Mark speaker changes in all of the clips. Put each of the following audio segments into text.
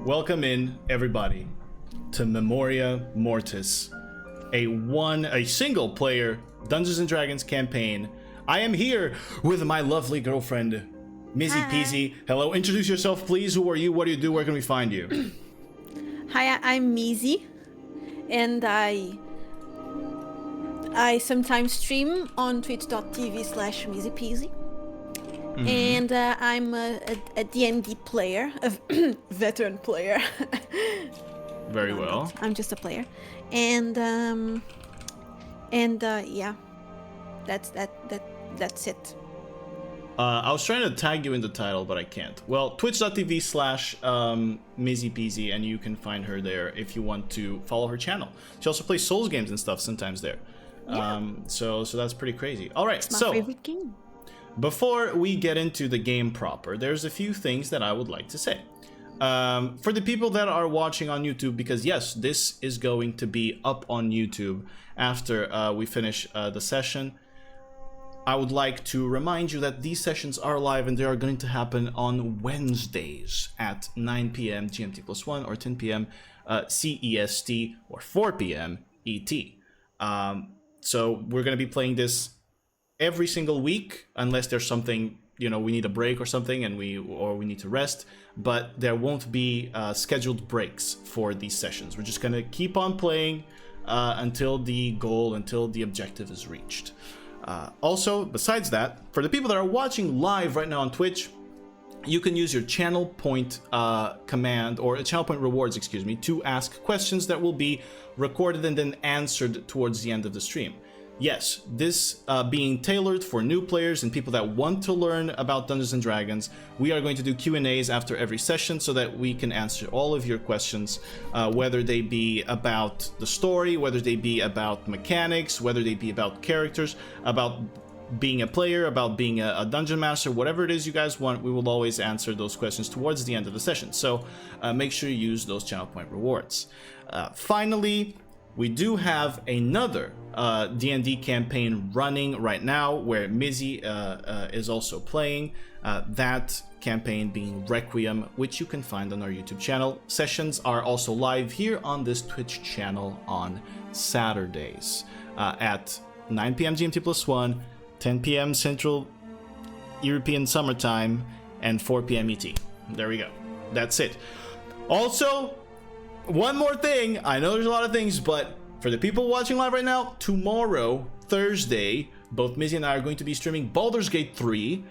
Speaker 1: Welcome in, everybody, to Memoria Mortis, a single-player Dungeons and Dragons campaign. I am here with my lovely girlfriend, Mizzy Peasy. Hello, introduce yourself, please. Who are you? What do you do? Where can we find you?
Speaker 2: Hi, I'm Mizzy, and I sometimes stream on twitch.tv/MizzyPeasy. And I'm a D&D player, a veteran player.
Speaker 1: Very well.
Speaker 2: I'm just a player, and yeah, that's it.
Speaker 1: I was trying to tag you in the title, but I can't. Well, twitch.tv/MizzyPeasy, and you can find her there if you want to follow her channel. She also plays Souls games and stuff sometimes there.
Speaker 2: Yeah.
Speaker 1: So that's pretty crazy. All right,
Speaker 2: It's my favorite game.
Speaker 1: Before we get into the game proper, there's a few things that I would like to say. For the people that are watching on YouTube, because yes, this is going to be up on YouTube after we finish the session, I would like to remind you that these sessions are live and they are going to happen on Wednesdays at 9 p.m. GMT+1 or 10 p.m. CEST or 4 p.m. ET. So we're going to be playing this every single week, unless there's something, you know, we need a break or something and we need to rest, but there won't be scheduled breaks for these sessions. We're just gonna keep on playing until the goal, until the objective is reached. Also, besides that, for the people that are watching live right now on Twitch, you can use your channel point command, or channel point rewards, excuse me, to ask questions that will be recorded and then answered towards the end of the stream. Yes, this being tailored for new players and people that want to learn about Dungeons & Dragons, we are going to do Q&As after every session so that we can answer all of your questions, whether they be about the story, whether they be about mechanics, whether they be about characters, about being a player, about being a dungeon master, whatever it is you guys want, we will always answer those questions towards the end of the session. So make sure you use those channel point rewards. Finally, we do have another D&D campaign running right now where Mizzy is also playing. That campaign being Requiem, which you can find on our YouTube channel. Sessions are also live here on this Twitch channel on Saturdays at 9 p.m. GMT+1, 10 p.m. Central European Summertime, and 4 p.m. ET. There we go. That's it. Also, one more thing, I know there's a lot of things, but for the people watching live right now, tomorrow, Thursday, both Mizzy and I are going to be streaming Baldur's Gate 3,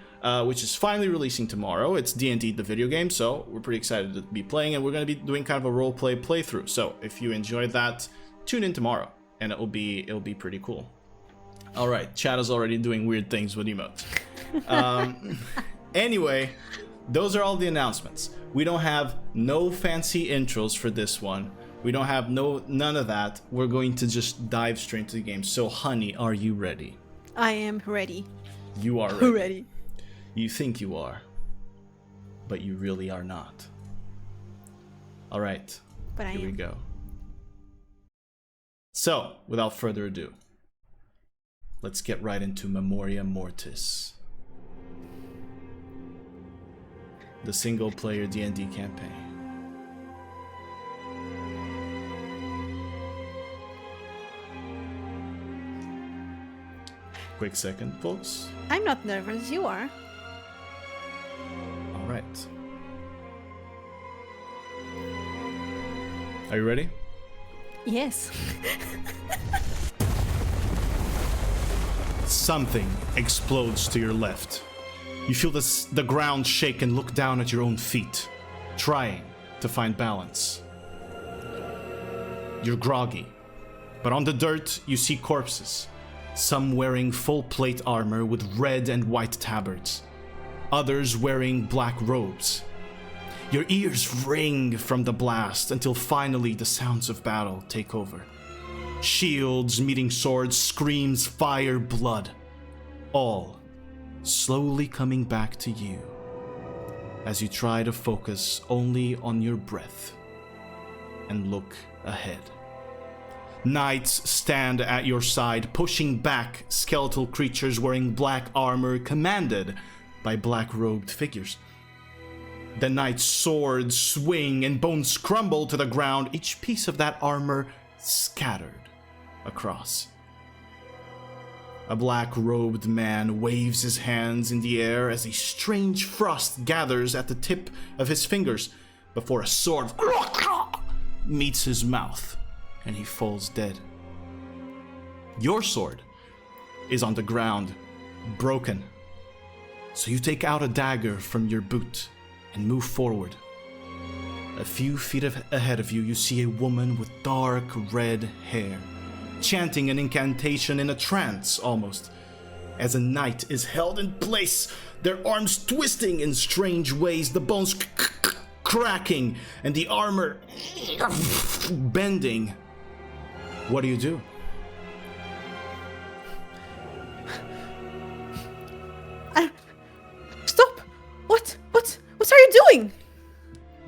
Speaker 1: which is finally releasing tomorrow. It's D&D, the video game, so we're pretty excited to be playing, and we're going to be doing kind of a roleplay playthrough. So if you enjoyed that, tune in tomorrow, and it'll be pretty cool. All right, chat is already doing weird things with emotes. Anyway, those are all the announcements. We don't have no fancy intros for this one. We don't have none of that. We're going to just dive straight into the game. So, honey, are you ready?
Speaker 2: I am ready.
Speaker 1: You are ready.
Speaker 2: Ready.
Speaker 1: You think you are, but you really are not. All right,
Speaker 2: But
Speaker 1: here we go. So, without further ado, let's get right into Memoria Mortis, the single-player D&D campaign. Quick second, folks.
Speaker 2: I'm not nervous, you are.
Speaker 1: All right. Are you ready?
Speaker 2: Yes.
Speaker 1: Something explodes to your left. You feel the ground shake and look down at your own feet, trying to find balance. You're groggy, but on the dirt you see corpses, some wearing full plate armor with red and white tabards, others wearing black robes. Your ears ring from the blast until finally the sounds of battle take over. Shields meeting swords, screams, fire, blood, all slowly coming back to you as you try to focus only on your breath and look ahead. Knights stand at your side, pushing back skeletal creatures wearing black armor commanded by black-robed figures. The knight's swords swing and bones crumble to the ground, each piece of that armor scattered across. A black-robed man waves his hands in the air as a strange frost gathers at the tip of his fingers before a sword meets his mouth and he falls dead. Your sword is on the ground, broken. So you take out a dagger from your boot and move forward. A few feet ahead of you, you see a woman with dark red hair, chanting an incantation in a trance almost, as a knight is held in place, their arms twisting in strange ways, the bones cracking and the armor bending. What do you do?
Speaker 2: Stop! What are you doing?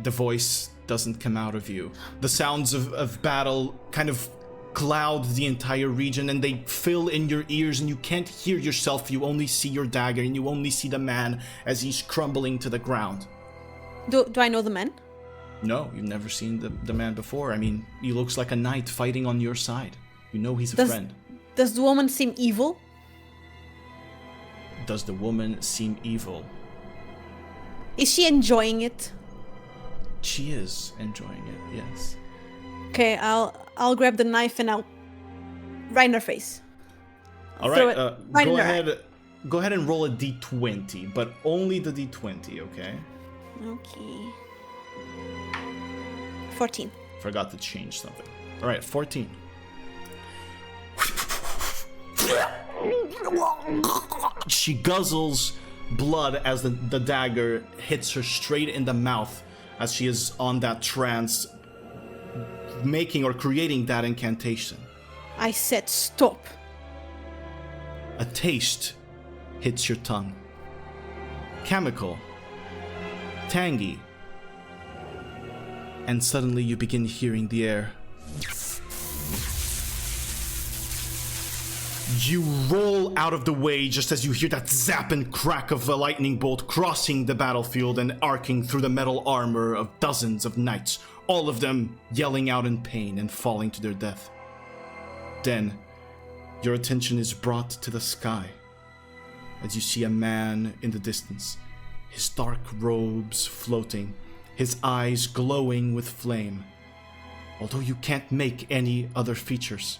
Speaker 1: The voice doesn't come out of you. The sounds of battle kind of cloud the entire region and they fill in your ears and you can't hear yourself. You only see your dagger and you only see the man as he's crumbling to the ground.
Speaker 2: Do I know the man?
Speaker 1: No, you've never seen the man before. I mean, he looks like a knight fighting on your side. You know he's a friend.
Speaker 2: Does the woman seem evil?
Speaker 1: Does the woman seem evil?
Speaker 2: Is she enjoying it?
Speaker 1: She is enjoying it, yes.
Speaker 2: Okay, I'll grab the knife and I'll right in her face.
Speaker 1: All right, go ahead and roll a d20, but only the d20, okay?
Speaker 2: Okay. 14.
Speaker 1: Forgot to change something. All right, 14. She guzzles blood as the dagger hits her straight in the mouth as she is on that trance, making or creating that incantation.
Speaker 2: I said stop.
Speaker 1: A taste hits your tongue. Chemical. Tangy. And suddenly you begin hearing the air. You roll out of the way just as you hear that zap and crack of a lightning bolt crossing the battlefield and arcing through the metal armor of dozens of knights, all of them yelling out in pain and falling to their death. Then, your attention is brought to the sky as you see a man in the distance, his dark robes floating, his eyes glowing with flame, although you can't make any other features.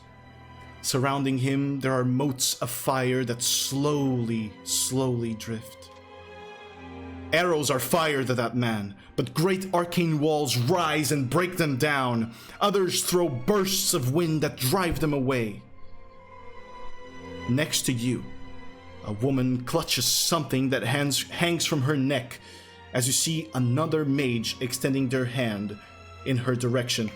Speaker 1: Surrounding him, there are motes of fire that slowly drift. Arrows are fired at that man, but great arcane walls rise and break them down. Others throw bursts of wind that drive them away. Next to you, a woman clutches something that hangs from her neck as you see another mage extending their hand in her direction.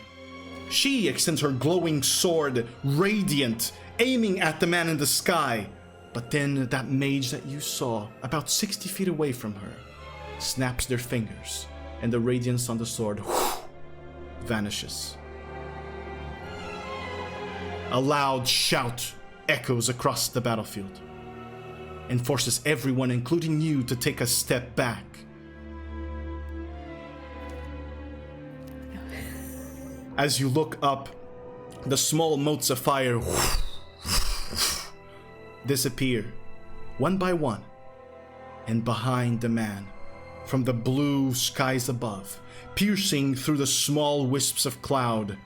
Speaker 1: She extends her glowing sword, radiant, aiming at the man in the sky. But then that mage that you saw, about 60 feet away from her, snaps their fingers, and the radiance on the sword vanishes. A loud shout echoes across the battlefield and forces everyone, including you, to take a step back. As you look up, the small motes of fire disappear, one by one, and behind the man, from the blue skies above, piercing through the small wisps of cloud,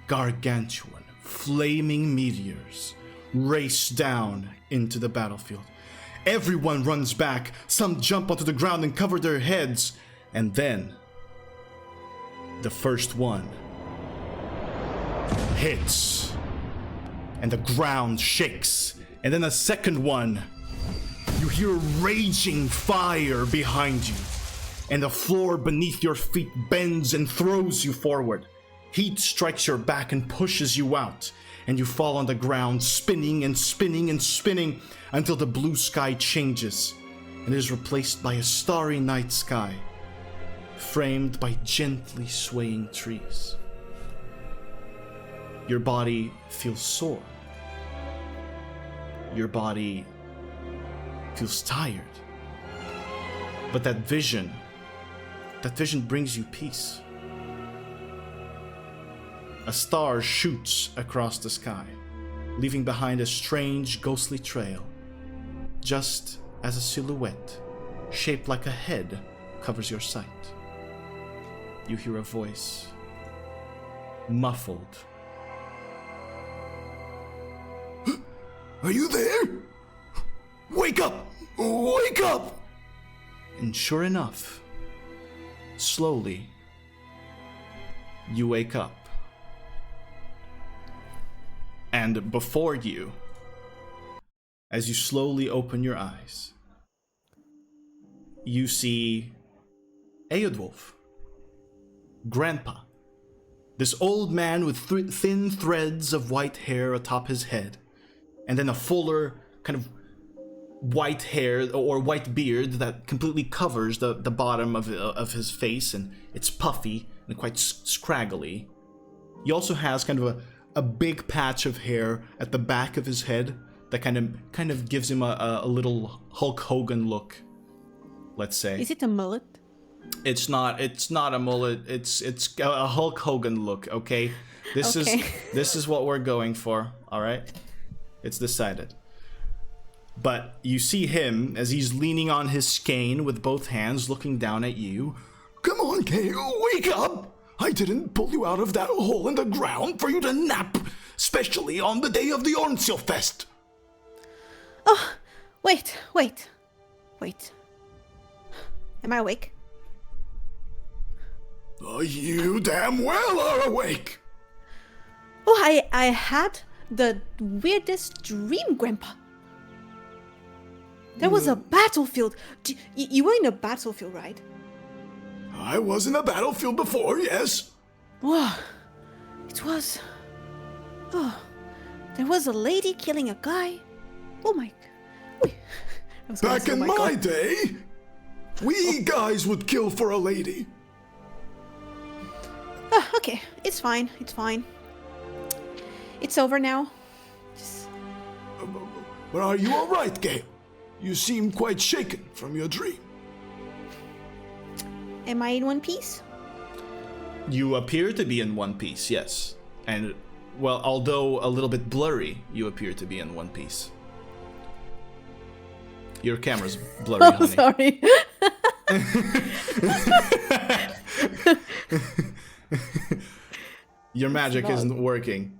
Speaker 1: gargantuan, flaming meteors race down into the battlefield. Everyone runs back, some jump onto the ground and cover their heads, and then the first one hits, and the ground shakes, and then a second one. You hear a raging fire behind you, and the floor beneath your feet bends and throws you forward. Heat strikes your back and pushes you out, and you fall on the ground, spinning and spinning and spinning until the blue sky changes and is replaced by a starry night sky, framed by gently swaying trees. Your body feels sore. Your body feels tired. But that vision that vision brings you peace. A star shoots across the sky, leaving behind a strange, ghostly trail, just as a silhouette, shaped like a head, covers your sight. You hear a voice, muffled.
Speaker 3: Are you there? Wake up! Wake up!
Speaker 1: And sure enough, slowly, you wake up. And before you, as you slowly open your eyes, you see Eodwulf, Grandpa, this old man with thin threads of white hair atop his head, and then a fuller kind of white hair or white beard that completely covers the bottom of his face, and it's puffy and quite scraggly. He also has kind of a big patch of hair at the back of his head that kind of gives him a little Hulk Hogan look, let's say.
Speaker 2: Is it a mullet?
Speaker 1: It's not a mullet. It's a Hulk Hogan look, okay? This is what we're going for, all right? It's decided. But you see him as he's leaning on his cane with both hands, looking down at you.
Speaker 3: Come on, Gael, wake up! I didn't pull you out of that hole in the ground for you to nap, especially on the day of the Ornsjelfest.
Speaker 2: Oh, wait. Am I awake?
Speaker 3: You damn well are awake.
Speaker 2: Oh, I had the weirdest dream, Grandpa. There was a battlefield. You were in a battlefield, right?
Speaker 3: I was in a battlefield before, yes.
Speaker 2: Whoa. It was... Oh. There was a lady killing a guy. Oh my... Wait.
Speaker 3: Back in my day, we guys would kill for a lady.
Speaker 2: Okay, it's fine. It's over now.
Speaker 3: But are you all right, Gael? You seem quite shaken from your dream.
Speaker 2: Am I in one piece?
Speaker 1: You appear to be in one piece, yes. And, well, although a little bit blurry, you appear to be in one piece. Your camera's blurry,
Speaker 2: Oh,
Speaker 1: honey.
Speaker 2: sorry.
Speaker 1: Your magic isn't working.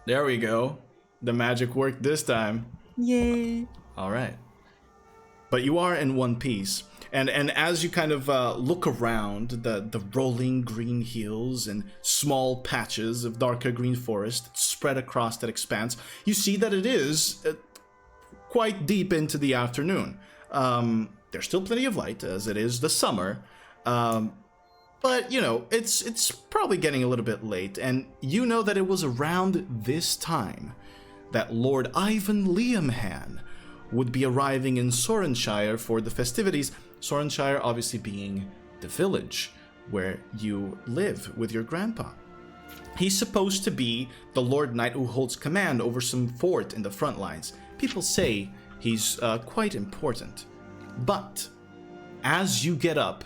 Speaker 1: There we go. The magic worked this time.
Speaker 2: Yay.
Speaker 1: All right. But you are in one piece. And as you kind of look around the rolling green hills and small patches of darker green forest spread across that expanse, you see that it is quite deep into the afternoon. There's still plenty of light, as it is the summer. But, you know, it's probably getting a little bit late. And you know that it was around this time that Lord Ivan Leomhann would be arriving in Ornsjelfest for the festivities. Ornsjelfest obviously being the village where you live with your grandpa. He's supposed to be the Lord Knight who holds command over some fort in the front lines. People say he's quite important. But as you get up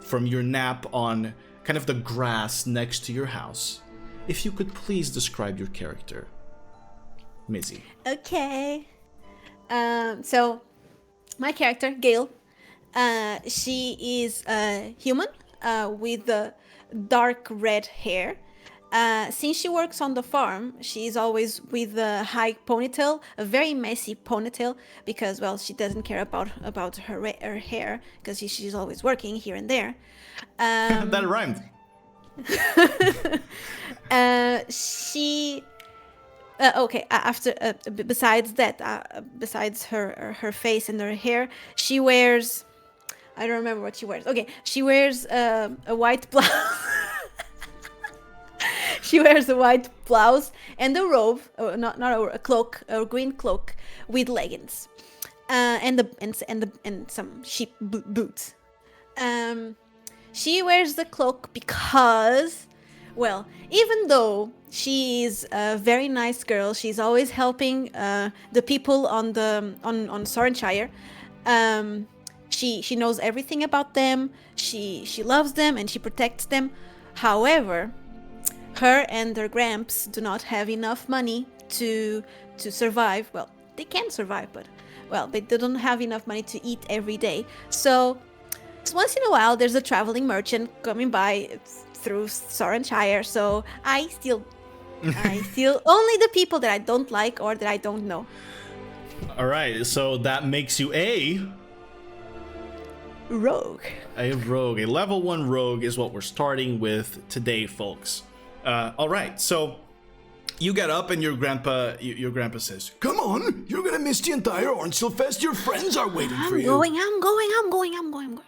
Speaker 1: from your nap on kind of the grass next to your house, if you could please describe your character, Mizzy.
Speaker 2: Okay. So, my character, Gael, she is a human with dark red hair. Since she works on the farm, she's always with a high ponytail, a very messy ponytail, because, well, she doesn't care about her hair, because she's always working here and there.
Speaker 1: That rhymed.
Speaker 2: She... okay, after besides that, besides her face and her hair, she wears... I don't remember what she wears. Okay, she wears a white blouse. She wears a white blouse and a robe, not a cloak, a green cloak with leggings, and some sheep boots. She wears the cloak because, well, even though she is a very nice girl, she's always helping the people on Ornsjelfest. She knows everything about them. She loves them and she protects them. However, her and their gramps do not have enough money to survive. Well, they can survive, but well, they don't have enough money to eat every day. So once in a while, there's a traveling merchant coming by through Sorenshire. So I steal only the people that I don't like or that I don't know.
Speaker 1: All right, so that makes you a
Speaker 2: rogue.
Speaker 1: A rogue. A level 1 rogue is what we're starting with today, folks. All right, so you get up and your grandpa says,
Speaker 3: Come on, you're gonna miss the entire Ornsjelfest. Your friends are waiting for you.
Speaker 2: I'm going.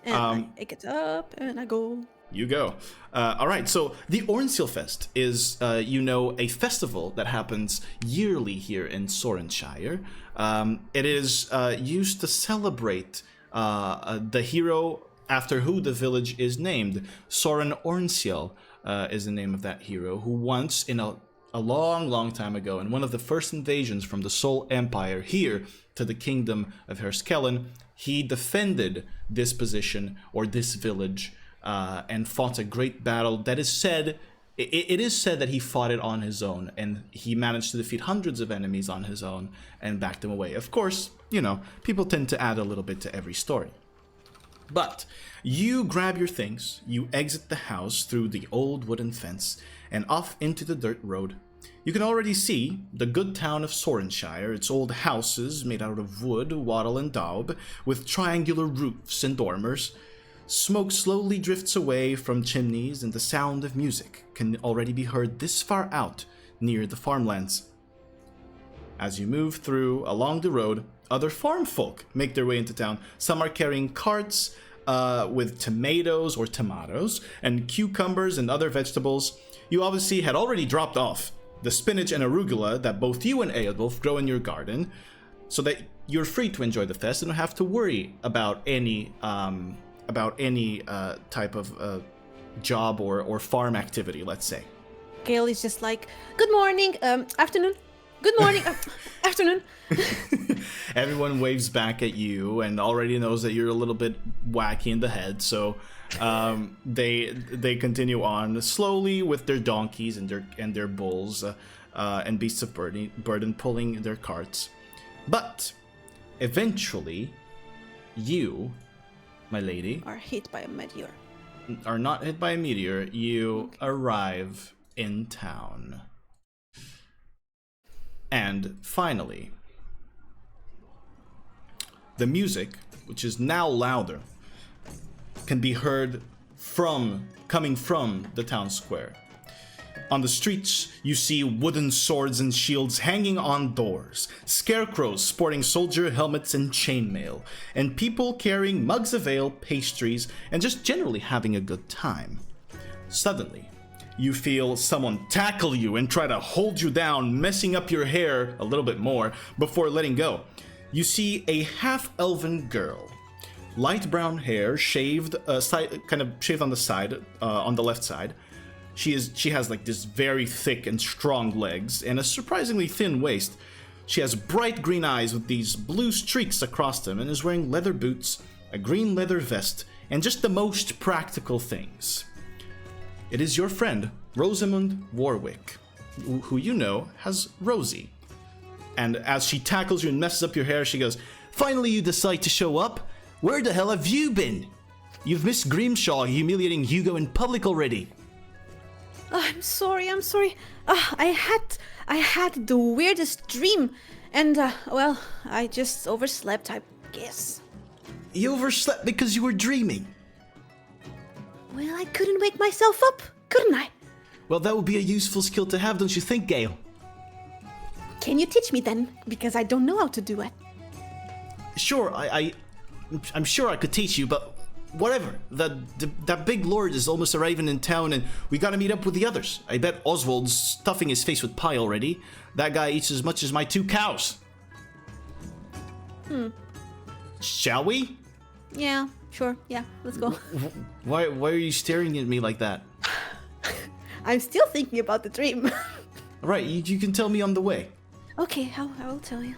Speaker 2: And I get up and I go.
Speaker 1: You go. All right, so the Ornsjelfest is, a festival that happens yearly here in Sorenshire. It is used to celebrate the hero after who the village is named. Soren Ornsjel is the name of that hero, who once, in a long time ago, in one of the first invasions from the Soul Empire here to the kingdom of Herskellen, he defended this position, or this village, and fought a great battle that is said... It is said that he fought it on his own, and he managed to defeat hundreds of enemies on his own and back them away. Of course, people tend to add a little bit to every story. But you grab your things, you exit the house through the old wooden fence, and off into the dirt road. You can already see the good town of Sorenshire, its old houses made out of wood, wattle, and daub, with triangular roofs and dormers. Smoke slowly drifts away from chimneys, and the sound of music can already be heard this far out near the farmlands. As you move through along the road, other farm folk make their way into town. Some are carrying carts with tomatoes and cucumbers and other vegetables. You obviously had already dropped off the spinach and arugula that both you and Eodulf grow in your garden, so that you're free to enjoy the fest and don't have to worry about any type of job or farm activity, let's say.
Speaker 2: Gael is just like, good morning, afternoon, good morning, afternoon.
Speaker 1: Everyone waves back at you and already knows that you're a little bit wacky in the head, so they continue on slowly with their donkeys and their bulls and beasts of burden pulling their carts. But eventually, you, my lady,
Speaker 2: are hit by a meteor.
Speaker 1: Are not hit by a meteor. You arrive in town. And finally, the music, which is now louder, can be heard coming from the town square. On the streets, you see wooden swords and shields hanging on doors, scarecrows sporting soldier helmets and chainmail, and people carrying mugs of ale, pastries, and just generally having a good time. Suddenly, you feel someone tackle you and try to hold you down, messing up your hair a little bit more before letting go. You see a half-elven girl. Light brown hair, shaved, kind of shaved on the side, on the left side. She has like this very thick and strong legs and a surprisingly thin waist. She has bright green eyes with these blue streaks across them and is wearing leather boots, a green leather vest, and just the most practical things. It is your friend, Rosamund Warwick, who you know has Rosie. And as she tackles you and messes up your hair, she goes, "Finally you decide to show up? Where the hell have you been? You've missed Grimshaw humiliating Hugo in public already."
Speaker 2: I'm sorry. I had the weirdest dream, and well, I just overslept, I guess.
Speaker 1: You overslept because you were dreaming.
Speaker 2: Well, I couldn't wake myself up, couldn't I?
Speaker 1: Well, that would be a useful skill to have, don't you think, Gael?
Speaker 2: Can you teach me then? Because I don't know how to do it.
Speaker 1: Sure, I'm sure I could teach you, but whatever. That big lord is almost arriving in town, and we gotta meet up with the others. I bet Oswald's stuffing his face with pie already. That guy eats as much as my 2 cows. Shall we?
Speaker 2: Yeah, sure. Yeah, let's go.
Speaker 1: Why are you staring at me like that?
Speaker 2: I'm still thinking about the dream.
Speaker 1: Right, you can tell me on the way.
Speaker 2: Okay, I will tell you.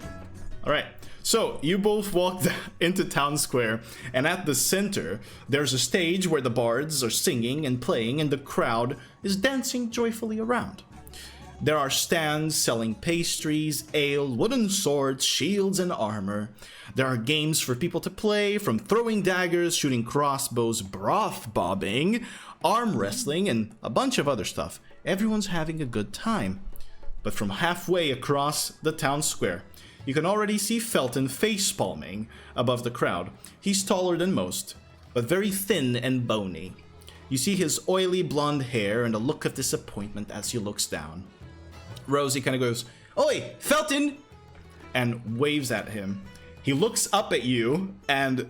Speaker 1: All right. So you both walk into town square, and at the center, there's a stage where the bards are singing and playing, and the crowd is dancing joyfully around. There are stands selling pastries, ale, wooden swords, shields, and armor. There are games for people to play, from throwing daggers, shooting crossbows, broth bobbing, arm wrestling, and a bunch of other stuff. Everyone's having a good time. But from halfway across the town square, you can already see Felton face-palming above the crowd. He's taller than most, but very thin and bony. You see his oily blonde hair and a look of disappointment as he looks down. Rosie kind of goes, "Oi, Felton!" and waves at him. He looks up at you and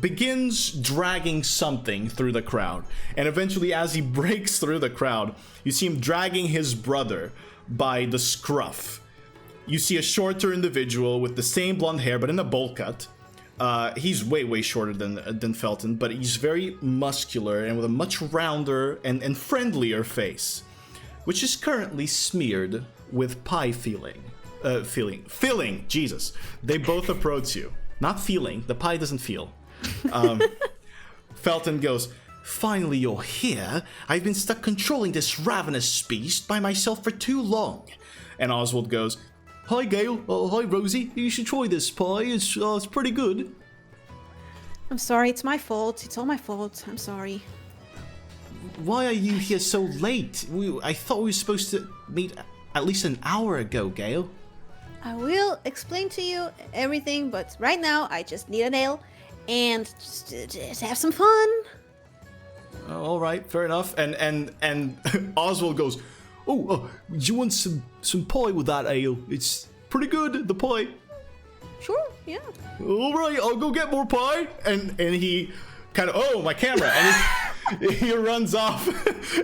Speaker 1: begins dragging something through the crowd. And eventually, as he breaks through the crowd, you see him dragging his brother by the scruff. You see a shorter individual with the same blonde hair, but in a bowl cut. He's way shorter than Felton, but he's very muscular and with a much rounder and friendlier face, which is currently smeared with pie filling. Jesus. They both approach you. Not feeling. The pie doesn't feel. Felton goes, "Finally you're here. I've been stuck controlling this ravenous beast by myself for too long." And Oswald goes, "Hi Gael, hi Rosie, you should try this pie, it's pretty good."
Speaker 2: I'm sorry, it's my fault. It's all my fault. I'm sorry.
Speaker 1: Why are you here so late? I thought we were supposed to meet at least an hour ago, Gael.
Speaker 2: I will explain to you everything, but right now I just need a nail and just have some fun.
Speaker 1: All right, fair enough. And Oswald goes, "Oh, do you want some pie with that ale? It's pretty good, the pie."
Speaker 2: Sure, yeah.
Speaker 1: All right, I'll go get more pie. And he kind of, oh, my camera. And he runs off.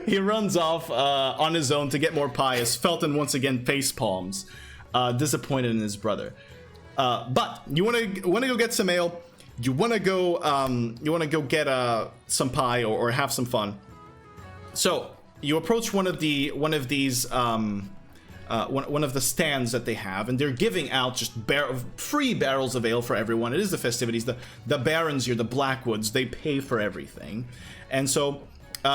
Speaker 1: He runs off on his own to get more pie as Felton once again face palms, disappointed in his brother. But you want to go get some ale. You want to go get some pie or have some fun. So you approach one of the stands that they have, and they're giving out just free barrels of ale for everyone. It is the festivities. The barons here, the Blackwoods, they pay for everything. And so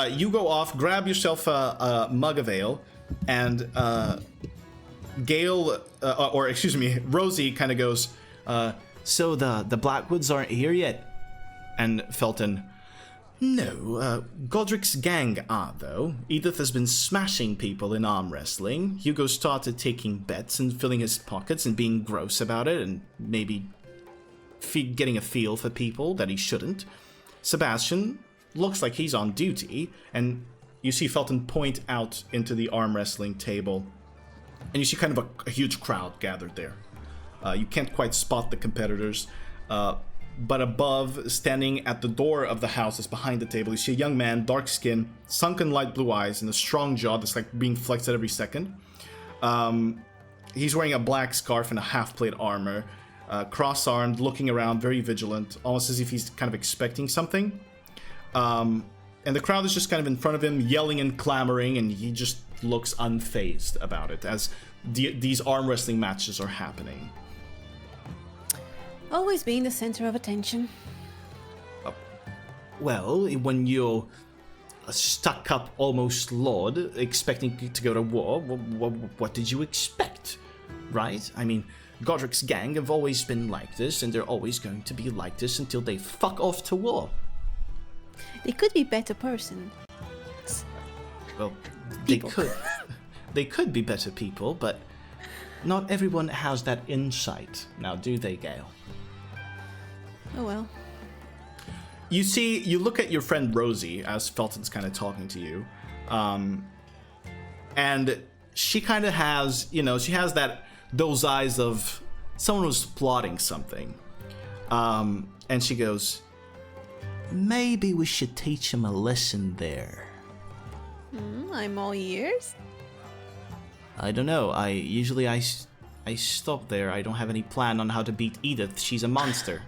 Speaker 1: you go off, grab yourself a mug of ale, and Rosie kind of goes, "So the Blackwoods aren't here yet?" And Felton, "No, Godric's gang are, though. Edith has been smashing people in arm wrestling. Hugo started taking bets and filling his pockets and being gross about it and maybe getting a feel for people that he shouldn't. Sebastian looks like he's on duty," and you see Felton point out into the arm wrestling table, and you see kind of a huge crowd gathered there. You can't quite spot the competitors, but above, standing at the door of the house that's behind the table, you see a young man, dark skin, sunken light blue eyes, and a strong jaw that's like being flexed at every second. He's wearing a black scarf and a half-plate armor, cross-armed, looking around, very vigilant, almost as if he's kind of expecting something. And the crowd is just kind of in front of him, yelling and clamoring, and he just looks unfazed about it as these arm wrestling matches are happening.
Speaker 2: Always being the center of attention.
Speaker 1: Well, when you're a stuck-up almost lord expecting to go to war, what did you expect, right? I mean, Godric's gang have always been like this, and they're always going to be like this until they fuck off to war.
Speaker 2: They could be better person.
Speaker 1: Well,
Speaker 2: People.
Speaker 1: They could be better people, but not everyone has that insight, now do they, Gael?
Speaker 2: Oh well.
Speaker 1: You look at your friend Rosie as Felton's kind of talking to you, and she kind of has, she has those eyes of someone who's plotting something, and she goes, "Maybe we should teach him a lesson there."
Speaker 2: I'm all ears.
Speaker 1: I don't know. I stop there. I don't have any plan on how to beat Edith. She's a monster.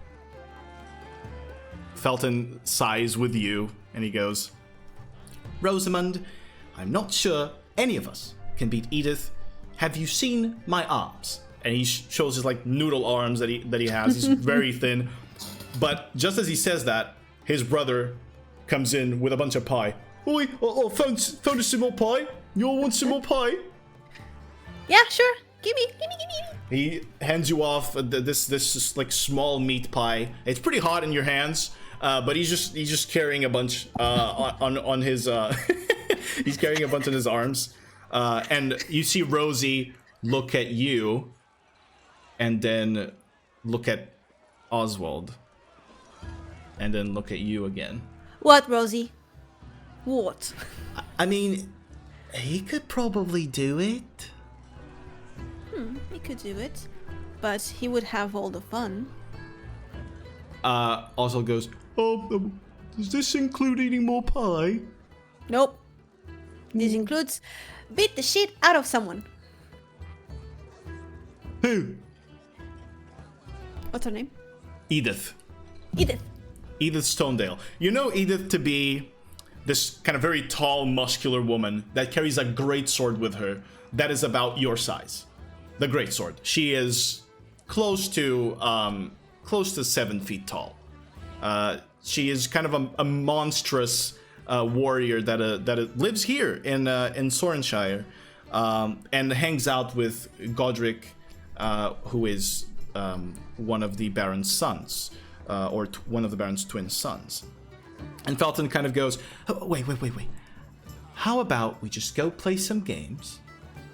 Speaker 1: Felton sighs with you, and he goes, "Rosamund, I'm not sure any of us can beat Edith. Have you seen my arms? and he shows his like noodle arms that he has. He's very thin. But just as he says that, his brother comes in with a bunch of pie. Oi, found some more pie. You all want some more pie?
Speaker 2: Yeah, sure. Give me.
Speaker 1: He hands you off this like small meat pie. It's pretty hot in your hands, but he's just carrying a bunch on his he's carrying a bunch on his arms, and you see Rosie look at you, and then look at Oswald, and then look at you again.
Speaker 2: What, Rosie? What?
Speaker 1: I mean, he could probably do it.
Speaker 2: He could do it, but he would have all the fun.
Speaker 1: Oswald goes, does this include eating more pie?
Speaker 2: Nope. This includes beat the shit out of someone.
Speaker 1: Who?
Speaker 2: What's her name?
Speaker 1: Edith.
Speaker 2: Edith.
Speaker 1: Edith Stonedale. You know Edith to be this kind of very tall, muscular woman that carries a great sword with her that is about your size. The great sword. She is close to 7 feet tall. She is kind of a monstrous warrior that lives here in Sorenshire, and hangs out with Godric, who is one of the Baron's sons, or one of the Baron's twin sons. And Felton kind of goes, oh, wait. How about we just go play some games,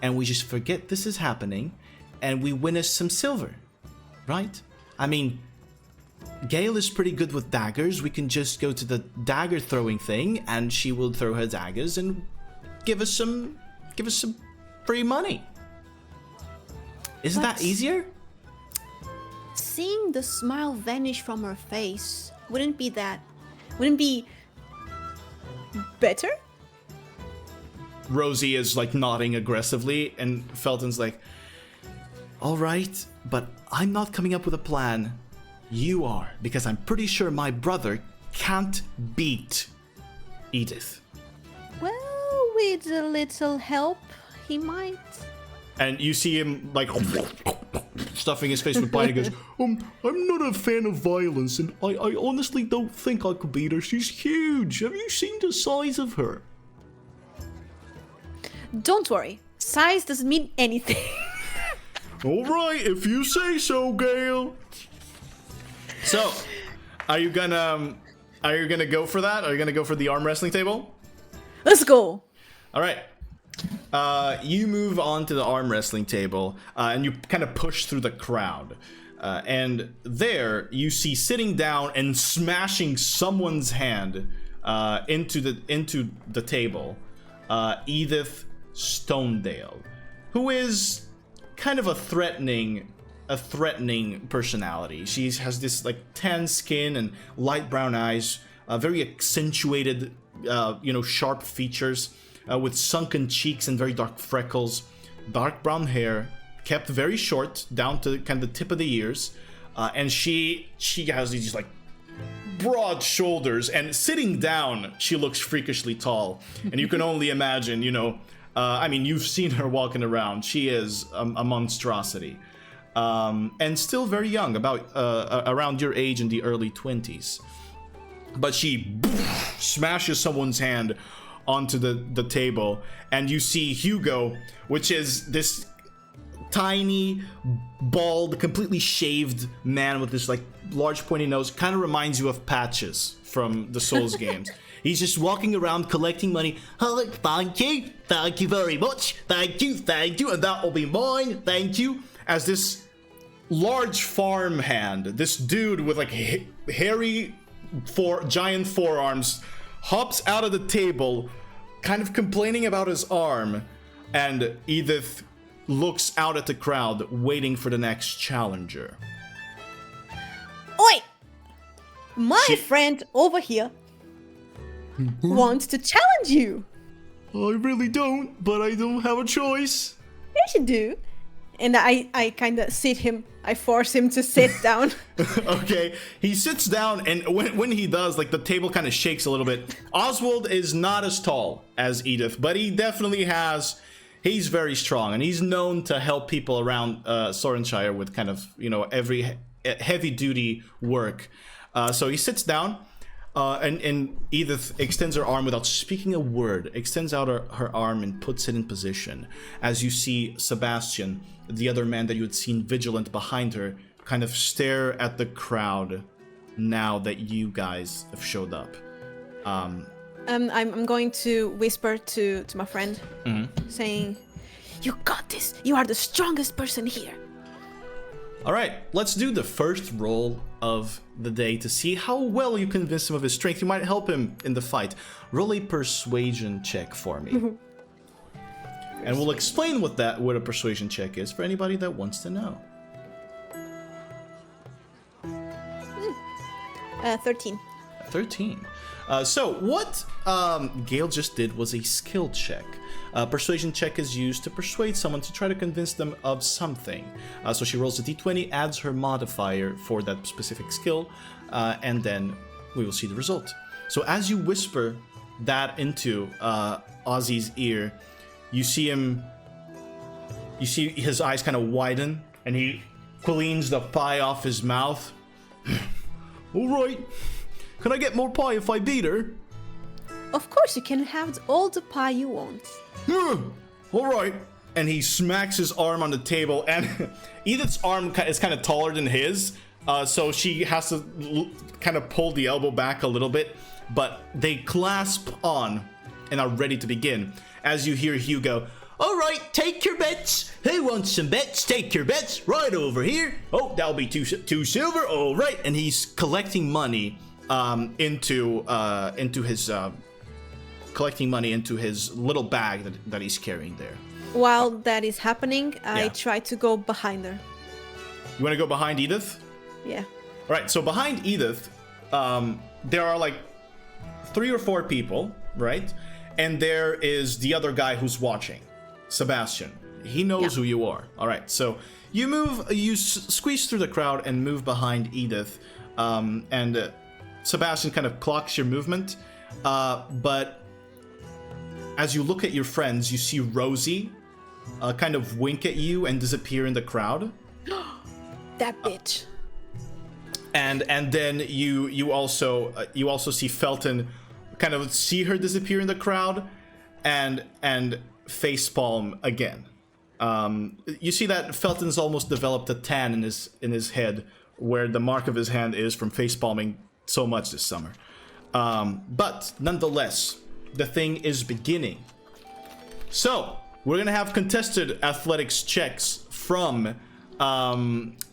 Speaker 1: and we just forget this is happening, and we win us some silver, right? I mean, Gael is pretty good with daggers. We can just go to the dagger throwing thing, and she will throw her daggers and give us some free money. Isn't that easier?
Speaker 2: Seeing the smile vanish from her face wouldn't be better?
Speaker 1: Rosie is like nodding aggressively, and Felton's like, all right, but I'm not coming up with a plan. You are, because I'm pretty sure my brother can't beat Edith.
Speaker 2: Well, with a little help, he might.
Speaker 1: And you see him like stuffing his face with pie and he goes, I'm not a fan of violence, and I honestly don't think I could beat her. She's huge. Have you seen the size of her?
Speaker 2: Don't worry. Size doesn't mean anything.
Speaker 1: All right, if you say so, Gael. So, are you gonna go for that? Are you gonna go for the arm wrestling table?
Speaker 2: Let's go.
Speaker 1: All right. You move on to the arm wrestling table, and you kind of push through the crowd. And there you see sitting down and smashing someone's hand into the table, Edith Stonedale, who is kind of a threatening personality. She has this like tan skin and light brown eyes, very accentuated, sharp features, with sunken cheeks and very dark freckles, dark brown hair, kept very short down to kind of the tip of the ears, and she has these like broad shoulders, and sitting down she looks freakishly tall, and you can only imagine, you've seen her walking around. She is a monstrosity, and still very young, about around your age, in the early 20s. But she smashes someone's hand onto the table, and you see Hugo, which is this tiny, bald, completely shaved man with this like large pointy nose. Kind of reminds you of Patches from the Souls games. He's just walking around collecting money. Oh, thank you very much, thank you, and that will be mine, thank you. As this large farm hand, this dude with like hairy giant forearms, hops out of the table, kind of complaining about his arm, and Edith looks out at the crowd, waiting for the next challenger.
Speaker 2: Oi! My friend over here wants to challenge you.
Speaker 1: I really don't, but I don't have a choice.
Speaker 2: Yes, you do. And I kind of I force him to sit down.
Speaker 1: Okay, he sits down, and when he does, like, the table kind of shakes a little bit. Oswald is not as tall as Edith, but he definitely has he's very strong, and he's known to help people around Sorenshire with kind of, every heavy duty work. So he sits down, and Edith extends her arm without speaking a word, extends out her arm and puts it in position. As you see Sebastian, the other man that you had seen vigilant behind her, kind of stare at the crowd now that you guys have showed up.
Speaker 2: I'm going to whisper to my friend, saying, "You got this. You are the strongest person here."
Speaker 1: All right, let's do the first roll of the day to see how well you convince him of his strength. You might help him in the fight. Roll a persuasion check for me. And we'll explain what a persuasion check is for anybody that wants to know.
Speaker 2: 13.
Speaker 1: 13. So what Gael just did was a skill check. Persuasion check is used to persuade someone to try to convince them of something. So she rolls a d20, adds her modifier for that specific skill, and then we will see the result. So as you whisper that into Ozzy's ear, you see his eyes kind of widen, and he cleans the pie off his mouth. All right. Can I get more pie if I beat her?
Speaker 2: Of course, you can have all the pie you want.
Speaker 1: All right. And he smacks his arm on the table, and Edith's arm is kind of taller than his, so she has to kind of pull the elbow back a little bit, but they clasp on and are ready to begin. As you hear Hugo, "All right, take your bets. Who wants some bets? Take your bets right over here. Oh, that'll be two silver. All right." And he's collecting money into his little bag that he's carrying there.
Speaker 2: While that is happening, I
Speaker 1: Yeah.
Speaker 2: try to go behind her.
Speaker 1: You want to go behind Edith?
Speaker 2: Yeah.
Speaker 1: All right, so behind Edith, there are like 3 or 4 people, right? And there is the other guy who's watching, Sebastian. He knows who you are. All right, so you squeeze through the crowd and move behind Edith, and Sebastian kind of clocks your movement, but as you look at your friends, you see Rosie kind of wink at you and disappear in the crowd.
Speaker 2: That bitch.
Speaker 1: And then you also see Felton kind of see her disappear in the crowd and facepalm again. You see that Felton's almost developed a tan in his head where the mark of his hand is from facepalming so much this summer. But nonetheless, the thing is beginning. So we're gonna have contested athletics checks from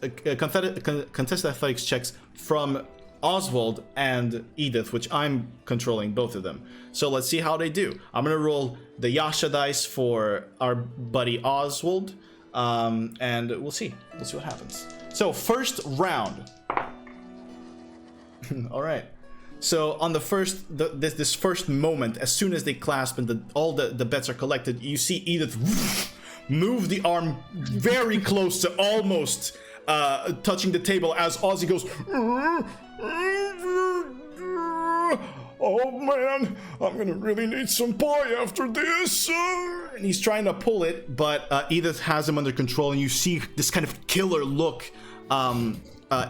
Speaker 1: contested athletics checks from Oswald and Edith, which I'm controlling both of them. So let's see how they do. I'm gonna roll the Yasha dice for our buddy Oswald, and we'll see what happens. So first round. All right. So on the this first moment, as soon as they clasp and all the bets are collected, you see Edith move the arm very close to almost touching the table as Ozzy goes, "Oh man, I'm gonna really need some pie after this." And he's trying to pull it, but Edith has him under control, and you see this kind of killer look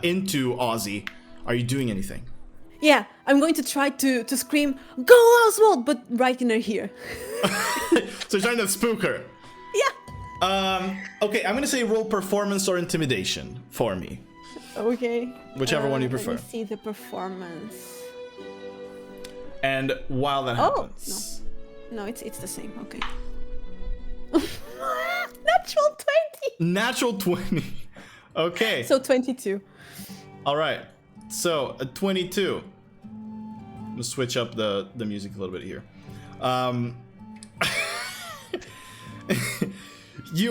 Speaker 1: into Ozzy. Are you doing anything?
Speaker 2: Yeah, I'm going to try to scream, "Go Oswald!" but right in her ear.
Speaker 1: So you're trying to spook her.
Speaker 2: Yeah.
Speaker 1: Okay, I'm gonna say roll performance or intimidation for me.
Speaker 2: Okay.
Speaker 1: Whichever one you prefer.
Speaker 2: Let me see the performance.
Speaker 1: And while that happens...
Speaker 2: No, it's the same. Okay. Natural 20!
Speaker 1: Natural 20. Okay.
Speaker 2: So 22.
Speaker 1: All right. So, a 22. I'm gonna switch up the music a little bit here.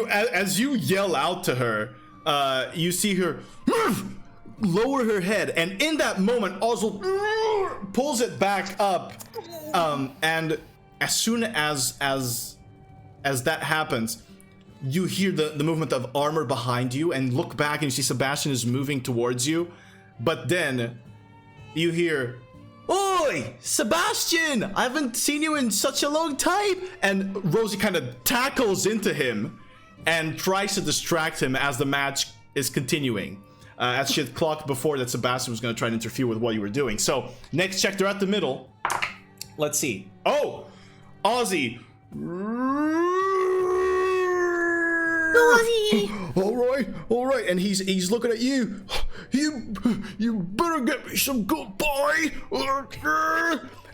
Speaker 1: As you yell out to her, you see her lower her head, and in that moment, Oswald pulls it back up, and as soon as that happens, you hear the movement of armor behind you, and look back, and you see Sebastian is moving towards you, but then you hear, Oi, Sebastian! I haven't seen you in such a long time! And Rosie kind of tackles into him and tries to distract him as the match is continuing. As she had clocked before that Sebastian was going to try and interfere with what you were doing. So, next check, they're at the middle. Let's see. Oh! Ozzy!
Speaker 2: Ozzy!
Speaker 1: All right, and he's looking at you. You better get me some good boy.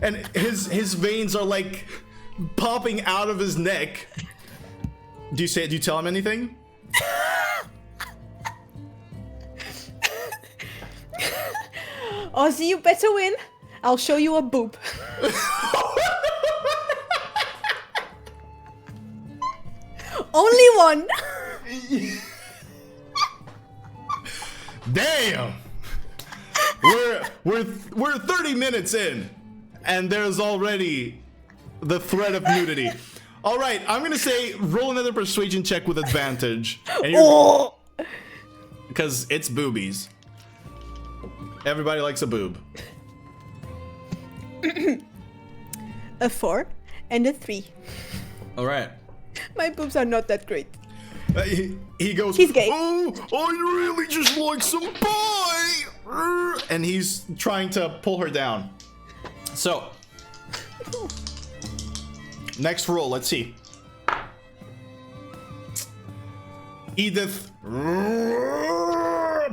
Speaker 1: And his veins are like popping out of his neck. Do you tell him anything?
Speaker 2: Ozzy, you better win. I'll show you a boob. Only one.
Speaker 1: Damn. We're 30 minutes in, and there's already the threat of nudity. All right, I'm gonna say roll another persuasion check with advantage, and because it's boobies. Everybody likes a boob.
Speaker 2: A 4 and a 3.
Speaker 1: All right.
Speaker 2: My boobs are not that great.
Speaker 1: He goes,
Speaker 2: He's gay.
Speaker 1: Oh, I really just like some pie. And he's trying to pull her down. So, next roll, let's see. Edith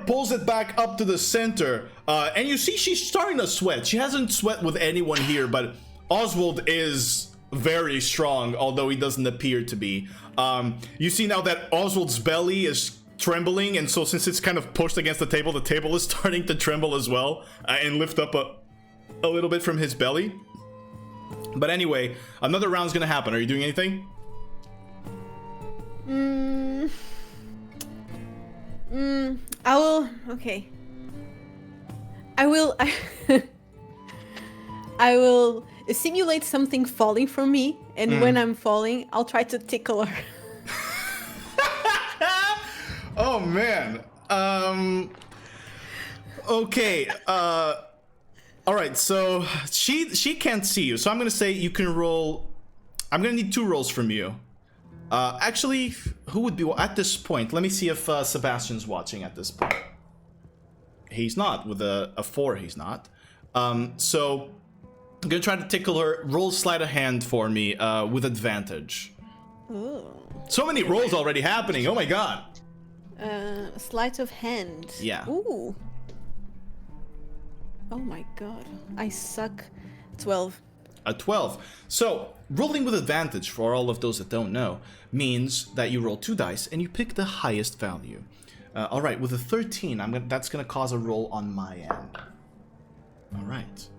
Speaker 1: pulls it back up to the center. And you see she's starting to sweat. She hasn't sweat with anyone here, but Oswald is very strong, although he doesn't appear to be. You see now that Oswald's belly is trembling, and so since it's kind of pushed against the table is starting to tremble as well, and lift up a little bit from his belly. But anyway, another round's gonna happen. Are you doing anything?
Speaker 2: I will. Okay. I will simulate something falling from me, and when I'm falling, I'll try to tickle her.
Speaker 1: Oh man. Okay. All right. So she can't see you. So I'm gonna say you can roll. I'm gonna need 2 rolls from you. Actually, who would be at this point? Let me see if Sebastian's watching at this point. He's not. With a 4, he's not. So I'm gonna try to tickle her. Roll sleight of hand for me with advantage.
Speaker 2: Ooh.
Speaker 1: So many rolls already happening. Oh my god.
Speaker 2: Sleight of hand.
Speaker 1: Yeah.
Speaker 2: Ooh. Oh my god. I suck. 12.
Speaker 1: A 12. So rolling with advantage, for all of those that don't know, means that you roll 2 dice and you pick the highest value. All right, with a 13, that's gonna cause a roll on my end. All right.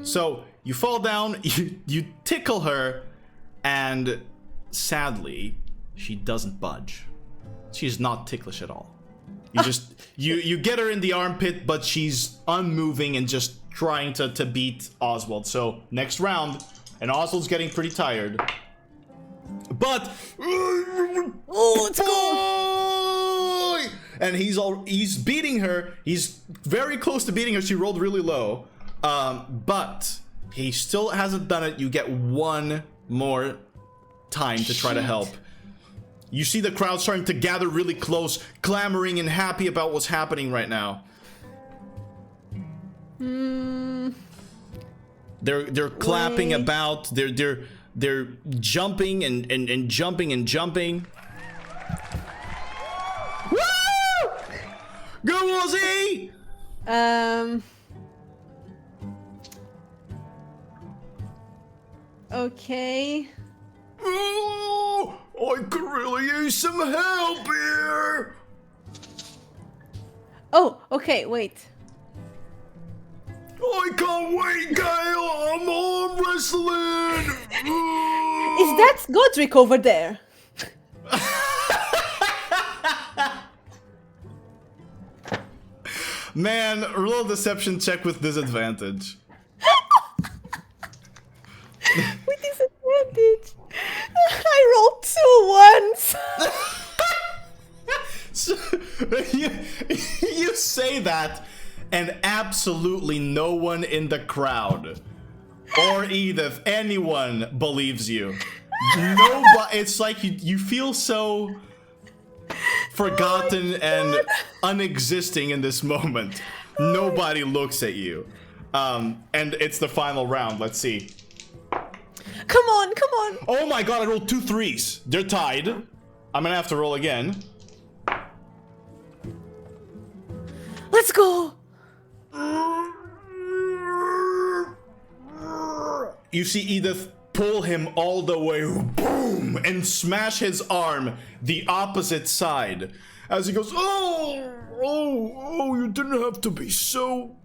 Speaker 1: So you fall down, you tickle her, and sadly, she doesn't budge. She's not ticklish at all. You just you get her in the armpit, but she's unmoving and just trying to beat Oswald. So next round, and Oswald's getting pretty tired. But
Speaker 2: Let's go!
Speaker 1: And he's beating her. He's very close to beating her. She rolled really low. But he still hasn't done it. You get 1 more time to try to help. You see the crowd starting to gather really close, clamoring and happy about what's happening right now. They're clapping about. They're jumping and jumping and jumping. Woo! Go Rosie!
Speaker 2: Okay.
Speaker 3: Oh, I could really use some help here.
Speaker 2: Oh, okay, wait.
Speaker 3: I can't wait, Gael. I'm arm wrestling.
Speaker 2: Is that Godric over there?
Speaker 1: Man, roll a deception check with disadvantage.
Speaker 2: With disadvantage. I rolled 2 once.
Speaker 1: So, you say that, and absolutely no one in the crowd, or Edith, anyone believes you. Nobody. It's like you feel so forgotten and unexisting in this moment. Nobody looks at you. And it's the final round. Let's see.
Speaker 2: Come on, come on.
Speaker 1: Oh my god, I rolled 2 3s. They're tied. I'm gonna have to roll again.
Speaker 2: Let's go.
Speaker 1: You see Edith pull him all the way, boom, and smash his arm the opposite side as he goes, oh, you didn't have to be so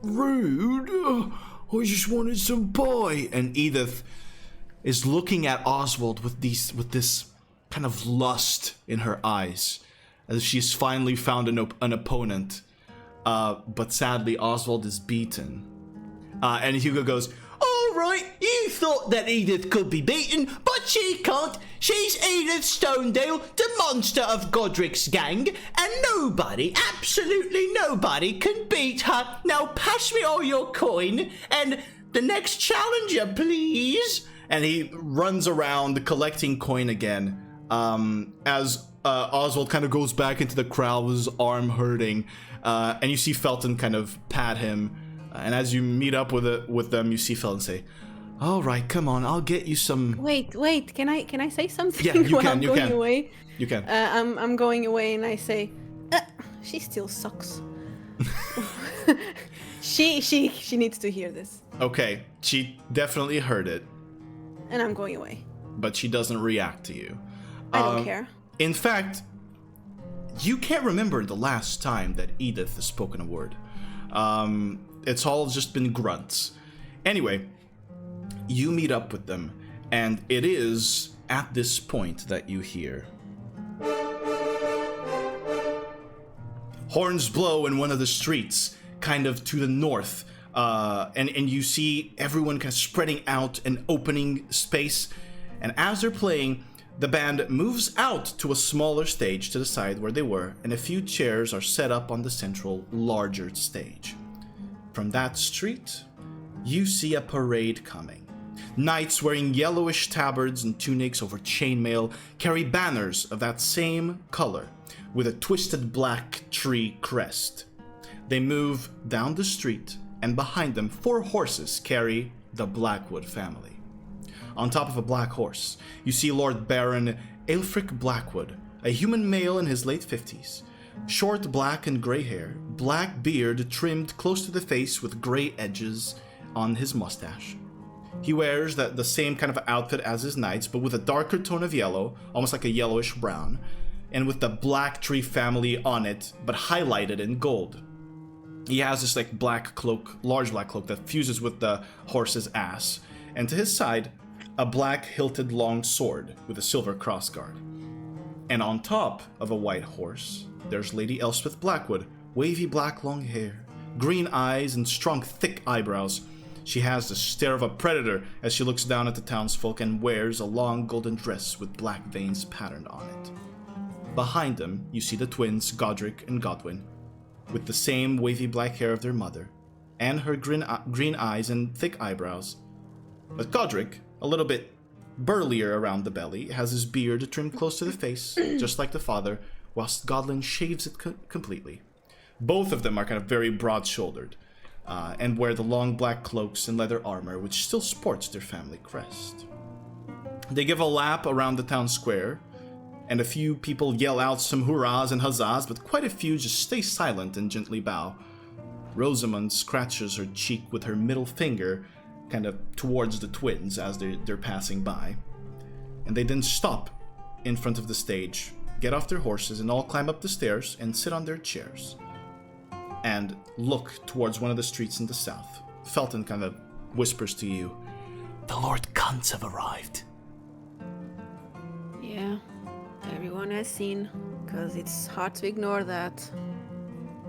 Speaker 1: rude. I just wanted some pie. And Edith is looking at Oswald with this kind of lust in her eyes, as if she's finally found an opponent. But sadly, Oswald is beaten. And Hugo goes, all right, you thought that Edith could be beaten, but she can't. She's Edith Stonedale, the monster of Godric's gang, and nobody, absolutely nobody, can beat her. Now pass me all your coin, and the next challenger, please. And he runs around collecting coin again, as Oswald kind of goes back into the crowd with his arm hurting, and you see Felton kind of pat him. And as you meet up with them, you see Felton say, all right, come on, I'll get you some...
Speaker 2: Wait, can I say something?
Speaker 1: Yeah, you
Speaker 2: while
Speaker 1: can,
Speaker 2: I'm
Speaker 1: you
Speaker 2: going
Speaker 1: can.
Speaker 2: away?
Speaker 1: You can.
Speaker 2: I'm going away and I say, she still sucks. she needs to hear this.
Speaker 1: Okay, she definitely heard it,
Speaker 2: And I'm going away.
Speaker 1: but she doesn't react to you.
Speaker 2: I don't care.
Speaker 1: In fact, you can't remember the last time that Edith has spoken a word. It's all just been grunts. Anyway, you meet up with them, and it is at this point that you hear horns blow in one of the streets, kind of to the north, and you see everyone kind of spreading out and opening space. And as they're playing, the band moves out to a smaller stage to the side where they were, and a few chairs are set up on the central, larger stage. From that street, you see a parade coming. Knights wearing yellowish tabards and tunics over chainmail carry banners of that same color with a twisted black tree crest. They move down the street, and behind them 4 horses carry the Blackwood family. On top of a black horse, you see Lord Baron Aelfric Blackwood, a human male in his late 50s. Short black and gray hair, black beard trimmed close to the face with gray edges on his mustache. He wears the same kind of outfit as his knights, but with a darker tone of yellow, almost like a yellowish brown, and with the black tree family on it, but highlighted in gold. He has this like black cloak, large black cloak that fuses with the horse's ass, and to his side, a black hilted long sword with a silver crossguard. And on top of a white horse, there's Lady Elspeth Blackwood, wavy black long hair, green eyes, and strong thick eyebrows. She has the stare of a predator as she looks down at the townsfolk and wears a long golden dress with black veins patterned on it. Behind them, you see the twins, Godric and Godwin, with the same wavy black hair of their mother, and her green eyes and thick eyebrows. But Godric, a little bit burlier around the belly, has his beard trimmed close to the face, just like the father, whilst Godwin shaves it completely. Both of them are kind of very broad-shouldered, and wear the long black cloaks and leather armor, which still sports their family crest. They give a lap around the town square, and a few people yell out some hurrahs and huzzahs, but quite a few just stay silent and gently bow. Rosamund scratches her cheek with her middle finger, kind of towards the twins as they're passing by. And they then stop in front of the stage, get off their horses, and all climb up the stairs and sit on their chairs and look towards one of the streets in the south. Felton kind of whispers to you, "The Lord Cunts have arrived."
Speaker 2: Yeah, everyone has seen, because it's hard to ignore that.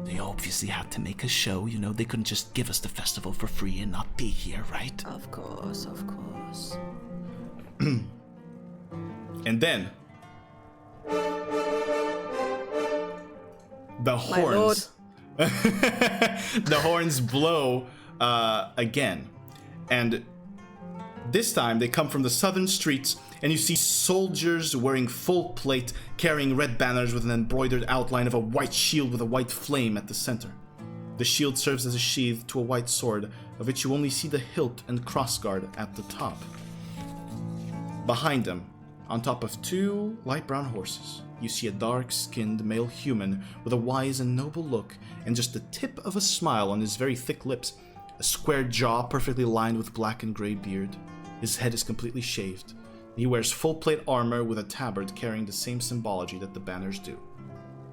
Speaker 3: They obviously had to make a show, you know, they couldn't just give us the festival for free and not be here, right?
Speaker 2: Of course, of course.
Speaker 1: And then the
Speaker 2: My lord.
Speaker 1: The horns blow again. And this time they come from the southern streets, and you see soldiers wearing full plate, carrying red banners with an embroidered outline of a white shield with a white flame at the center. The shield serves as a sheath to a white sword, of which you only see the hilt and crossguard at the top. Behind them, on top of 2 light brown horses, you see a dark-skinned male human with a wise and noble look and just the tip of a smile on his very thick lips, a square jaw perfectly lined with black and gray beard. His head is completely shaved. He wears full-plate armor with a tabard carrying the same symbology that the banners do,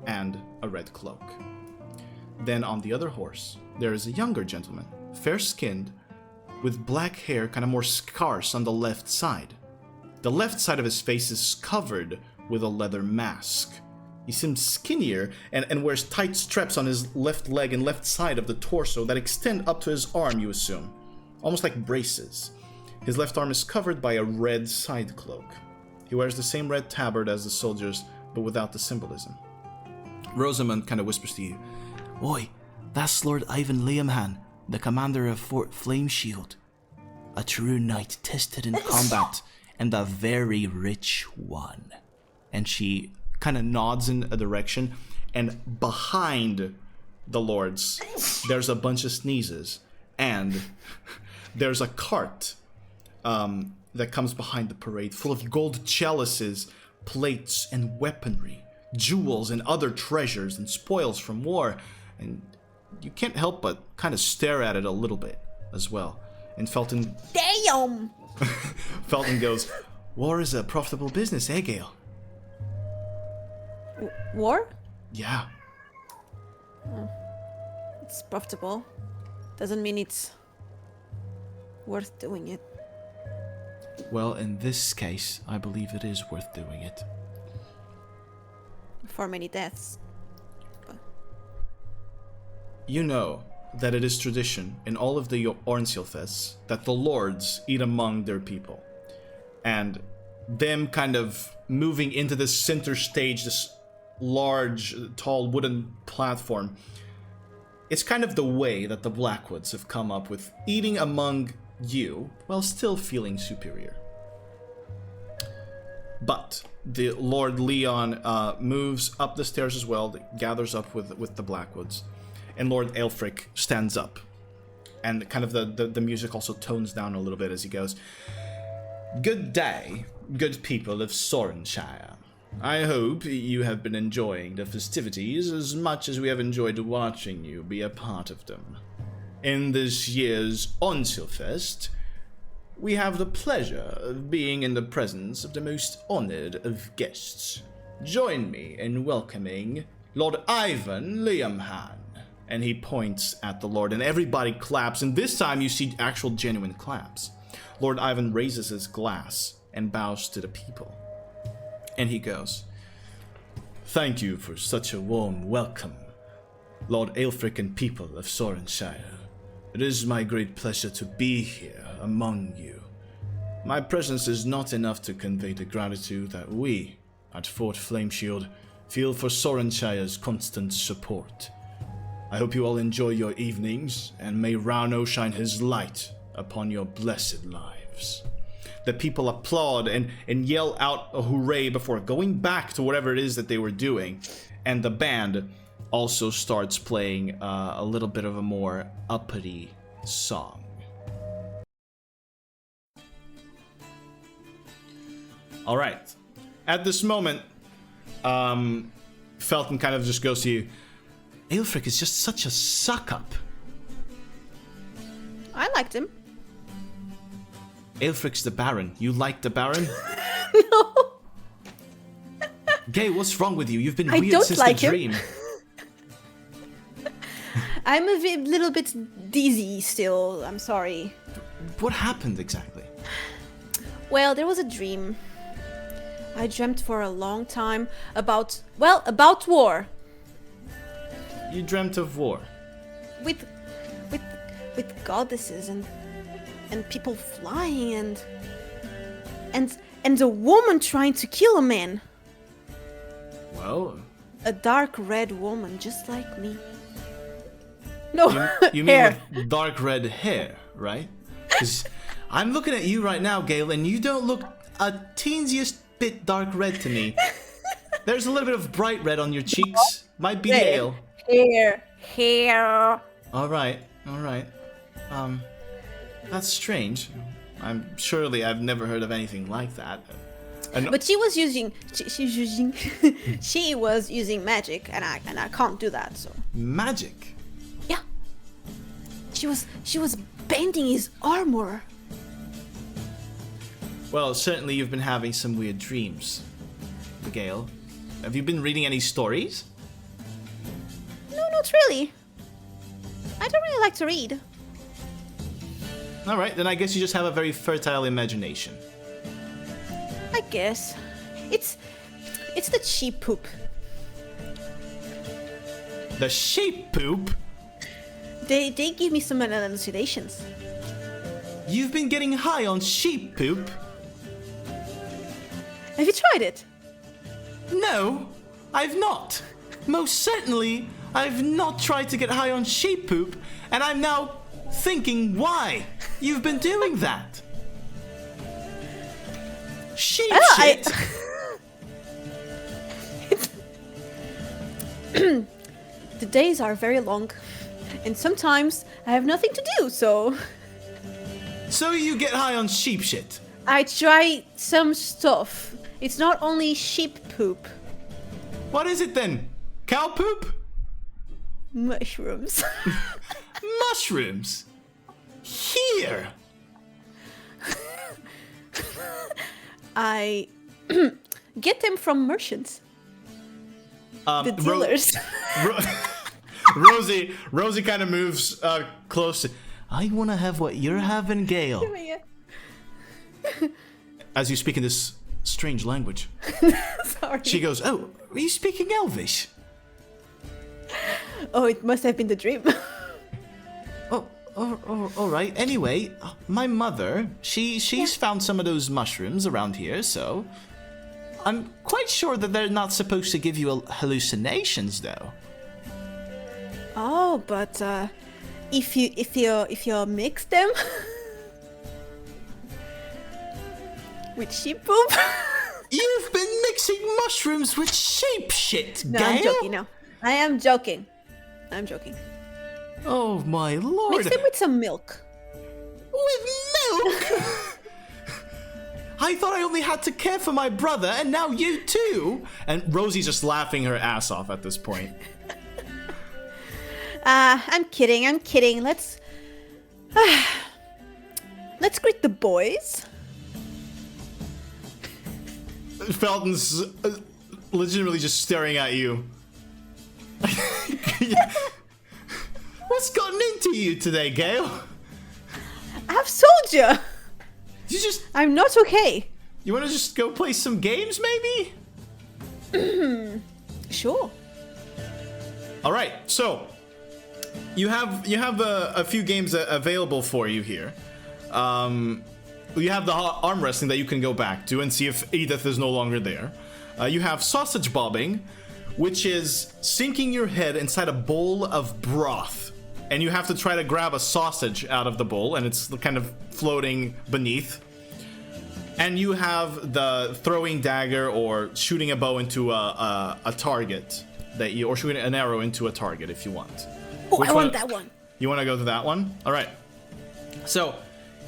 Speaker 1: and a red cloak. Then on the other horse, there is a younger gentleman, fair-skinned, with black hair kind of more scarce on the left side. The left side of his face is covered with a leather mask. He seems skinnier and wears tight straps on his left leg and left side of the torso that extend up to his arm, you assume, almost like braces. His left arm is covered by a red side cloak. He wears the same red tabard as the soldiers, but without the symbolism. Rosamund kind of whispers to you,
Speaker 4: Oi, that's Lord Ivan Leomhann, the commander of Fort Flameshield. A true knight tested in combat, and a very rich one.
Speaker 1: and she kind of nods in a direction, and behind the lords, there's a bunch of sneezes, and there's a cart that comes behind the parade, full of gold chalices, plates, and weaponry, jewels, and other treasures and spoils from war, and you can't help but kind of stare at it a little bit as well. And Felton...
Speaker 2: Damn!
Speaker 1: Felton goes, "War is a profitable business, eh, Gael?"
Speaker 2: War?
Speaker 1: Yeah.
Speaker 2: It's profitable. Doesn't mean it's worth doing it.
Speaker 4: Well, in this case, I believe it is worth doing it.
Speaker 2: For many deaths.
Speaker 1: You know that it is tradition in all of the Ornsjelfests that the lords eat among their people. And them kind of moving into this center stage, this large, tall wooden platform, it's kind of the way that the Blackwoods have come up with eating among you while still feeling superior. But the Lord Leon moves up the stairs as well, gathers up with the Blackwoods, and Lord Aelfric stands up, and kind of the music also tones down a little bit as he goes, "Good day, good people of Sorenshire. I hope you have been enjoying the festivities as much as we have enjoyed watching you be a part of them. In this year's Ornsjelfest, we have the pleasure of being in the presence of the most honored of guests. Join me in welcoming Lord Ivan Leomhann." And he points at the Lord, and everybody claps, and this time you see actual genuine claps. Lord Ivan raises his glass and bows to the people. And he goes, "Thank you for such a warm welcome, Lord Aelfric and people of Sorenshire. It is my great pleasure to be here among you. My presence is not enough to convey the gratitude that we, at Fort Flameshield, feel for Sorenshire's constant support. I hope you all enjoy your evenings, and may Rauno shine his light upon your blessed lives." The people applaud and yell out a hooray before going back to whatever it is that they were doing, and the band also starts playing a little bit of a more uppity song. All right. At this moment, Felton kind of just goes to you, "Aelfric is just such a suck-up."
Speaker 2: I liked him.
Speaker 1: Aelfric's the Baron. You like the Baron?
Speaker 2: No.
Speaker 1: Gay, what's wrong with you? You've been
Speaker 2: I
Speaker 1: weird
Speaker 2: don't
Speaker 1: since
Speaker 2: like
Speaker 1: the
Speaker 2: him.
Speaker 1: dream.
Speaker 2: I'm a little bit dizzy still. I'm sorry.
Speaker 1: What happened exactly?
Speaker 2: Well, there was a dream. I dreamt for a long time about war.
Speaker 1: You dreamt of war.
Speaker 2: With goddesses and people flying and a woman trying to kill a man.
Speaker 1: Well,
Speaker 2: A dark red woman just like me. No,
Speaker 1: You mean
Speaker 2: hair.
Speaker 1: with dark red hair, right? 'Cause I'm looking at you right now, Gail, and you don't look a teensiest bit dark red to me. There's a little bit of bright red on your cheeks. Might be Gail.
Speaker 2: Hair.
Speaker 1: All right. That's strange. I've never heard of anything like that.
Speaker 2: But she was using she was using magic, and I can't do that. So
Speaker 1: Magic.
Speaker 2: yeah, she was bending his armor.
Speaker 1: Well, certainly you've been having some weird dreams, Gail. Have you been reading any stories?
Speaker 2: No, not really. I don't really like to read.
Speaker 1: All right, then I guess you just have a very fertile imagination.
Speaker 2: I guess it's the sheep poop.
Speaker 1: The sheep poop?
Speaker 2: They give me some hallucinations.
Speaker 1: You've been getting high on sheep poop?
Speaker 2: Have you tried it?
Speaker 1: No, I've not. Most certainly, I've not tried to get high on sheep poop, and I'm now thinking why you've been doing that. Sheep shit?
Speaker 2: The days are very long, and sometimes I have nothing to do, so
Speaker 1: So you get high on sheep shit?
Speaker 2: I try some stuff. It's not only sheep poop.
Speaker 1: What is it then? Cow poop?
Speaker 2: Mushrooms.
Speaker 1: Mushrooms? Here?
Speaker 2: I get them from merchants. The dealers.
Speaker 1: Rosie kind of moves close. I want to have what you're having, Gail. As you speak in this strange language.
Speaker 2: Sorry.
Speaker 1: She goes, "Oh, are you speaking Elvish?"
Speaker 2: Oh, it must have been the dream.
Speaker 1: All right. Anyway, my mother, she's found some of those mushrooms around here, so I'm quite sure that they're not supposed to give you hallucinations, though.
Speaker 2: Oh, but if you mix them with sheep poop.
Speaker 1: You've been mixing mushrooms with sheep shit,
Speaker 2: No,
Speaker 1: Gail?
Speaker 2: I'm joking. No, I am joking. I'm joking.
Speaker 1: Oh my lord!
Speaker 2: Mix them with some milk.
Speaker 1: With milk? I thought I only had to care for my brother, and now you too. And Rosie's just laughing her ass off at this point.
Speaker 2: I'm kidding. Let's greet the boys.
Speaker 1: Felton's legitimately just staring at you. What's gotten into you today, Gail?
Speaker 2: I've told you.
Speaker 1: You just...
Speaker 2: I'm not okay.
Speaker 1: You want to just go play some games, maybe?
Speaker 2: Sure.
Speaker 1: All right, so you have a few games available for you here. You have the arm wrestling that you can go back to and see if Edith is no longer there. You have sausage bobbing, which is sinking your head inside a bowl of broth, and you have to try to grab a sausage out of the bowl, and it's kind of floating beneath. And you have the throwing dagger or shooting a bow into a target or shooting an arrow into a target if you want.
Speaker 2: Oh, I want that one.
Speaker 1: You want to go to that one? All right. So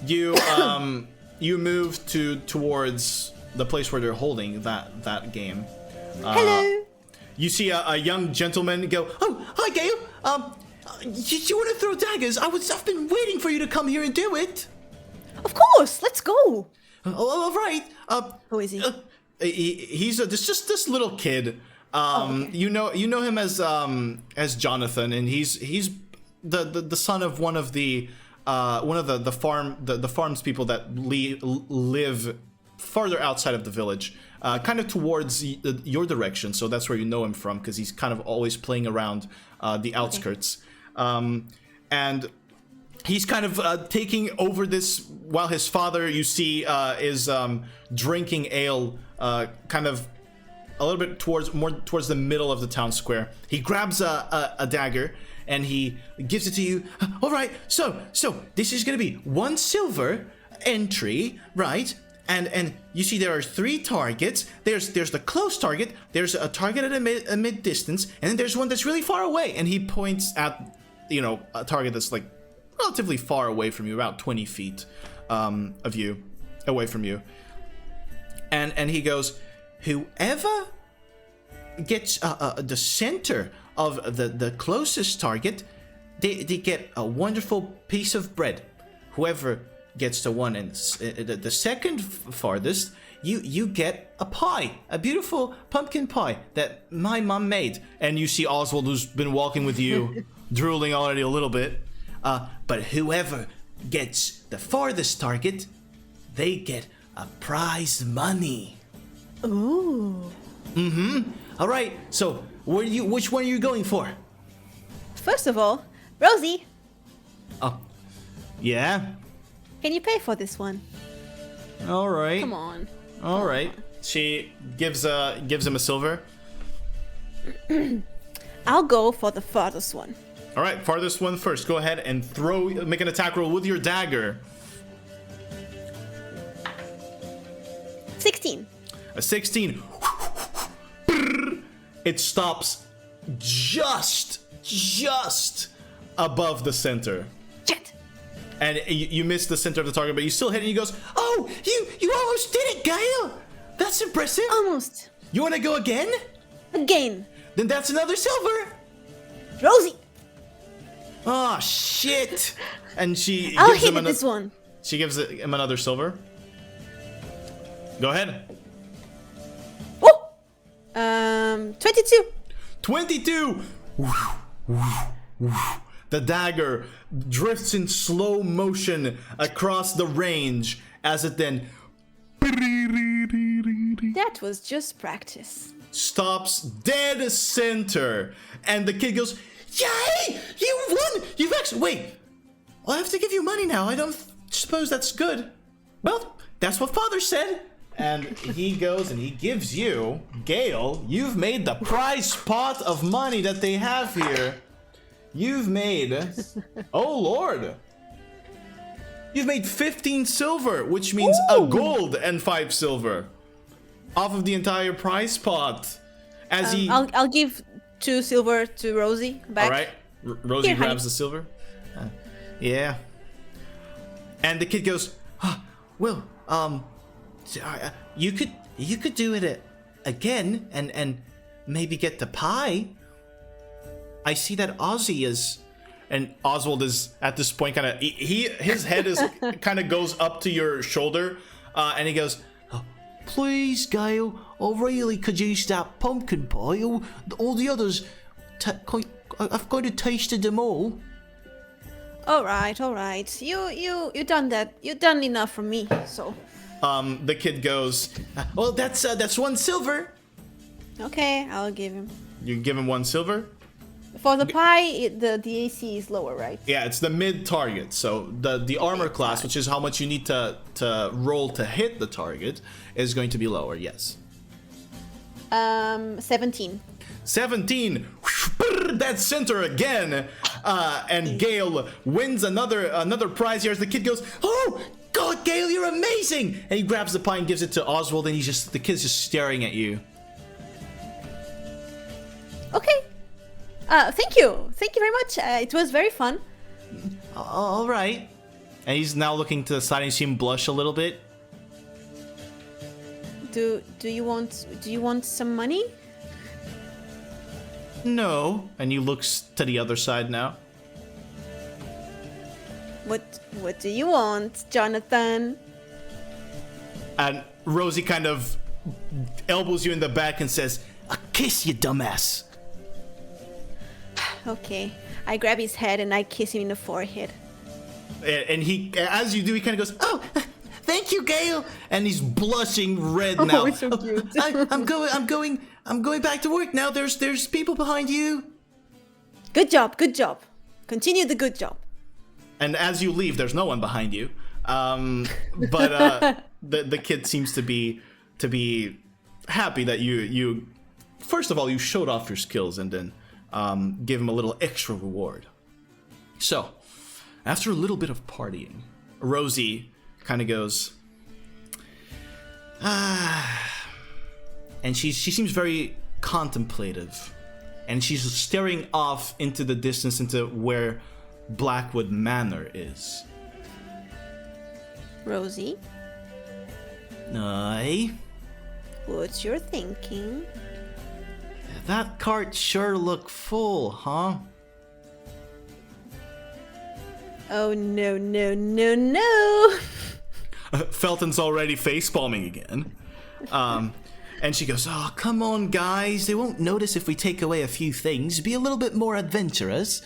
Speaker 1: you you move towards the place where they're holding that game.
Speaker 2: Hello.
Speaker 1: You see a young gentleman go, "Oh, hi, Gail. You want to throw daggers? I've been waiting for you to come here and do it."
Speaker 2: Of course. Let's go.
Speaker 1: All right.
Speaker 2: Who is he?
Speaker 1: He's just this little kid.
Speaker 2: Okay.
Speaker 1: You know him as Jonathan, and he's the son of one of the farms people that live farther outside of the village, kind of towards your direction. So that's where you know him from, because he's kind of always playing around the outskirts. Okay. And he's kind of taking over this while his father, you see, is drinking ale, kind of a little bit towards the middle of the town square. He grabs a dagger and he gives it to you. All right, so this is gonna be 1 silver entry, right? And you see there are 3 targets. There's the close target. There's a target at a mid distance, and then there's one that's really far away. And he points at, a target that's like relatively far away from you, about 20 feet of you away from you. And he goes, whoever gets the center of the closest target, they get a wonderful piece of bread. Whoever gets the one and the second farthest, you get a pie, a beautiful pumpkin pie that my mom made. And you see Oswald, who's been walking with you, drooling already a little bit. But whoever gets the farthest target, they get a prize money.
Speaker 2: Ooh.
Speaker 1: All right. So which one are you going for?
Speaker 2: First of all, Rosie,
Speaker 1: Oh, yeah.
Speaker 2: can you pay for this one?
Speaker 1: All right.
Speaker 2: Come on.
Speaker 1: All right. She gives him a silver.
Speaker 2: I'll go for the farthest one.
Speaker 1: All right, farthest one first. Go ahead and make an attack roll with your dagger.
Speaker 2: 16.
Speaker 1: A 16. It stops just above the center.
Speaker 2: Shit.
Speaker 1: And you miss the center of the target, but you still hit it. And he goes, "Oh, you almost did it, Gael. That's impressive.
Speaker 2: Almost.
Speaker 1: You want to go again?
Speaker 2: Again.
Speaker 1: Then that's another silver."
Speaker 2: Rosie,
Speaker 1: Oh shit! And she
Speaker 2: I'll
Speaker 1: gives
Speaker 2: hit
Speaker 1: him
Speaker 2: it this one.
Speaker 1: She gives him another silver. Go ahead.
Speaker 2: Oh! 22.
Speaker 1: 22. The dagger drifts in slow motion across the range as it then
Speaker 2: That was just practice.
Speaker 1: stops dead center. And the kid goes, "Yay! You won! You've actually wait. I'll have to give you money now. I don't suppose that's good." Well, that's what Father said. And he goes and he gives you, Gael, you've made the prize pot of money that they have here. You've made, oh Lord, you've made 15 silver, which means a gold and 5 silver off of the entire prize pot. As he,
Speaker 2: I'll give 2 silver to Rosie back.
Speaker 1: all right, Rosie
Speaker 2: Here,
Speaker 1: grabs
Speaker 2: honey.
Speaker 1: the silver. Yeah. And the kid goes, well, you could do it again and maybe get the pie. I see that Ozzy is, and Oswald is at this point kind of his head is kind of goes up to your shoulder, and he goes, "Oh, please, Gael, I really could use that pumpkin pie. All the others, I've kind of tasted them all."
Speaker 2: All right. You done that. You done enough for me. So.
Speaker 1: The kid goes, "Well, that's 1 silver."
Speaker 2: Okay, I'll give him.
Speaker 1: You give him 1 silver.
Speaker 2: For the pie, the AC is lower, right?
Speaker 1: Yeah, it's the mid target. So the armor class, which is how much you need to roll to hit the target, is going to be lower. Yes.
Speaker 2: 17.
Speaker 1: 17. That center again, and Gael wins another prize here. As the kid goes, "Oh God, Gael, you're amazing!" And he grabs the pie and gives it to Oswald, and the kid's just staring at you.
Speaker 2: Okay. Thank you very much. It was very fun.
Speaker 1: All right. And he's now looking to the side, and you see him blush a little bit.
Speaker 2: Do you want some money?
Speaker 1: No. And he looks to the other side now.
Speaker 2: What do you want, Jonathan?
Speaker 1: And Rosie kind of elbows you in the back and says, "A kiss, you dumbass."
Speaker 2: Okay. I grab his head and I kiss him in the forehead.
Speaker 1: And he, as you do, he kind of goes, "Oh, thank you, Gael." And he's blushing red now.
Speaker 2: Oh, it's so cute.
Speaker 1: I'm going back to work now. There's people behind you.
Speaker 2: Good job. Continue the good job.
Speaker 1: And as you leave, there's no one behind you. But the kid seems to be happy that you first of all, you showed off your skills and then gave him a little extra reward. So, after a little bit of partying, Rosie kind of goes, and she seems very contemplative, and she's staring off into the distance into where Blackwood Manor is.
Speaker 2: Rosie,
Speaker 4: Aye.
Speaker 2: what's your thinking?
Speaker 4: That cart sure look full, huh?
Speaker 2: Oh, no, no, no, no!
Speaker 1: Felton's already facepalming again. And she goes,
Speaker 4: Oh, come on, guys. They won't notice if we take away a few things. Be a little bit more adventurous.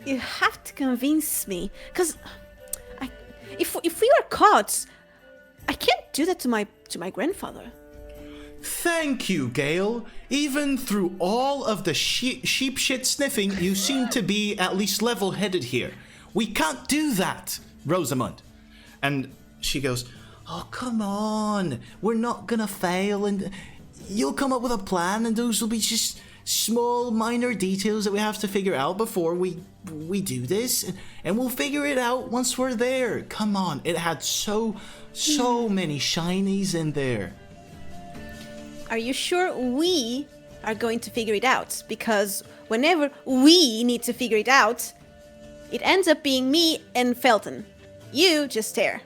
Speaker 2: You have to convince me, because if we are caught, I can't do that to my grandfather.
Speaker 1: thank you, Gael. Even through all of the sheep shit sniffing, you seem to be at least level-headed here. We can't do that, Rosamund. And she goes,
Speaker 4: Oh, come on. We're not gonna fail, and you'll come up with a plan, and those will be just small, minor details that we have to figure out before we do this, and we'll figure it out once we're there. Come on. It had so many shinies in there.
Speaker 2: Are you sure we are going to figure it out? Because whenever we need to figure it out, it ends up being me and Felton. You just stare.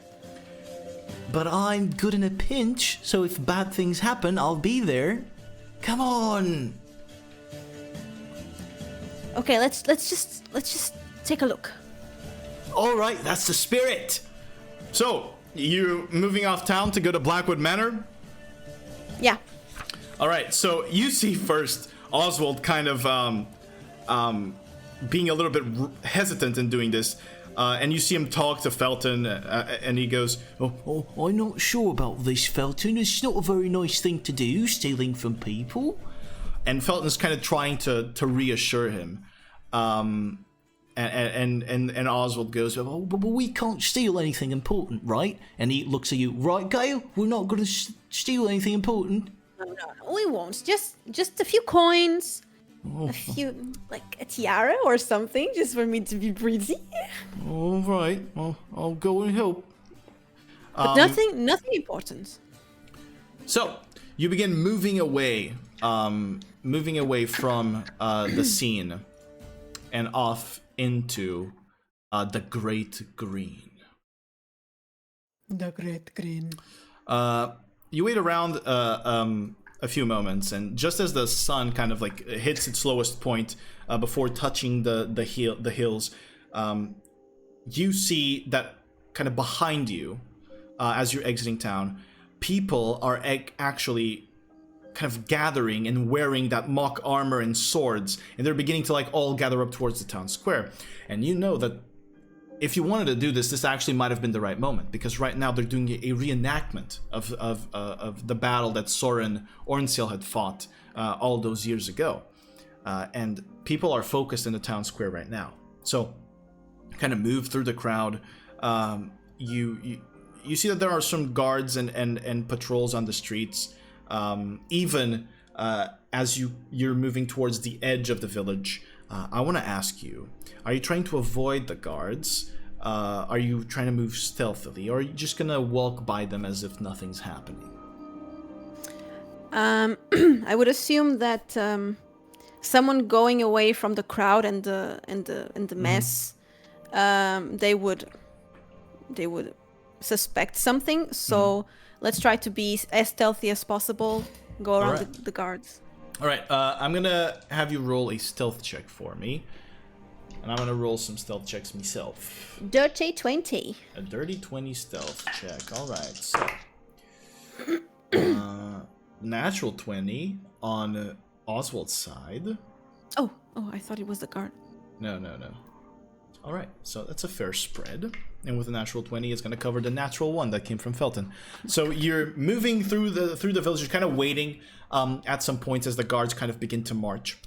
Speaker 4: But I'm good in a pinch, so if bad things happen, I'll be there. Come on.
Speaker 2: Okay, let's just take a look.
Speaker 1: all right, that's the spirit. So, you moving off town to go to Blackwood Manor?
Speaker 2: Yeah.
Speaker 1: All right, so you see first Oswald kind of being a little bit hesitant in doing this, and you see him talk to Felton, and he goes,
Speaker 4: Oh, I'm not sure about this, Felton. It's not a very nice thing to do, stealing from people.
Speaker 1: and Felton's kind of trying to reassure him, and Oswald goes,
Speaker 4: Oh, but we can't steal anything important, right? And he looks at you, right, Gael? We're not going to steal anything important.
Speaker 2: No, we won't. Just a few coins. A few, like a tiara or something, just for me to be pretty.
Speaker 1: all right, well, I'll go and help.
Speaker 2: But nothing important.
Speaker 1: So you begin moving away from the scene and off into the Great Green.
Speaker 2: The Great Green.
Speaker 1: You wait around a few moments, and just as the sun kind of like hits its lowest point before touching the hills, you see that kind of behind you, as you're exiting town, people are actually kind of gathering and wearing that mock armor and swords, and they're beginning to like all gather up towards the town square. And you know that if you wanted to do this actually might have been the right moment, because right now they're doing a reenactment of the battle that Soren Ornsjelfest had fought all those years ago, and people are focused in the town square right now. So, kind of move through the crowd. You see that there are some guards and patrols on the streets. Even as you're moving towards the edge of the village, I want to ask you, are you trying to avoid the guards? Are you trying to move stealthily? Or are you just going to walk by them as if nothing's happening?
Speaker 2: I would assume that someone going away from the crowd and the mess, they would suspect something. So let's try to be as stealthy as possible. Go around the guards.
Speaker 1: All right, I'm going to have you roll a stealth check for me. And I'm going to roll some stealth checks myself.
Speaker 2: Dirty 20.
Speaker 1: A dirty 20 stealth check. All right, so... natural 20 on Oswald's side.
Speaker 2: Oh, I thought it was the guard.
Speaker 1: No. All right, so that's a fair spread. And with a natural 20, it's going to cover the natural 1 that came from Felton. So you're moving through the village. You're kind of waiting at some points as the guards kind of begin to march.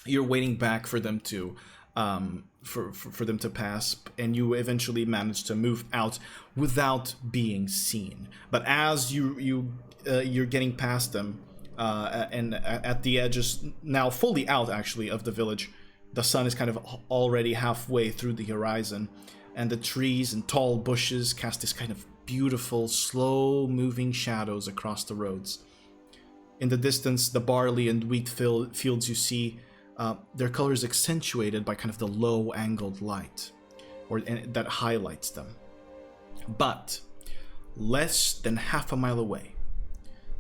Speaker 1: You're waiting back for them to for them to pass, and you eventually manage to move out without being seen. But as you're getting past them, and at the edges, now fully out actually of the village, the sun is kind of already halfway through the horizon, and the trees and tall bushes cast this kind of beautiful, slow-moving shadows across the roads. In the distance, the barley and wheat fields you see, their colors accentuated by kind of the low-angled light, that highlights them. But less than half a mile away,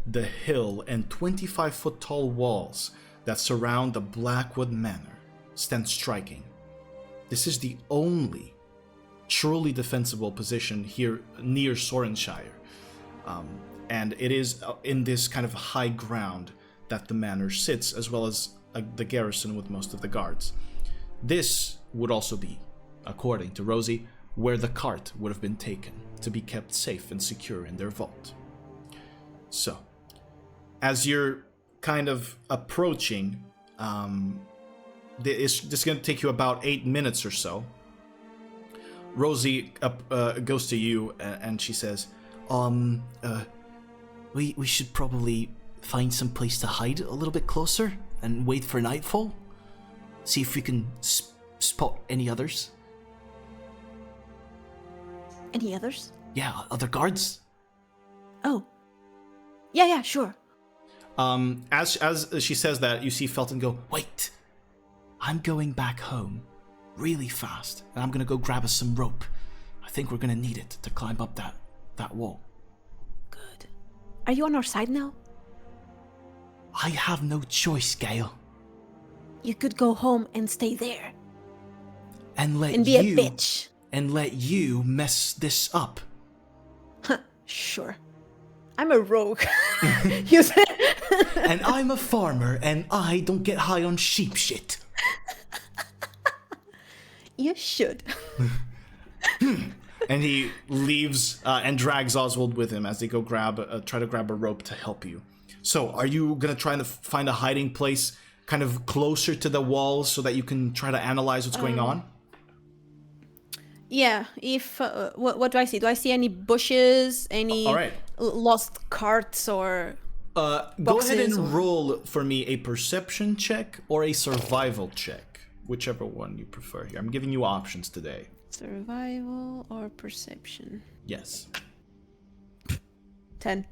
Speaker 1: the hill and 25-foot-tall walls that surround the Blackwood Manor stand striking. This is the only truly defensible position here near Sorenshire, and it is in this kind of high ground that the manor sits, as well as the garrison with most of the guards. This would also be, according to Rosie, where the cart would have been taken to be kept safe and secure in their vault. So, as you're kind of approaching, this is going to take you about 8 minutes or so. Rosie goes to you and she says,
Speaker 4: we should probably find some place to hide a little bit closer and wait for nightfall. See if we can spot any others.
Speaker 2: Any others?
Speaker 4: Yeah, other guards.
Speaker 2: Oh. Yeah, sure.
Speaker 1: As she says that, you see Felton go,
Speaker 4: Wait, I'm going back home really fast, and I'm gonna go grab us some rope. I think we're gonna need it to climb up that wall.
Speaker 2: Good. Are you on our side now?
Speaker 4: I have no choice, Gael.
Speaker 2: You could go home and stay there.
Speaker 4: And let
Speaker 2: And be a bitch.
Speaker 4: And let you mess this up.
Speaker 2: Huh, sure. I'm a rogue. You said.
Speaker 4: And I'm a farmer, and I don't get high on sheep shit.
Speaker 2: You should.
Speaker 1: and he leaves and drags Oswald with him as they go try to grab a rope to help you. So, are you gonna try to find a hiding place kind of closer to the walls so that you can try to analyze what's going on?
Speaker 2: Yeah, if what do I see? Do I see any bushes, any
Speaker 1: All right.
Speaker 2: Lost carts or
Speaker 1: Go ahead and
Speaker 2: or...
Speaker 1: roll for me a perception check or a survival check, whichever one you prefer here. I'm giving you options today.
Speaker 2: Survival or perception?
Speaker 1: Yes.
Speaker 2: 10.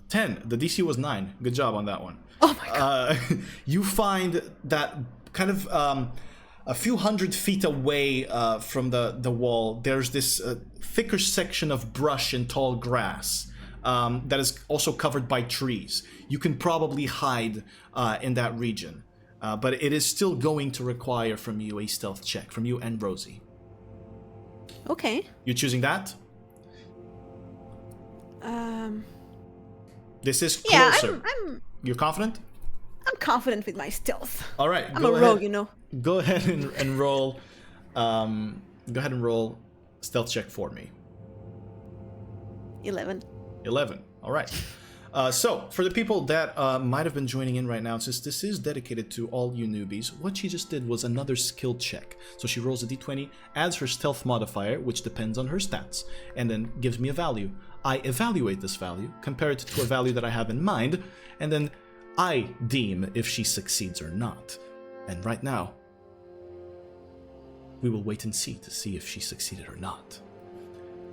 Speaker 1: 10. The DC was 9. Good job on that one.
Speaker 2: Oh my god.
Speaker 1: You find that kind of a few hundred feet away from the wall, there's this thicker section of brush and tall grass that is also covered by trees. You can probably hide in that region, but it is still going to require from you a stealth check, from you and Rosie.
Speaker 2: Okay.
Speaker 1: You're choosing that? This is closer.
Speaker 2: Yeah,
Speaker 1: You're confident?
Speaker 2: I'm confident with my stealth.
Speaker 1: All right.
Speaker 2: I'm a rogue, you know.
Speaker 1: Go ahead and roll. Go ahead and roll stealth check for me.
Speaker 2: 11.
Speaker 1: 11. All right. So, for the people that might have been joining in right now, since this is dedicated to all you newbies, what she just did was another skill check. So she rolls a d20, adds her stealth modifier, which depends on her stats, and then gives me a value. I evaluate this value, compare it to a value that I have in mind, and then I deem if she succeeds or not. And right now, we will wait and see to see if she succeeded or not.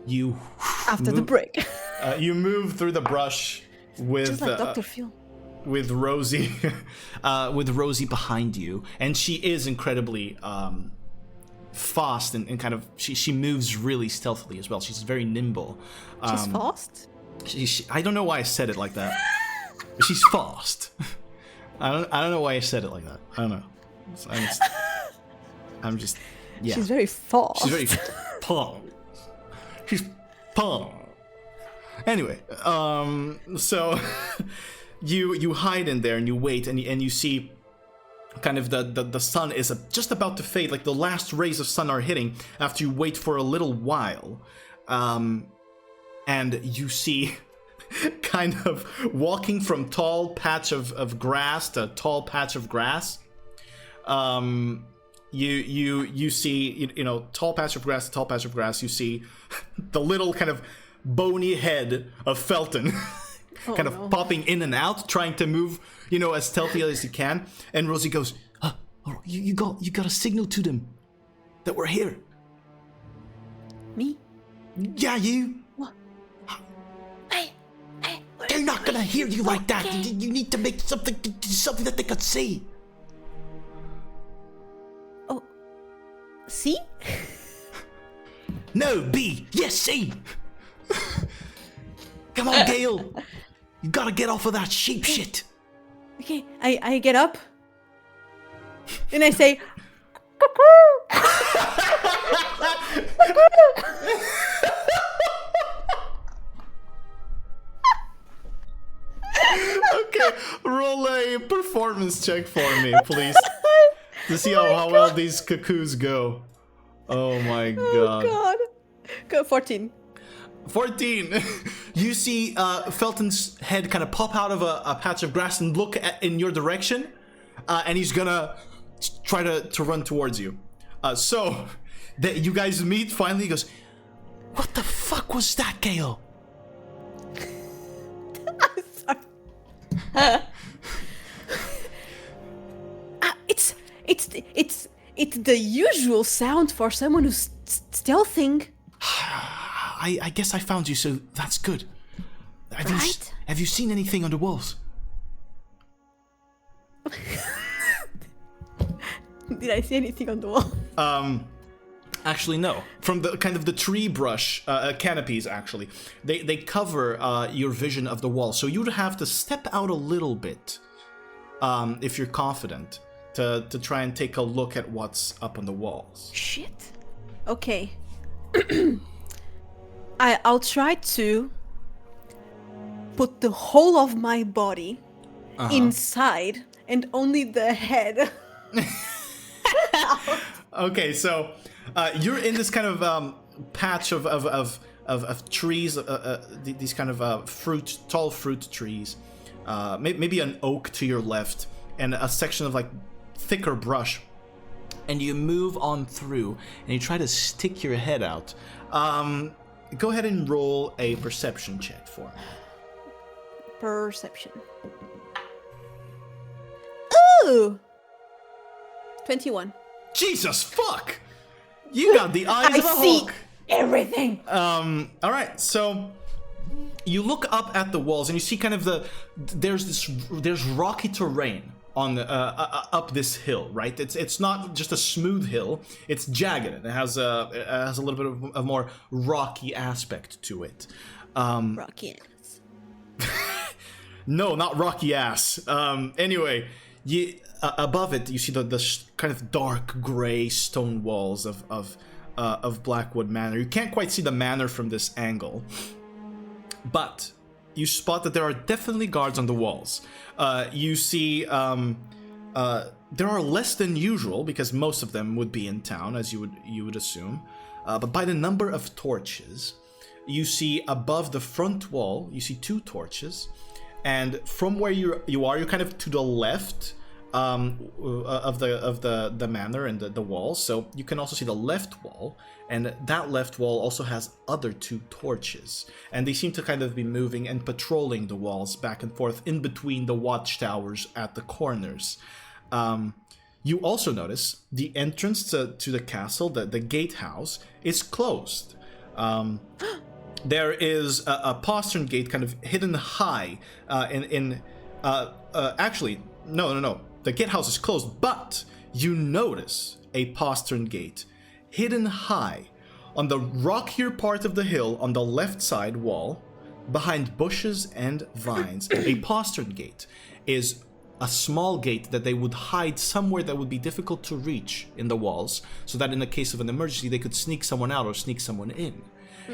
Speaker 1: You
Speaker 2: After the break.
Speaker 1: You move through the brush with
Speaker 2: Just like Dr. Phil.
Speaker 1: with Rosie, with Rosie behind you, and she is incredibly fast and kind of she moves really stealthily as well. She's very nimble.
Speaker 2: She's fast?
Speaker 1: I don't know why I said it like that. She's fast. I don't know why I said it like that. I don't know. I'm just yeah.
Speaker 2: She's very fast.
Speaker 1: She's very fast. She's fast. Anyway, so you hide in there and you wait and you see kind of the sun is just about to fade, like the last rays of sun are hitting after you wait for a little while, and you see kind of walking from tall patch of grass to tall patch of grass, you see, you know, tall patch of grass to tall patch of grass. You see the little kind of bony head of Felton kind of popping in and out, trying to move, you know, as stealthy as he can. And Rosie goes, you got a signal to them that we're here.
Speaker 2: Me?
Speaker 1: Yeah, you.
Speaker 2: What?
Speaker 3: They're not gonna hear you like that. You need to make something that they could see.
Speaker 2: Oh, see?
Speaker 3: No, B. Yes, C. Come on, Gael. You gotta get off of that sheep shit.
Speaker 2: Okay, I get up. And I say,
Speaker 1: Okay, roll a performance check for me, please, to see how well these cuckoos go. Oh my god.
Speaker 2: God. Go 14.
Speaker 1: 14. You see Felton's head kind of pop out of a patch of grass and look in your direction, and he's gonna try to run towards you. So that you guys meet finally. He goes,
Speaker 3: What the fuck was that, Gael?
Speaker 2: It's the usual sound for someone who's stealthing.
Speaker 3: I guess I found you, so that's good. Have you seen anything on the walls?
Speaker 2: Did I see anything on the wall?
Speaker 1: Actually, no. From the kind of the tree brush canopies, actually, they cover your vision of the wall. So you would have to step out a little bit, if you're confident, to try and take a look at what's up on the walls.
Speaker 2: Shit. Okay. I'll try to put the whole of my body inside and only the head.
Speaker 1: Okay, so you're in this kind of patch of trees, these kind of tall fruit trees, maybe an oak to your left, and a section of like thicker brush. And you move on through, and you try to stick your head out. Go ahead and roll a perception check for me.
Speaker 2: Perception. Ooh! 21.
Speaker 1: Jesus fuck! You got the eyes of a hawk.
Speaker 2: Everything.
Speaker 1: All right, so you look up at the walls and you see kind of there's rocky terrain on up this hill, right? It's not just a smooth hill; it's jagged. It has a little bit of a more rocky aspect to it.
Speaker 2: Rocky ass.
Speaker 1: No, not rocky ass. Anyway, above it you see the kind of dark gray stone walls of Blackwood Manor. You can't quite see the manor from this angle, but you spot that there are definitely guards on the walls. You see there are less than usual because most of them would be in town, as you would assume. But by the number of torches, you see above the front wall, you see 2 torches, and from where you are, you're kind of to the left of the manor and the wall. So you can also see the left wall, and that left wall also has other 2 torches, and they seem to kind of be moving and patrolling the walls back and forth in between the watchtowers at the corners. You also notice the entrance to the castle, the gatehouse, is closed. There is a postern gate kind of hidden high actually, no. The gatehouse is closed, but you notice a postern gate hidden high on the rockier part of the hill on the left side wall, behind bushes and vines. A postern gate is a small gate that they would hide somewhere that would be difficult to reach in the walls, so that in the case of an emergency they could sneak someone out or sneak someone in.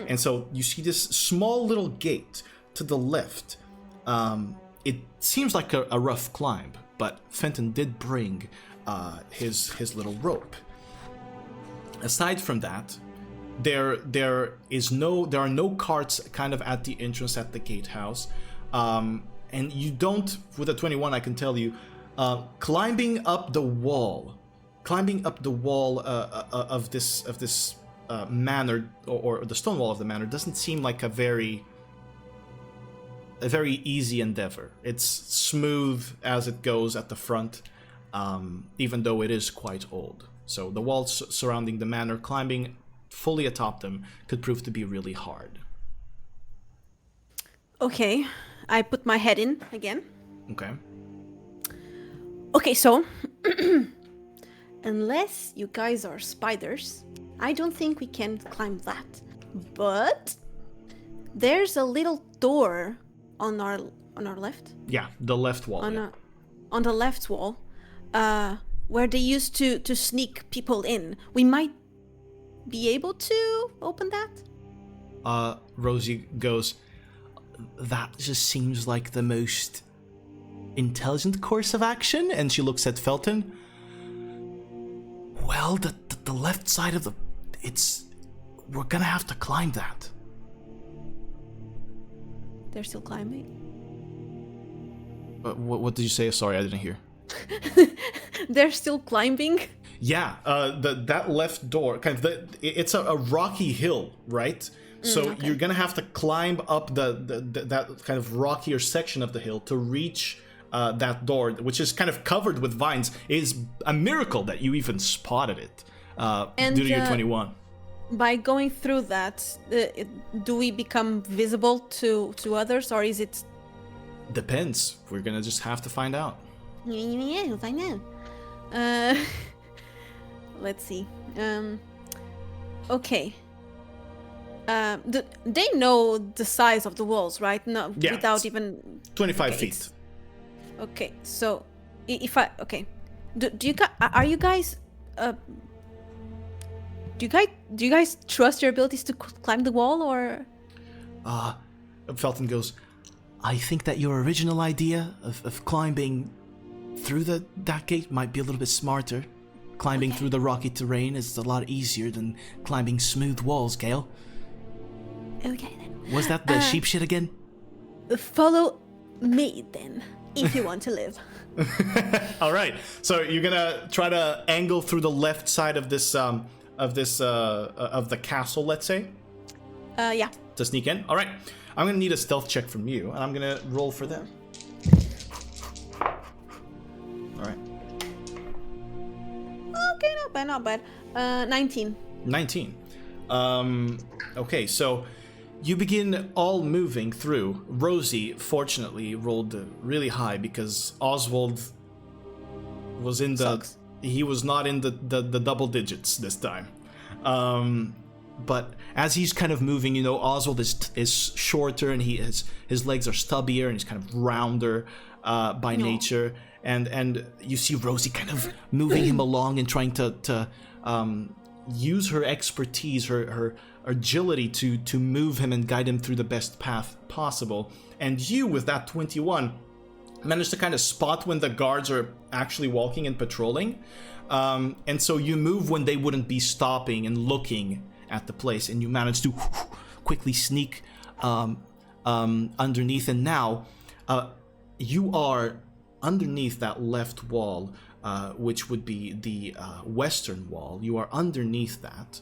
Speaker 1: And so you see this small little gate to the left. It seems like a rough climb, but Fenton did bring his little rope. Aside from that, there are no carts kind of at the entrance at the gatehouse, and you don't, with a 21, I can tell you, climbing up the wall climbing up the wall of this manor, or the stone wall of the manor, doesn't seem like a very easy endeavor. It's smooth as it goes at the front, even though it is quite old. So the walls surrounding the manor, climbing fully atop them, could prove to be really hard.
Speaker 2: Okay, I put my head in again.
Speaker 1: Okay.
Speaker 2: Okay, so unless you guys are spiders, I don't think we can climb that. But there's a little door on our left.
Speaker 1: Yeah, the left wall.
Speaker 2: On the left wall, where they used to sneak people in. We might be able to open that.
Speaker 1: Rosie goes, that just seems like the most intelligent course of action, and she looks at Felton. Well, the left side of we're gonna have to climb that.
Speaker 2: They're still climbing.
Speaker 1: What did you say? Sorry, I didn't hear.
Speaker 2: They're still climbing?
Speaker 1: Yeah, that left door, it's a rocky hill, right? So
Speaker 2: okay.
Speaker 1: You're gonna have to climb up that kind of rockier section of the hill to reach that door, which is kind of covered with vines. It is a miracle that you even spotted it due to your 21.
Speaker 2: By going through that, do we become visible to others, or is it...
Speaker 1: Depends. We're gonna just have to find out.
Speaker 2: Yeah, we'll find out. Let's see. Okay. They know the size of the walls, right? No,
Speaker 1: yeah,
Speaker 2: without even
Speaker 1: 25
Speaker 2: okay,
Speaker 1: feet.
Speaker 2: Okay, so if I do you are you guys do you guys trust your abilities to climb the wall, or?
Speaker 1: Felton goes,
Speaker 4: I think that your original idea of climbing through that gate might be a little bit smarter. Climbing through the rocky terrain is a lot easier than climbing smooth walls, Gael.
Speaker 2: Okay then.
Speaker 4: Was that the sheep shit again?
Speaker 2: Follow me then, if you want to live.
Speaker 1: all right. So you're gonna try to angle through the left side of of the castle, let's say.
Speaker 2: Yeah.
Speaker 1: To sneak in. All right. I'm gonna need a stealth check from you, and I'm gonna roll for them. All right.
Speaker 2: Okay, not bad. 19.
Speaker 1: 19. Okay, so you begin all moving through. Rosie, fortunately, rolled really high because Oswald was in
Speaker 2: Sucks.
Speaker 1: he was not in the double digits this time. But as he's kind of moving, Oswald is shorter, and his legs are stubbier, and he's kind of rounder by nature. And you see Rosie kind of moving him along and trying to use her expertise, her agility to move him and guide him through the best path possible. And you, with that 21, managed to kind of spot when the guards are actually walking and patrolling. And so you move when they wouldn't be stopping and looking at the place, and you manage to quickly sneak underneath. And now you are underneath that left wall, which would be the western wall. You are underneath that,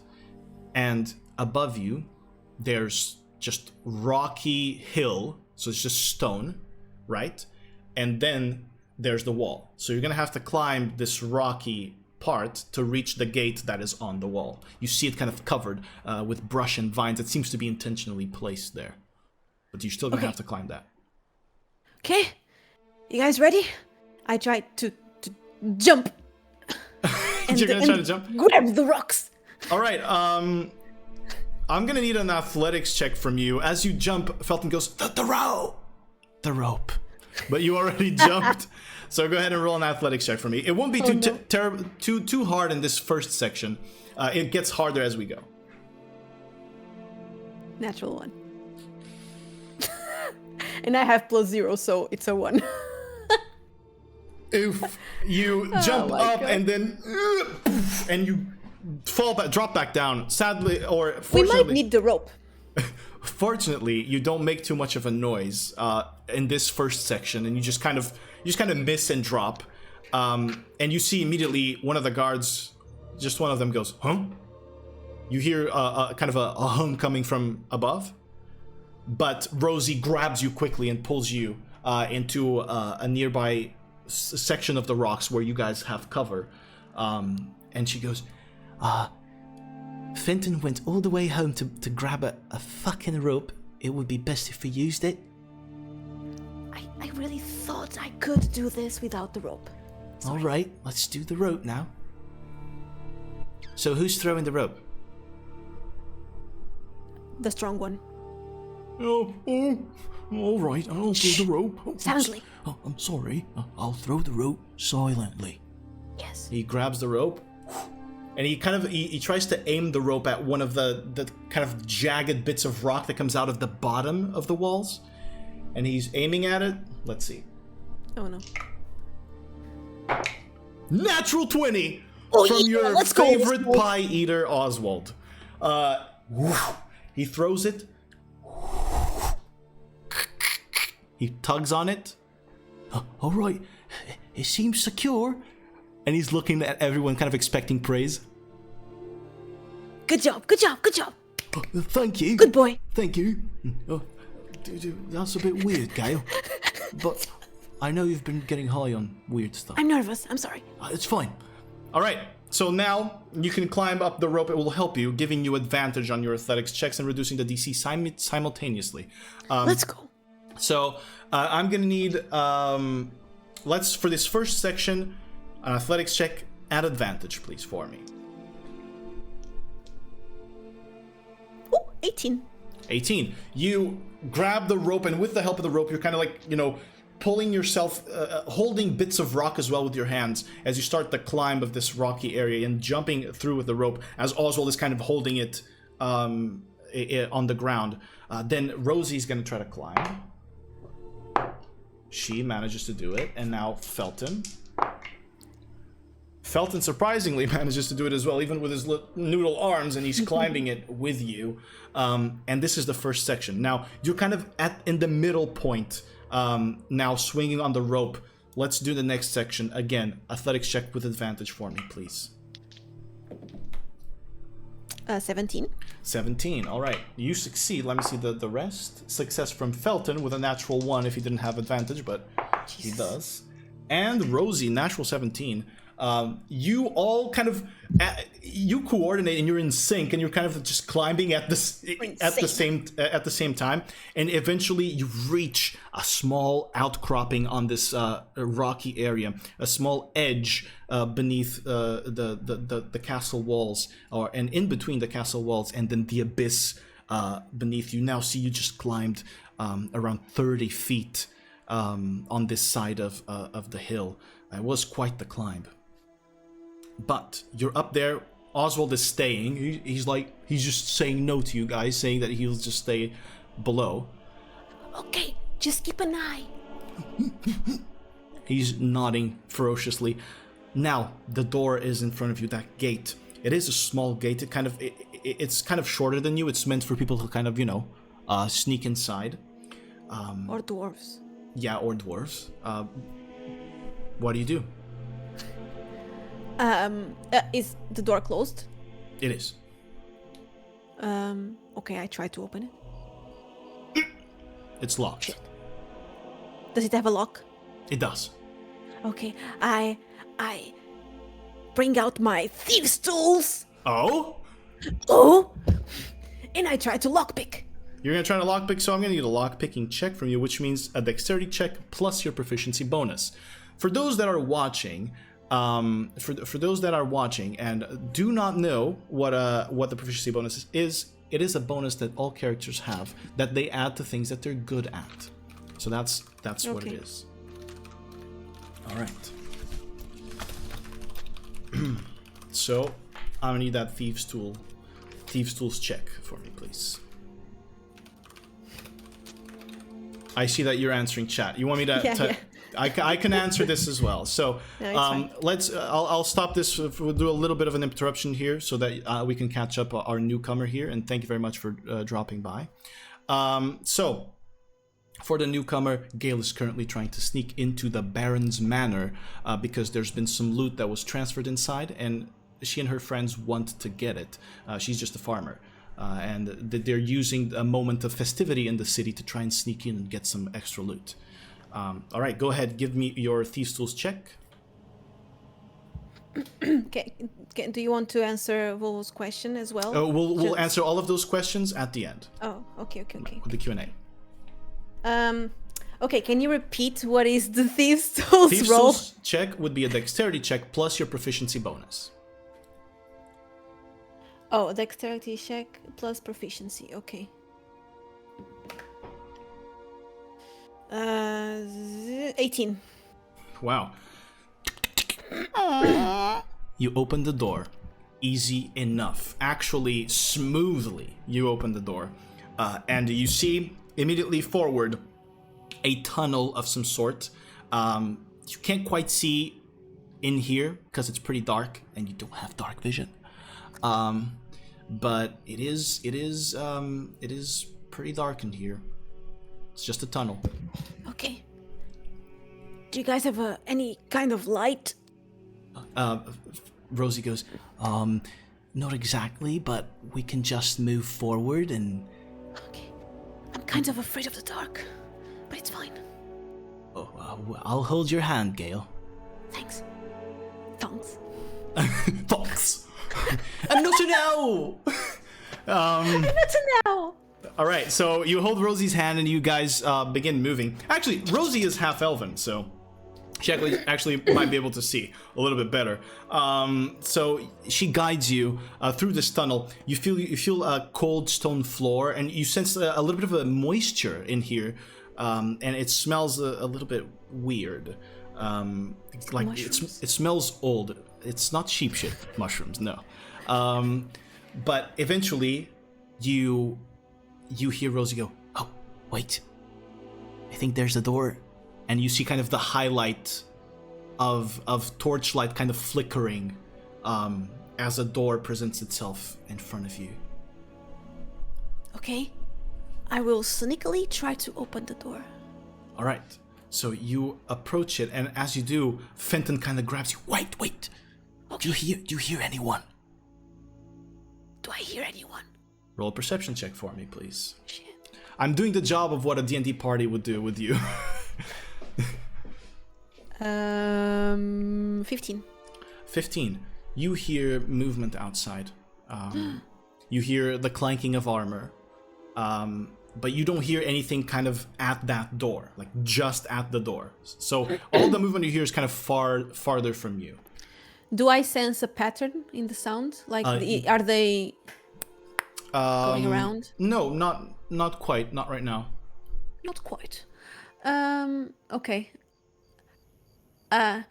Speaker 1: and above you there's just rocky hill, so it's just stone, right? And then there's the wall, so you're gonna have to climb this rocky part to reach the gate that is on the wall. You see it kind of covered with brush and vines. It seems to be intentionally placed there, but you're still gonna have to climb that.
Speaker 2: Okay, you guys ready? I tried to jump.
Speaker 1: You're gonna try to jump?
Speaker 2: Grab the rocks.
Speaker 1: All right. I'm gonna need an athletics check from you. As you jump, Felton goes, the rope. But you already jumped, so go ahead and roll an athletics check for me. It won't be too hard in this first section. It gets harder as we go.
Speaker 2: Natural 1. And I have +0, so it's a 1.
Speaker 1: Oof. You jump up, God. And then and you drop back down. Sadly, or fortunately,
Speaker 2: we might need the rope.
Speaker 1: Fortunately, you don't make too much of a noise in this first section, and you just kind of miss and drop. And you see immediately one of the guards, just one of them goes, huh? You hear kind of a hum coming from above, but Rosie grabs you quickly and pulls you into a nearby section of the rocks where you guys have cover. And she goes,
Speaker 4: Fenton went all the way home to grab a fucking rope. It would be best if we used it.
Speaker 2: I really thought I could do this without the rope. Sorry.
Speaker 4: All right, let's do the rope now. So who's throwing the rope?
Speaker 2: The strong one.
Speaker 3: Oh, all right, I'll throw the rope.
Speaker 2: Silently.
Speaker 3: I'm sorry. I'll throw the rope silently.
Speaker 2: Yes.
Speaker 1: he grabs the rope, and he tries to aim the rope at one of the kind of jagged bits of rock that comes out of the bottom of the walls. And he's aiming at it. Let's see.
Speaker 2: Oh no.
Speaker 1: Natural 20
Speaker 2: Oh,
Speaker 1: from
Speaker 2: yeah,
Speaker 1: your
Speaker 2: let's go,
Speaker 1: favorite
Speaker 2: let's go.
Speaker 1: pie eater, Oswald. He throws it. He tugs on it.
Speaker 3: All right,
Speaker 4: It seems secure.
Speaker 1: And he's looking at everyone, kind of expecting praise.
Speaker 2: Good job. Good job. Good job.
Speaker 3: thank you.
Speaker 2: Good boy.
Speaker 3: Thank you. That's a bit weird, Gael.
Speaker 4: But I know you've been getting high on weird stuff.
Speaker 2: I'm nervous. I'm sorry.
Speaker 3: It's fine.
Speaker 1: All right. So now you can climb up the rope. It will help you, giving you advantage on your athletics checks and reducing the DC simultaneously.
Speaker 2: Let's go.
Speaker 1: So I'm gonna need for this first section, an athletics check at advantage, please, for me.
Speaker 2: Oh, 18.
Speaker 1: 18. You grab the rope, and with the help of the rope, you're kind of like, pulling yourself, holding bits of rock as well with your hands as you start the climb of this rocky area and jumping through with the rope as Oswald is kind of holding it on the ground. Then Rosie's going to try to climb. She manages to do it, and now Felton. Felton surprisingly manages to do it as well, even with his noodle arms, and he's climbing it with you. And this is the first section. Now, you're kind of in the middle point, now swinging on the rope. Let's do the next section. Again, athletics check with advantage for me, please.
Speaker 2: 17.
Speaker 1: 17, all right. You succeed. Let me see the rest. Success from Felton with a natural 1 if he didn't have advantage, but he does. And Rosie, natural 17. You all kind of you coordinate and you're in sync, and you're kind of just climbing at the same time, and eventually you reach a small outcropping on this rocky area, a small edge beneath the castle walls, and in between the castle walls, and then the abyss beneath you. Now see, you just climbed around 30 feet on this side of the hill. It was quite the climb. But you're up there. Oswald is staying. He's just saying no to you guys, saying that he'll just stay below.
Speaker 2: Okay, just keep an eye.
Speaker 1: He's nodding ferociously. Now the door is in front of you. That gate. It is a small gate. It's kind of shorter than you. It's meant for people to kind of sneak inside.
Speaker 2: Or dwarves.
Speaker 1: Yeah, or dwarves. What do you do?
Speaker 2: Is the door closed?
Speaker 1: It is.
Speaker 2: Okay, I try to open it.
Speaker 1: It's locked.
Speaker 2: Shit. Does it have a lock?
Speaker 1: It does.
Speaker 2: Okay, I bring out my thieves' tools.
Speaker 1: Oh?
Speaker 2: Oh, and I try to lockpick.
Speaker 1: You're gonna try to lockpick, so I'm gonna need a lockpicking check from you, which means a dexterity check plus your proficiency bonus. For those that are watching, for those that are watching and do not know what the proficiency bonus is, it is a bonus that all characters have that they add to things that they're good at. So that's what it is. All right. So I'm gonna need that thieves' tools check for me, please. I see that you're answering chat. You want me to?
Speaker 2: Yeah.
Speaker 1: I can answer this as well. So
Speaker 2: No, it's fine.
Speaker 1: I'll stop this. We'll do a little bit of an interruption here so that we can catch up our newcomer here. And thank you very much for dropping by. So For the newcomer, Gael is currently trying to sneak into the Baron's Manor because there's been some loot that was transferred inside, and she and her friends want to get it. She's just a farmer. And they're using a moment of festivity in the city to try and sneak in and get some extra loot. All right, go ahead. Give me your Thieves' Tools check.
Speaker 2: Okay. Do you want to answer Volvo's question as well?
Speaker 1: We'll answer all of those questions at the end.
Speaker 2: Oh, okay.
Speaker 1: With the Q&A.
Speaker 2: Okay, can you repeat what is the Thieves' Tools
Speaker 1: Thieves'
Speaker 2: roll?
Speaker 1: Tools check would be a dexterity check plus your proficiency bonus.
Speaker 2: Oh, dexterity check plus proficiency. Okay. 18.
Speaker 1: Wow. You open the door. Easy enough. Actually, smoothly, you open the door. And you see immediately forward a tunnel of some sort. You can't quite see in here because it's pretty dark and you don't have dark vision. But it is pretty dark in here. It's just a tunnel.
Speaker 2: Okay. Do you guys have any kind of light?
Speaker 4: Rosie goes, not exactly, but we can just move forward and...
Speaker 2: Okay. I'm kind of afraid of the dark, but it's fine.
Speaker 4: Oh, I'll hold your hand, Gael.
Speaker 2: Thanks. Thanks.
Speaker 1: Fox.
Speaker 4: I'm not an owl!
Speaker 2: Not to now.
Speaker 1: All right, so you hold Rosie's hand and you guys begin moving. Actually, Rosie is half elven, so she actually might be able to see a little bit better. So she guides you through this tunnel. You feel a cold stone floor, and you sense a little bit of a moisture in here, and it smells a little bit weird. Like it smells old. It's not sheep shit mushrooms, no. But eventually, you hear Rosie go,
Speaker 4: "Oh, wait. I think there's a door."
Speaker 1: and you see kind of the highlight of torchlight kind of flickering as a door presents itself in front of you.
Speaker 2: Okay. I will sneakily try to open the door.
Speaker 1: All right. So you approach it, and as you do, Fenton kind of grabs you.
Speaker 4: Wait.
Speaker 2: Okay.
Speaker 4: Do you hear anyone?
Speaker 2: Do I hear anyone?
Speaker 1: Roll a perception check for me, please.
Speaker 2: Shit.
Speaker 1: I'm doing the job of what a D&D party would do with you.
Speaker 2: 15.
Speaker 1: 15. You hear movement outside. You hear the clanking of armor. But you don't hear anything kind of at that door, like just at the door. So all the movement you hear is kind of farther from you.
Speaker 2: Do I sense a pattern in the sound? Like, are they going around?
Speaker 1: No, not quite. Not right now.
Speaker 2: Not quite. Okay. I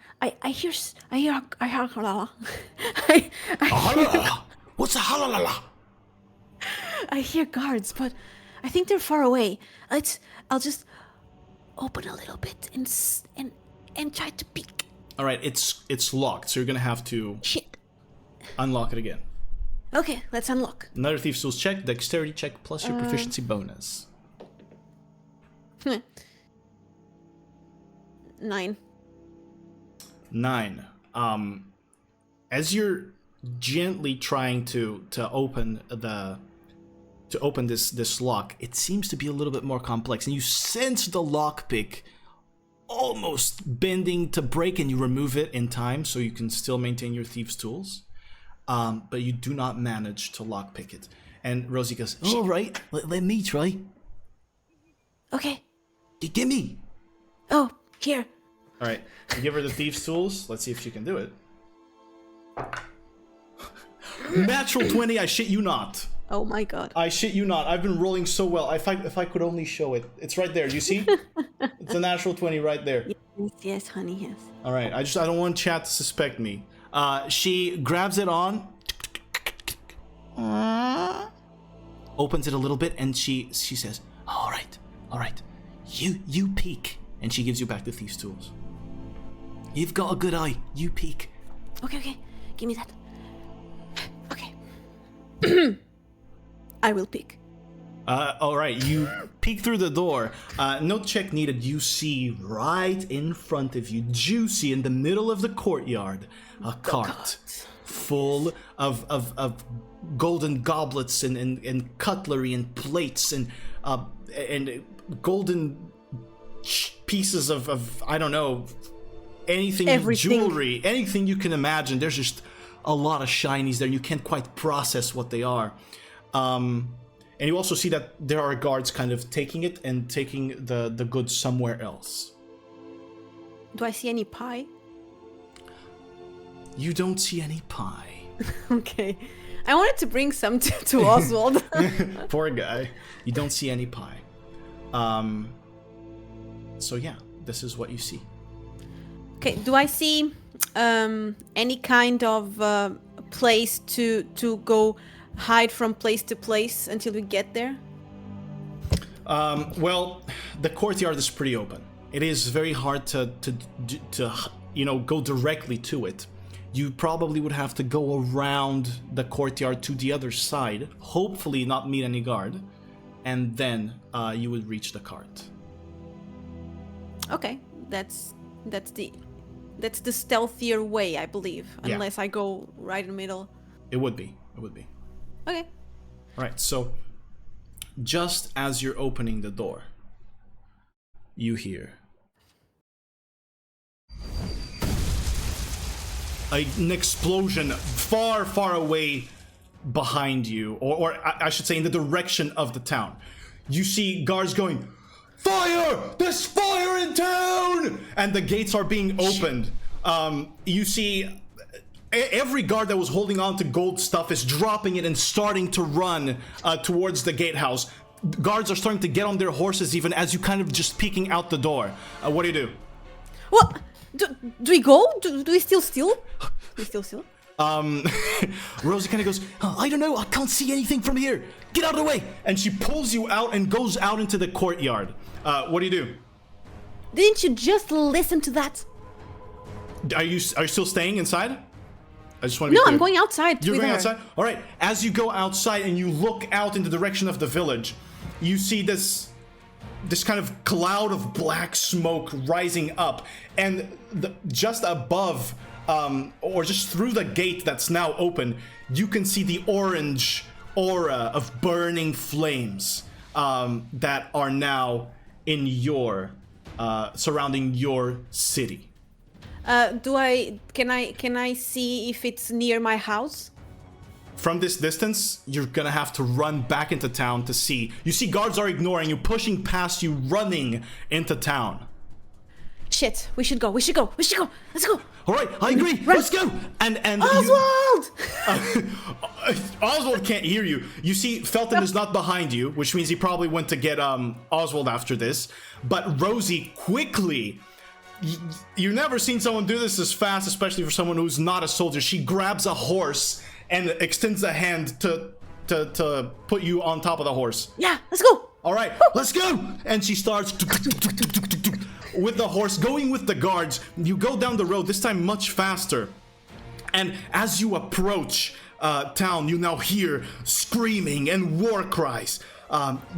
Speaker 2: hear.
Speaker 3: What's a halalala?
Speaker 2: I hear guards, but I think they're far away. I'll just open a little bit and try to peek.
Speaker 1: All right, it's locked, so you're gonna have to
Speaker 2: Shit.
Speaker 1: unlock it again.
Speaker 2: Okay, let's unlock.
Speaker 1: Another Thieves' Tools check, dexterity check plus your proficiency bonus.
Speaker 2: 9.
Speaker 1: 9. As you're gently trying to open this lock, it seems to be a little bit more complex, and you sense the lockpick almost bending to break, and you remove it in time so you can still maintain your Thieves' Tools. But you do not manage to lockpick it. And Rosie goes,
Speaker 4: All right, let me try.
Speaker 2: Okay.
Speaker 4: Give me.
Speaker 2: Oh, here.
Speaker 1: all right, you give her the Thieves' Tools. Let's see if she can do it. Natural 20, I shit you not.
Speaker 2: Oh my god.
Speaker 1: I shit you not. I've been rolling so well. If I could only show it. It's right there. You see? It's a natural 20 right there.
Speaker 2: Yes, honey, yes.
Speaker 1: All right. I don't want chat to suspect me. She grabs it on, opens it a little bit, and she says,
Speaker 4: All right. You peek.
Speaker 1: and she gives you back the Thieves' Tools.
Speaker 4: You've got a good eye. You peek.
Speaker 2: Okay. Give me that. Okay. I will peek.
Speaker 1: All right, you peek through the door. No check needed. You see right in front of you, juicy in the middle of the courtyard, a cart full of golden goblets and cutlery and plates and golden pieces of I don't know, anything, jewelry, anything you can imagine. There's just a lot of shinies there. You can't quite process what they are. And you also see that there are guards kind of taking it and taking the goods somewhere else.
Speaker 2: Do I see any pie?
Speaker 1: You don't see any pie.
Speaker 2: Okay. I wanted to bring some to Oswald.
Speaker 1: Poor guy. You don't see any pie. So yeah, this is what you see.
Speaker 2: Okay, do I see any kind of place to go hide from place to place until we get there?
Speaker 1: Well, the courtyard is pretty open. It is very hard to go directly to it. You probably would have to go around the courtyard to the other side, hopefully not meet any guard, and then you would reach the cart.
Speaker 2: Okay, that's the stealthier way, I believe,
Speaker 1: Yeah.
Speaker 2: unless I go right in the middle.
Speaker 1: It would be.
Speaker 2: Okay.
Speaker 1: All right, so just as you're opening the door, you hear an explosion far, far away behind you, or I should say in the direction of the town. You see guards going, "Fire! There's fire in town!" And the gates are being opened. You see every guard that was holding on to gold stuff is dropping it and starting to run towards the gatehouse. Guards are starting to get on their horses even as you kind of just peeking out the door. What do you do?
Speaker 2: What? Do we go? Do we still steal? We still steal?
Speaker 1: Rosie kind of goes, "I don't know, I can't see anything from here. Get out of the way!" And she pulls you out and goes out into the courtyard. What do you do?
Speaker 2: Didn't you just listen to that?
Speaker 1: Are you still staying inside? I just want to be
Speaker 2: No,
Speaker 1: clear.
Speaker 2: I'm going outside.
Speaker 1: You're
Speaker 2: with
Speaker 1: going
Speaker 2: her.
Speaker 1: outside? All right. As you go outside and you look out in the direction of the village, you see this kind of cloud of black smoke rising up, and just above, or just through the gate that's now open, you can see the orange aura of burning flames that are now in your surrounding your city.
Speaker 2: Can I see if it's near my house?
Speaker 1: From this distance, you're gonna have to run back into town to see. You see guards are ignoring you, pushing past you, running into town.
Speaker 2: Shit, we should go. Let's go.
Speaker 1: All right, I agree. Let's go. And
Speaker 2: Oswald!
Speaker 1: Oswald can't hear you. You see, Felton is not behind you, which means he probably went to get Oswald after this. But Rosie quickly. You've never seen someone do this as fast, especially for someone who's not a soldier. She grabs a horse and extends a hand to put you on top of the horse.
Speaker 2: Yeah, let's go.
Speaker 1: All right, let's go. And she starts with the horse, going with the guards. You go down the road, this time much faster. And as you approach town, you now hear screaming and war cries.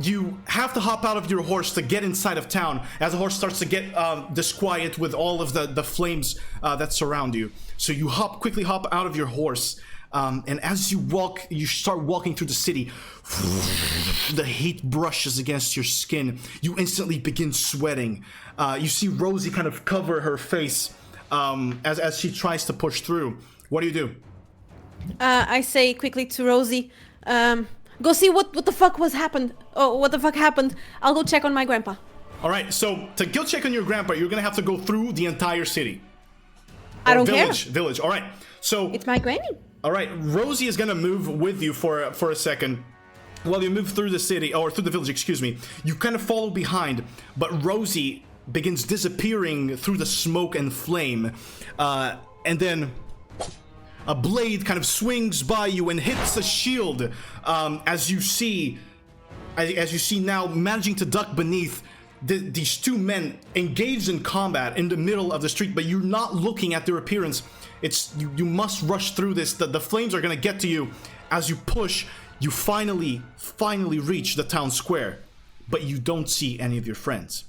Speaker 1: You have to hop out of your horse to get inside of town as the horse starts to get disquiet with all of the flames that surround you. So you quickly hop out of your horse, and as you walk, you start walking through the city. The heat brushes against your skin. You instantly begin sweating. You see Rosie kind of cover her face as she tries to push through. What do you do?
Speaker 2: I say quickly to Rosie, go see what the fuck happened. Oh, what the fuck happened? I'll go check on my grandpa.
Speaker 1: All right, so to go check on your grandpa, you're gonna have to go through the entire city.
Speaker 2: I don't care.
Speaker 1: Village. All right. So
Speaker 2: It's my granny.
Speaker 1: all right, Rosie is gonna move with you for a second. While you move through the city, or through the village, excuse me, you kind of follow behind, but Rosie begins disappearing through the smoke and flame, and then a blade kind of swings by you and hits a shield, as you see now managing to duck beneath these two men engaged in combat in the middle of the street, but you're not looking at their appearance. It's you must rush through this. The flames are gonna get to you as you push. You finally reach the town square, but you don't see any of your friends.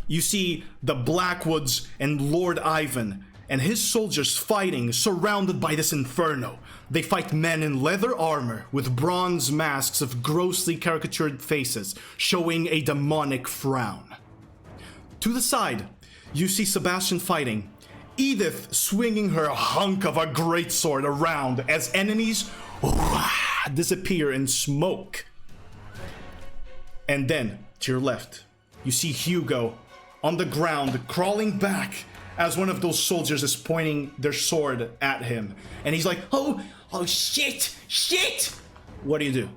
Speaker 1: You see the Blackwoods and Lord Ivan and his soldiers fighting, surrounded by this inferno. They fight men in leather armor with bronze masks of grossly caricatured faces, showing a demonic frown. To the side, you see Sebastian fighting, Edith swinging her hunk of a greatsword around as enemies disappear in smoke. And then, to your left, you see Hugo on the ground, crawling back as one of those soldiers is pointing their sword at him. And he's like, oh shit! What do you do?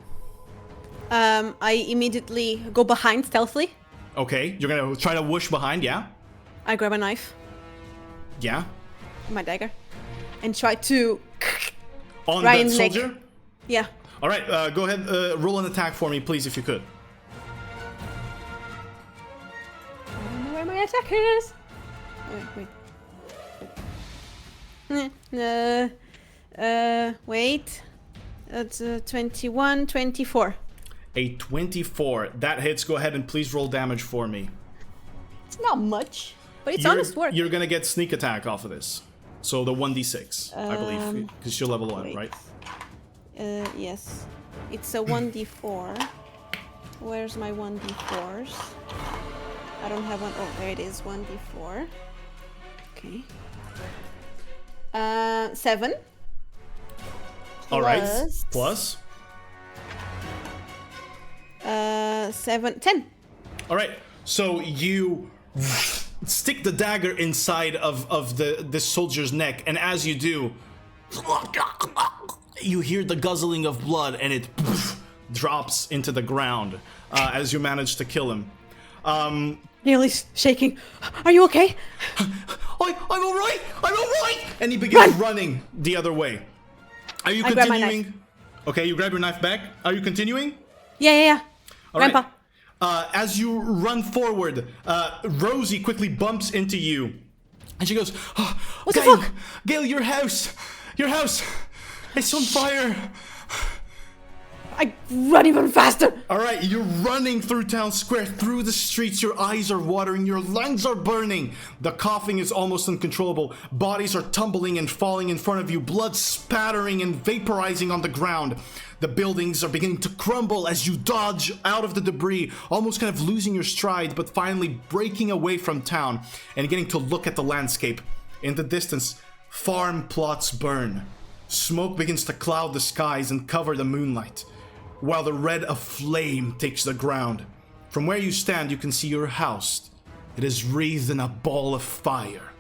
Speaker 2: I immediately go behind stealthily.
Speaker 1: Okay, you're gonna try to whoosh behind, yeah?
Speaker 2: I grab a knife,
Speaker 1: Yeah?
Speaker 2: my dagger, and try to...
Speaker 1: On
Speaker 2: Right
Speaker 1: the
Speaker 2: in the neck.
Speaker 1: soldier?
Speaker 2: Yeah.
Speaker 1: Alright, go ahead, roll an attack for me, please, if you could.
Speaker 2: I don't know where my attack is. Wait. That's 21, 24.
Speaker 1: A 24. That hits. Go ahead and please roll damage for me.
Speaker 2: It's not much, but it's honest work.
Speaker 1: You're gonna get sneak attack off of this. So the 1d6, I believe, because you're level 1,
Speaker 2: wait.
Speaker 1: right?
Speaker 2: Yes. It's a 1d4. Where's my 1d4s? I don't have one. Oh, there it is. 1d4. Okay. 7.
Speaker 1: Alright.
Speaker 2: Plus-
Speaker 1: Plus?
Speaker 2: 7, 10.
Speaker 1: Alright. So you stick the dagger inside of this soldier's neck, and as you do, you hear the guzzling of blood, and it drops into the ground as you manage to kill him.
Speaker 2: Nearly's shaking. Are you okay?
Speaker 1: I'm alright! I'm alright! And he begins running the other way. Are you
Speaker 2: I grab my
Speaker 1: continuing? Okay, you grab your knife back. Are you continuing?
Speaker 2: Yeah.
Speaker 1: All right.
Speaker 2: Grandpa.
Speaker 1: As you run forward, Rosie quickly bumps into you. And she goes,
Speaker 2: What the
Speaker 1: Gael,
Speaker 2: fuck?
Speaker 1: Gael, your house! It's on fire!
Speaker 2: I run even faster.
Speaker 1: Alright, you're running through town square, through the streets, your eyes are watering, your lungs are burning. The coughing is almost uncontrollable. Bodies are tumbling and falling in front of you, blood spattering and vaporizing on the ground. The buildings are beginning to crumble as you dodge out of the debris, almost kind of losing your stride, but finally breaking away from town and getting to look at the landscape. In the distance, farm plots burn. Smoke begins to cloud the skies and cover the moonlight, while the red of flame takes the ground. From where you stand, you can see your house. It is wreathed in a ball of fire.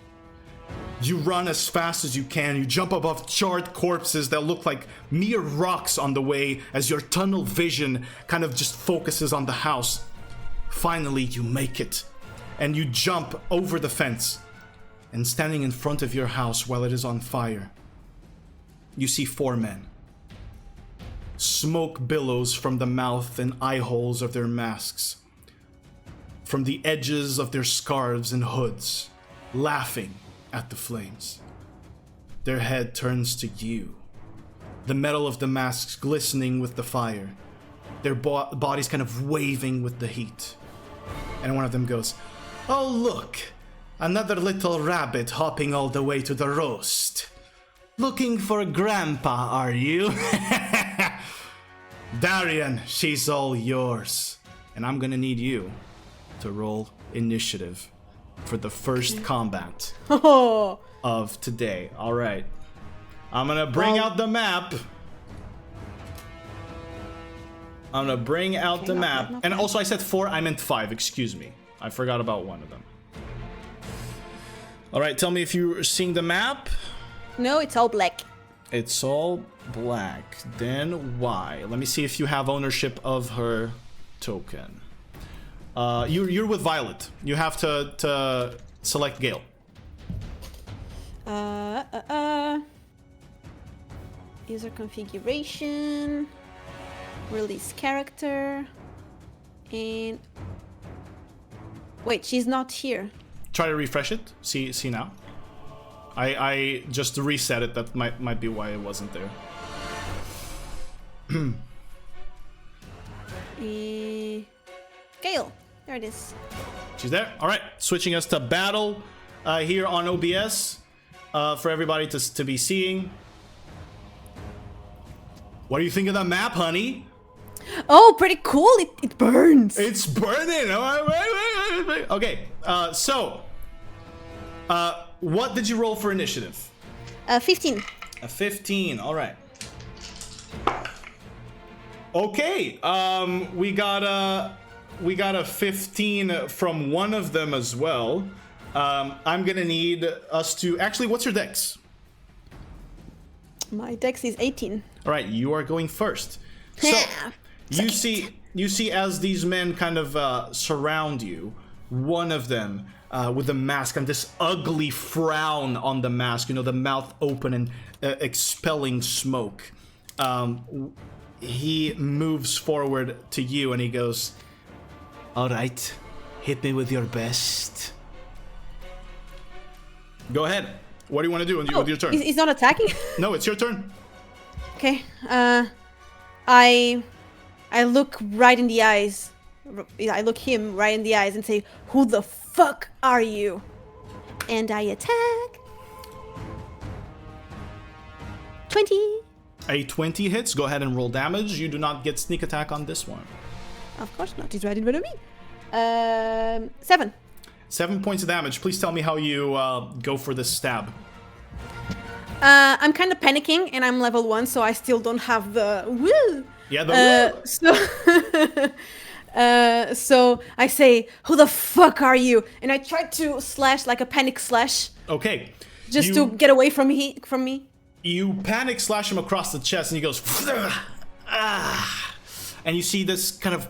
Speaker 1: You run as fast as you can. You jump above charred corpses that look like mere rocks on the way as your tunnel vision kind of just focuses on the house. Finally, you make it, and you jump over the fence. And standing in front of your house while it is on fire, you see 4 men. Smoke billows from the mouth and eye holes of their masks, from the edges of their scarves and hoods, laughing at the flames. Their head turns to you, the metal of the masks glistening with the fire, their bodies kind of waving with the heat. And one of them goes, "Oh look, another little rabbit hopping all the way to the roast. Looking for Grandpa, are you?" Darian, she's all yours. And I'm gonna need you to roll initiative for the first combat
Speaker 2: Oh.
Speaker 1: of today. Alright. I'm gonna bring out the map. I'm gonna bring out the map.
Speaker 2: not
Speaker 1: And
Speaker 2: bad.
Speaker 1: also I said 4, I meant 5, excuse me. I forgot about one of them. Alright, tell me if you're seeing the map.
Speaker 2: No, it's all black.
Speaker 1: It's all black. Then why? Let me see if you have ownership of her token. You're with Violet. You have to select Gael.
Speaker 2: User configuration. Release character. And... Wait, she's not here.
Speaker 1: Try to refresh it. See now. I just reset it. That might be why it wasn't there.
Speaker 2: Gael. There it is.
Speaker 1: She's there. All right, switching us to battle here on OBS for everybody to be seeing. What do you think of the map, honey?
Speaker 2: Oh, pretty cool. It burns.
Speaker 1: It's burning. Okay, so what did you roll for initiative?
Speaker 2: 15.
Speaker 1: A 15. All right. Okay. We got a 15 from one of them as well. I'm gonna need us to actually. What's your dex?
Speaker 2: My dex is 18.
Speaker 1: All right, you are going first. So you see as these men kind of surround you, one of them with a mask and this ugly frown on the mask, you know, the mouth open and expelling smoke. He moves forward to you and he goes,
Speaker 4: All right, hit me with your best.
Speaker 1: Go ahead. What do you want to do with your turn?
Speaker 2: He's not attacking?
Speaker 1: No, it's your turn.
Speaker 2: Okay. I look right in the eyes. I look him right in the eyes and say, "Who the fuck are you?" And I attack. 20.
Speaker 1: A 20 hits. Go ahead and roll damage. You do not get sneak attack on this one.
Speaker 2: Of course not. He's right in front of me. 7.
Speaker 1: 7 points of damage. Please tell me how you go for this stab.
Speaker 2: I'm kind of panicking, and I'm level 1, so I still don't have the woo.
Speaker 1: Yeah, the
Speaker 2: woo. So I say, "Who the fuck are you?" And I try to slash like a panic slash.
Speaker 1: Okay.
Speaker 2: Just to get away from me.
Speaker 1: You panic slash him across the chest, and he goes, ah. And you see this kind of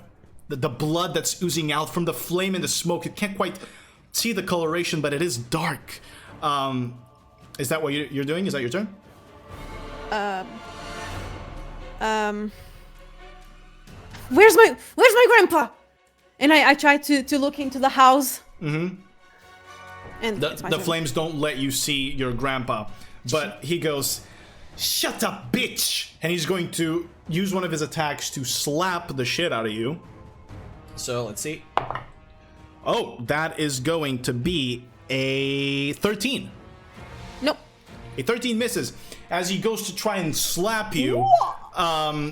Speaker 1: the blood that's oozing out from the flame and the smoke. You can't quite see the coloration, but it is dark. Is that what you're doing? Is that your turn?
Speaker 2: Where's my grandpa? And I try to look into the house. Mm-hmm. And
Speaker 1: the flames don't let you see your grandpa, but he goes, "Shut up, bitch!" And he's going to use one of his attacks to slap the shit out of you. So let's see. Oh, that is going to be a 13.
Speaker 2: Nope.
Speaker 1: A 13 misses. As he goes to try and slap you,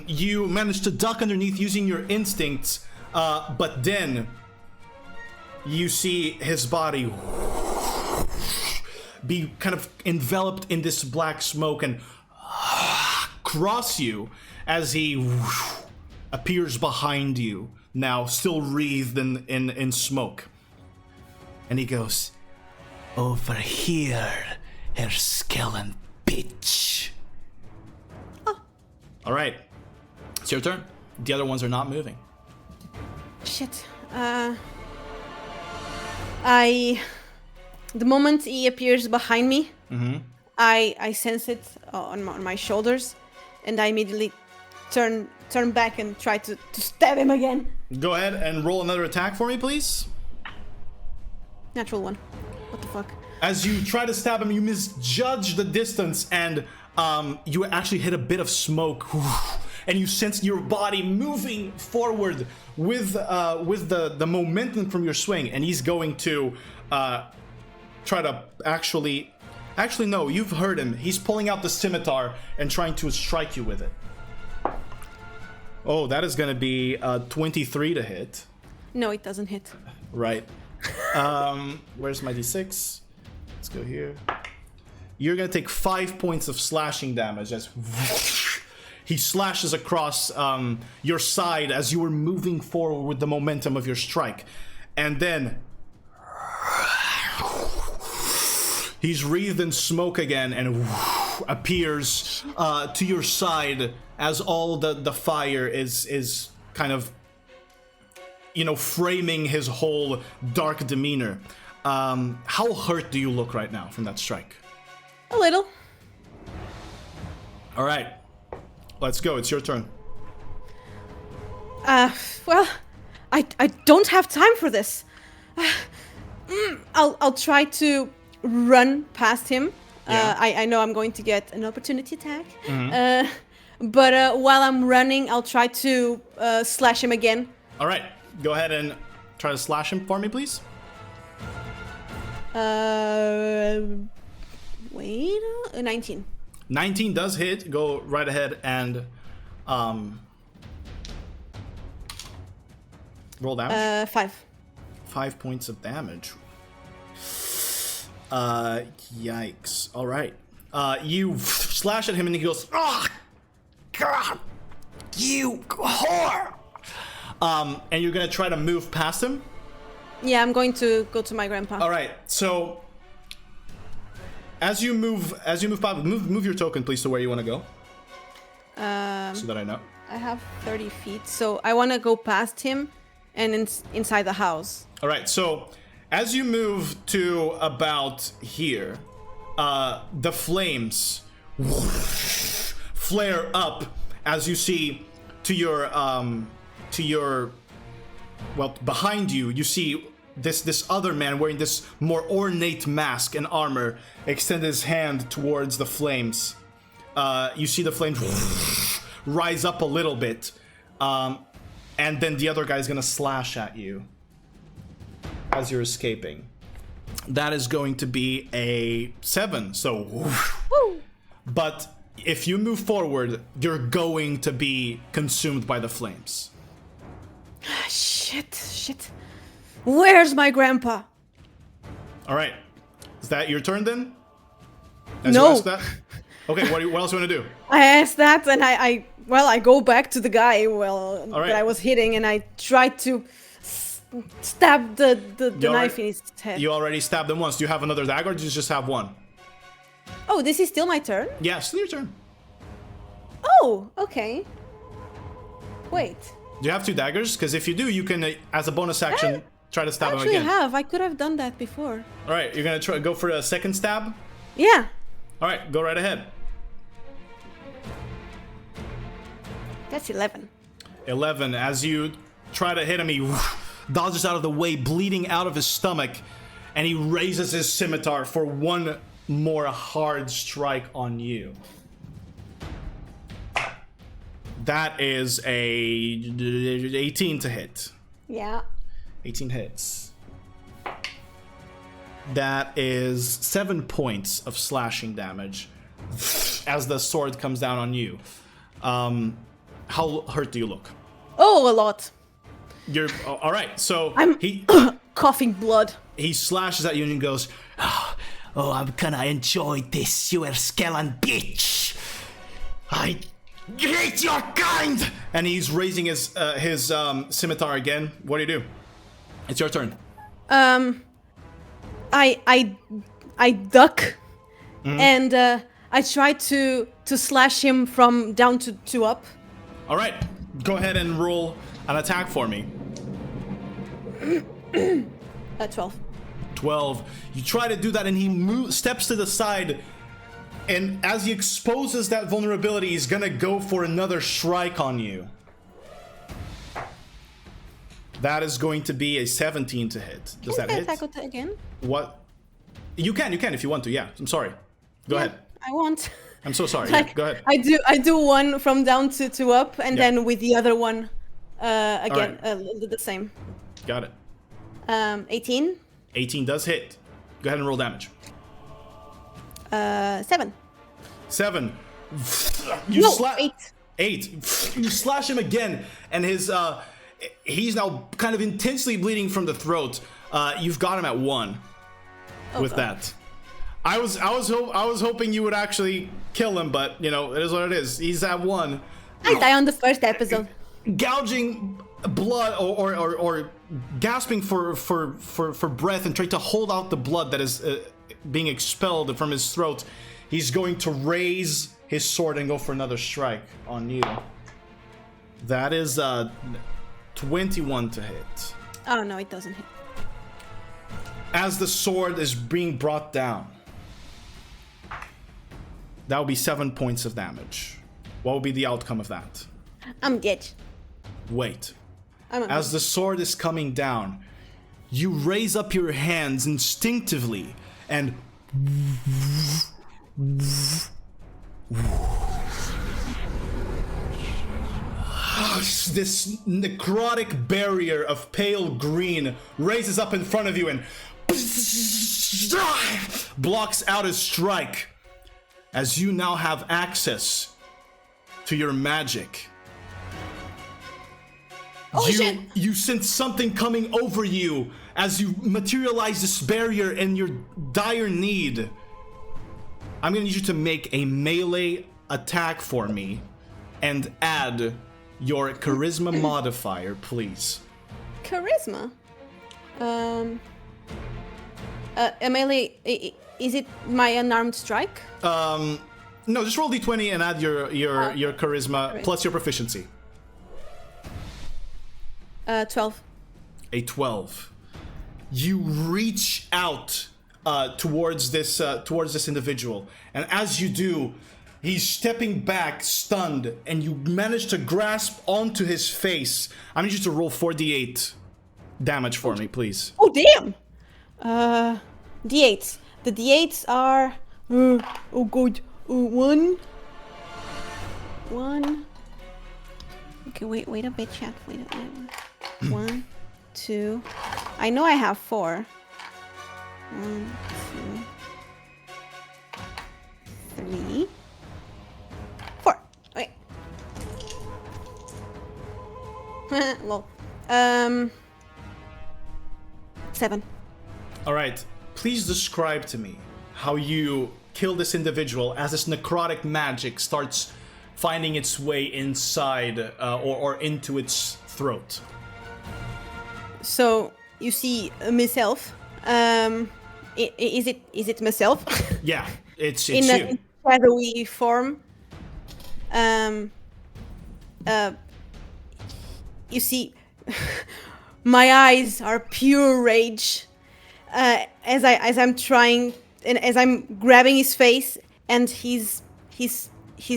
Speaker 1: you manage to duck underneath using your instincts, but then you see his body be kind of enveloped in this black smoke and cross you as he appears behind you, now still wreathed in smoke. And he goes,
Speaker 4: Over here, her skeleton bitch.
Speaker 2: Oh.
Speaker 1: All right. It's your turn. The other ones are not moving.
Speaker 2: Shit. The moment he appears behind me, I sense it on my shoulders, and I immediately turn back and try to stab him again.
Speaker 1: Go ahead and roll another attack for me, please.
Speaker 2: Natural 1. What the fuck?
Speaker 1: As you try to stab him, you misjudge the distance, and you actually hit a bit of smoke, and you sense your body moving forward with the momentum from your swing, and he's going to try to actually no, you've heard him. He's pulling out the scimitar and trying to strike you with it. Oh, that is going to be 23 to hit.
Speaker 2: No, it doesn't hit.
Speaker 1: Right. Where's my d6? Let's go here. You're going to take 5 points of slashing damage as he slashes across your side as you were moving forward with the momentum of your strike. And then he's wreathed in smoke again and appears to your side as all the fire is kind of, you know, framing his whole dark demeanor. How hurt do you look right now from that strike?
Speaker 2: A little.
Speaker 1: All right, let's go. It's your turn.
Speaker 2: Well, I don't have time for this. I'll try to run past him.
Speaker 1: Yeah.
Speaker 2: I know I'm going to get an opportunity attack. But while I'm running, I'll try to slash him again.
Speaker 1: All right, go ahead and try to slash him for me, please.
Speaker 2: Wait, 19.
Speaker 1: 19 does hit. Go right ahead and roll damage.
Speaker 2: 5.
Speaker 1: 5 points of damage. Yikes. All right. You slash at him and he goes, "Oh, God, you whore!" And you're gonna try to move past him.
Speaker 2: Yeah, I'm going to go to my grandpa.
Speaker 1: All right. So as you move past, move your token, please, to where you want to go. So that I know.
Speaker 2: I have 30 feet, so I want to go past him and inside the house.
Speaker 1: All right. So as you move to about here, the flames flare up as you see to your well, behind you, you see this other man wearing this more ornate mask and armor extend his hand towards the flames. You see the flames rise up a little bit, and then the other guy's gonna slash at you as you're escaping. That is going to be a 7, so
Speaker 2: Woo!
Speaker 1: but if you move forward, you're going to be consumed by the flames.
Speaker 2: Shit. Where's my grandpa?
Speaker 1: All right. Is that your turn then? As
Speaker 2: No.
Speaker 1: you ask that? Okay, what else do you want to do?
Speaker 2: I asked that, and I go back to the guy that
Speaker 1: right.
Speaker 2: I was hitting, and I tried to stab the
Speaker 1: You
Speaker 2: knife
Speaker 1: already-
Speaker 2: in his head.
Speaker 1: You already stabbed him once. Do you have another dagger or do you just have one?
Speaker 2: Oh, this is still my turn?
Speaker 1: Yeah, still your turn.
Speaker 2: Oh, okay. Wait.
Speaker 1: Do you have 2 daggers? Because if you do, you can, as a bonus action, try to stab him
Speaker 2: Actually, I
Speaker 1: again.
Speaker 2: have. I could have done that before.
Speaker 1: All right, you're going to go for a second stab?
Speaker 2: Yeah.
Speaker 1: All right, go right ahead.
Speaker 2: That's 11.
Speaker 1: 11. As you try to hit him, he dodges out of the way, bleeding out of his stomach, and he raises his scimitar for one more hard strike on you. That is a 18 to hit.
Speaker 2: Yeah.
Speaker 1: 18 hits. That is 7 points of slashing damage as the sword comes down on you. How hurt do you look?
Speaker 2: Oh, a lot.
Speaker 1: You're all right. So
Speaker 2: I'm coughing blood.
Speaker 1: he slashes at you and he goes,
Speaker 4: Oh, I'm gonna enjoy this, you skeleton bitch. I hate your kind.
Speaker 1: and he's raising his scimitar again. What do you do? It's your turn.
Speaker 2: I duck, and I try to slash him from down to up.
Speaker 1: All right, go ahead and roll an attack for me.
Speaker 2: 12.
Speaker 1: 12. You try to do that, and he steps to the side, and as he exposes that vulnerability, he's gonna go for another strike on you. That is going to be a 17 to hit. Does that hit?
Speaker 2: Attack again?
Speaker 1: What? You can if you want to. Yeah, I'm sorry. Go ahead.
Speaker 2: I want.
Speaker 1: I'm so sorry.
Speaker 2: Like,
Speaker 1: Yeah, go ahead.
Speaker 2: I do one from down to up, and
Speaker 1: Yeah.
Speaker 2: then with the other one, again,
Speaker 1: Alright.
Speaker 2: the same.
Speaker 1: Got it.
Speaker 2: 18.
Speaker 1: 18 does hit. Go ahead and roll damage.
Speaker 2: 7.
Speaker 1: 7. You
Speaker 2: No,
Speaker 1: sla-
Speaker 2: 8.
Speaker 1: 8. You slash him again, and his he's now kind of intensely bleeding from the throat. You've got him at 1 with
Speaker 2: God.
Speaker 1: that. I was hoping you would actually kill him, but you know it is what it is. He's at 1.
Speaker 2: I die on the first episode.
Speaker 1: Gouging blood or gasping for breath and trying to hold out the blood that is being expelled from his throat. He's going to raise his sword and go for another strike on you. That is 21 to hit.
Speaker 2: Oh no, it doesn't hit.
Speaker 1: As the sword is being brought down, that will be 7 points of damage. What will be the outcome of that?
Speaker 2: I'm dead.
Speaker 1: Wait.
Speaker 2: I'm
Speaker 1: As the sword is coming down, you raise up your hands instinctively and this necrotic barrier of pale green raises up in front of you and blocks out his strike, as you now have access to your magic.
Speaker 2: Oh, shit!
Speaker 1: You sense something coming over you as you materialize this barrier in your dire need. I'm gonna need you to make a melee attack for me and add your charisma modifier, please.
Speaker 2: Charisma? A melee, is it my unarmed strike?
Speaker 1: No, just roll d20 and add your charisma plus your proficiency.
Speaker 2: 12.
Speaker 1: A 12. You reach out towards this individual, and as you do, he's stepping back, stunned, and you manage to grasp onto his face. I need you to roll 4d8 damage for me, please.
Speaker 2: Oh, damn! D8s. The D8s are... oh, God. 1. Okay, wait a bit, chat. Wait a minute. 1, 2. I know I have 4. 1, 2, 3, 4. Okay. Lol. 7.
Speaker 1: All right. Please describe to me how you kill this individual as this necrotic magic starts finding its way inside or into its throat.
Speaker 2: So you see myself. Is it myself?
Speaker 1: Yeah, it's
Speaker 2: in
Speaker 1: you.
Speaker 2: a shadowy form. You see, my eyes are pure rage. As I'm trying and as I'm grabbing his face, and his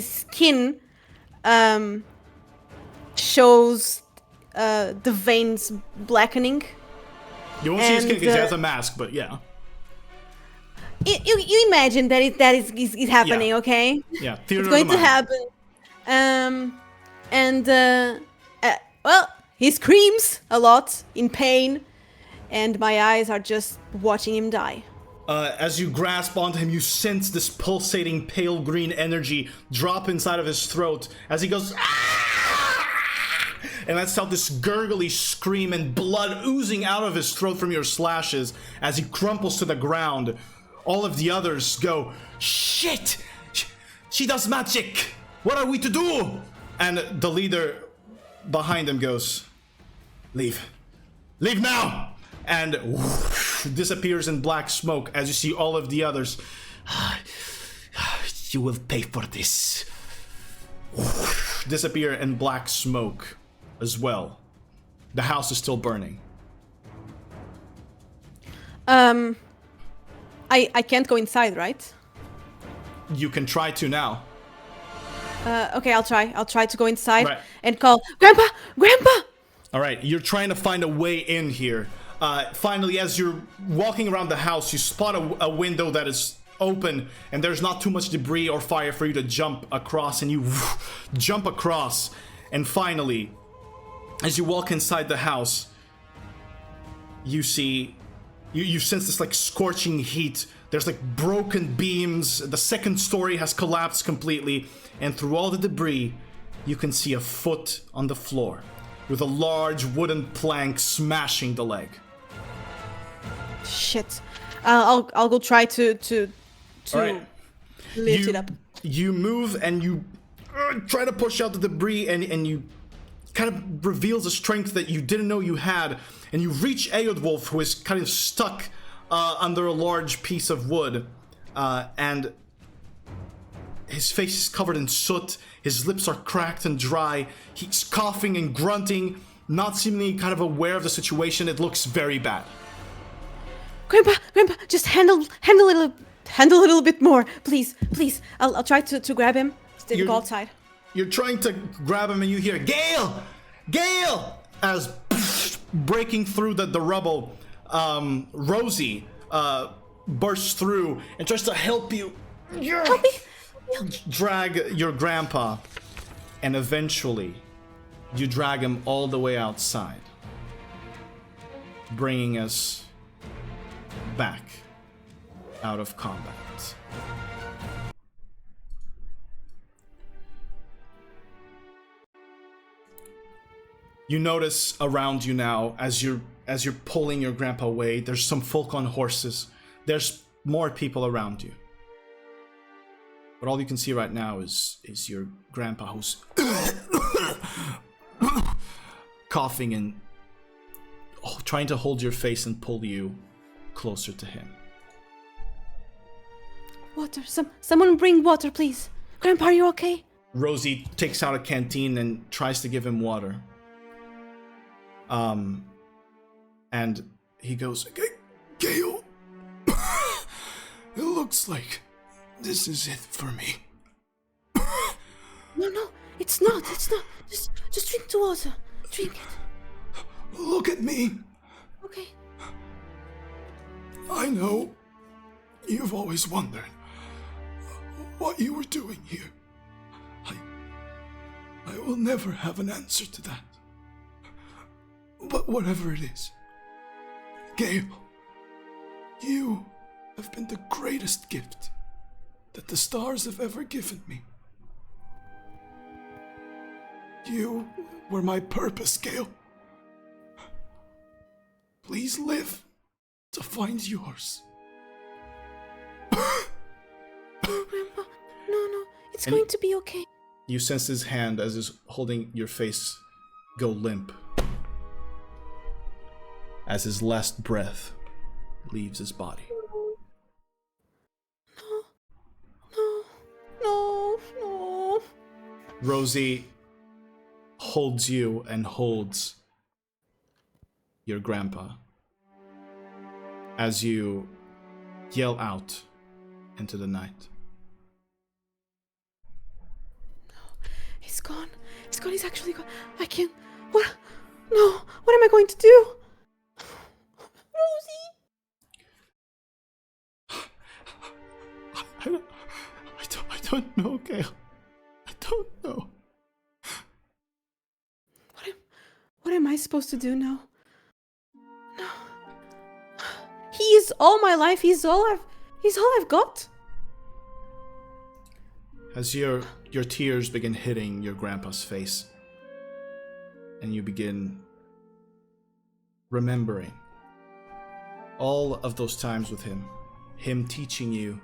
Speaker 2: skin shows the veins blackening.
Speaker 1: You won't see his skin because he has a mask, but yeah.
Speaker 2: You imagine that is happening,
Speaker 1: Yeah.
Speaker 2: okay?
Speaker 1: Yeah,
Speaker 2: It's going to happen. Well, he screams a lot in pain, and my eyes are just watching him die.
Speaker 1: As you grasp onto him, you sense this pulsating pale green energy drop inside of his throat as he goes, "Ah!" And lets out this gurgly scream and blood oozing out of his throat from your slashes as he crumples to the ground. All of the others go, "Shit! She does magic! What are we to do?" And the leader behind him goes, "Leave. Leave now!" And whoosh, disappears in black smoke as you see all of the others. "You will pay for this." Whoosh, disappear in black smoke as well. The house is still burning.
Speaker 2: I can't go inside, right?
Speaker 1: You can try to now.
Speaker 2: Okay, I'll try. I'll try to go inside
Speaker 1: Right.
Speaker 2: and call, Grandpa! Grandpa!
Speaker 1: All right, you're trying to find a way in here. Finally, as you're walking around the house, you spot a window that is open, and there's not too much debris or fire for you to jump across, and you jump across. And finally, as you walk inside the house, you see, you sense this like scorching heat. There's like broken beams. The second story has collapsed completely, and through all the debris, you can see a foot on the floor with a large wooden plank smashing the leg.
Speaker 2: Shit. I'll go try to
Speaker 1: All right.
Speaker 2: lift it up.
Speaker 1: You move and you try to push out the debris, and you kind of reveals a strength that you didn't know you had, and you reach Eodwulf, who is kind of stuck under a large piece of wood, and his face is covered in soot, his lips are cracked and dry, he's coughing and grunting, not seemingly kind of aware of the situation. It looks very bad.
Speaker 2: Grandpa, just handle a little bit more, please. I'll try to grab him. Go outside.
Speaker 1: You're trying to grab him and you hear, Gael! As breaking through the rubble, Rosie bursts through and tries to help you.
Speaker 2: Help me!
Speaker 1: Drag your grandpa, and eventually You drag him all the way outside, bringing us back out of combat. You notice around you now, as you're pulling your grandpa away, there's some folk on horses. There's more people around you. But all you can see right now is your grandpa who's coughing and trying to hold your face and pull you closer to him.
Speaker 2: Water. Someone bring water, please. Grandpa, are you okay?
Speaker 1: Rosie takes out a canteen and tries to give him water. And he goes,
Speaker 3: Gael, it looks like this is it for me.
Speaker 2: No, it's not. Just drink the water. Drink it.
Speaker 3: Look at me.
Speaker 2: Okay.
Speaker 3: I know you've always wondered what you were doing here. I will never have an answer to that. But whatever it is, Gael, you have been the greatest gift that the stars have ever given me. You were my purpose, Gael. Please live to find yours.
Speaker 2: No, Grandpa. No. It's going to be okay.
Speaker 1: You sense his hand as he's holding your face go limp, as his last breath leaves his body.
Speaker 2: No.
Speaker 1: Rosie holds you and holds your grandpa as you yell out into the night.
Speaker 2: He's gone. He's actually gone. I can't. What? No. What am I going to do? Rosie?
Speaker 1: I don't know, Gael. I don't know.
Speaker 2: What am I supposed to do now? No. He is all my life. He's all I've got.
Speaker 1: As your tears begin hitting your grandpa's face, and you begin remembering all of those times with him teaching you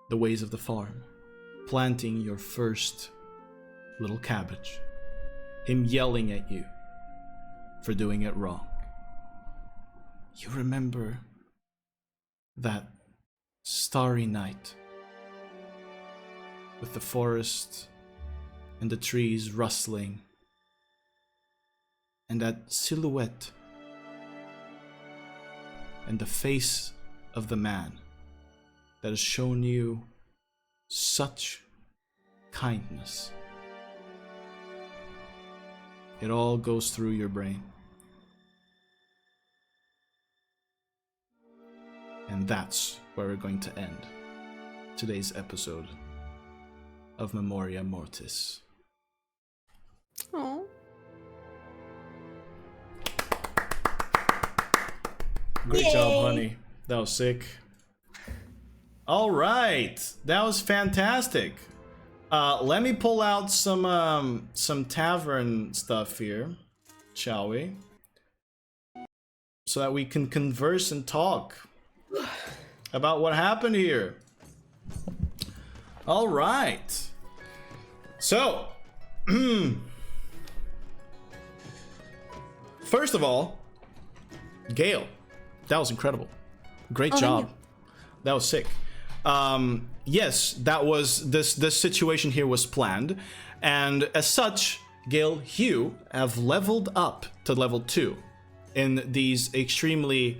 Speaker 1: the ways of the farm, planting your first little cabbage, him yelling at you for doing it wrong. You remember that starry night with the forest and the trees rustling, and that silhouette and the face of the man that has shown you such kindness. It all goes through your brain. And that's where we're going to end today's episode of Memoria Mortis.
Speaker 2: Oh.
Speaker 1: Great job, honey. That was sick. All right, that was fantastic. Let me pull out some tavern stuff here, shall we? So that we can converse and talk about what happened here. All right. So, first of all, Gael, that was incredible. Great job. That was sick. Yes, that was this situation here was planned, and as such, Gael, you have leveled up to level 2 in these extremely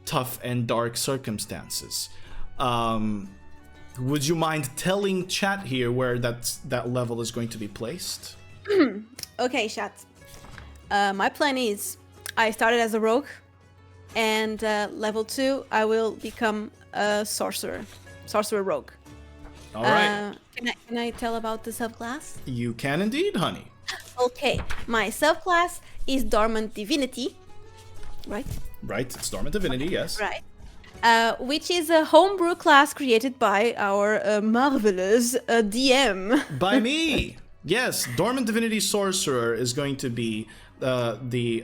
Speaker 1: tough and dark circumstances. Would you mind telling chat here where that level is going to be placed?
Speaker 2: Okay, chat. My plan is I started as a rogue, and level 2 I will become a sorcerer rogue.
Speaker 1: All right.
Speaker 2: Can I tell about the subclass?
Speaker 1: You can indeed, honey.
Speaker 2: Okay, my subclass is Dormant Divinity, right?
Speaker 1: Right, it's Dormant Divinity, yes.
Speaker 2: Right. Which is a homebrew class created by our marvelous DM.
Speaker 1: By me! Yes, Dormant Divinity Sorcerer is going to be the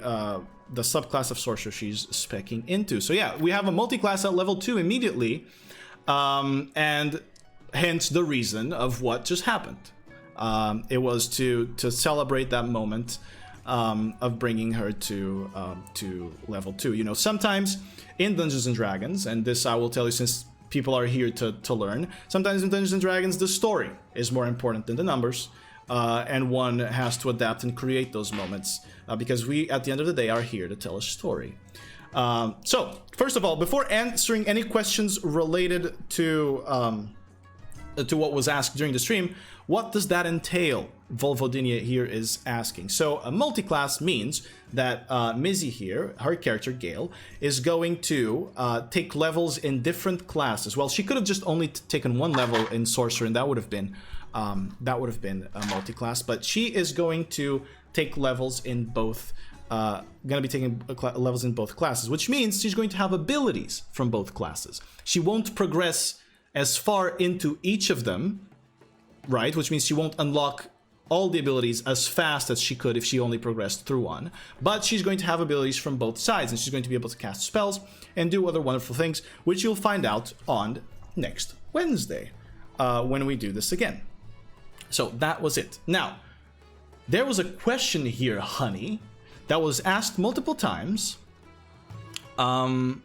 Speaker 1: subclass of Sorcerer she's speccing into. So yeah, we have a multi-class at level 2 immediately, and hence the reason of what just happened. It was to celebrate that moment of bringing her to level 2. You know, sometimes in Dungeons and Dragons, and this I will tell you since people are here to learn, sometimes in Dungeons and Dragons the story is more important than the numbers, and one has to adapt and create those moments because we, at the end of the day, are here to tell a story. So, first of all, before answering any questions related to what was asked during the stream, what does that entail? Volvodinia here is asking. So a multi-class means that Mizzy here, her character Gael, is going to take levels in different classes. Well, she could have just only taken one level in Sorcerer, and that would have been a multi-class. But she is going to take levels in both. Going to be taking levels in both classes, which means she's going to have abilities from both classes. She won't progress as far into each of them, right? Which means she won't unlock all the abilities as fast as she could if she only progressed through one. But she's going to have abilities from both sides, and she's going to be able to cast spells and do other wonderful things, which you'll find out on next Wednesday when we do this again. So that was it. Now, there was a question here, honey, that was asked multiple times by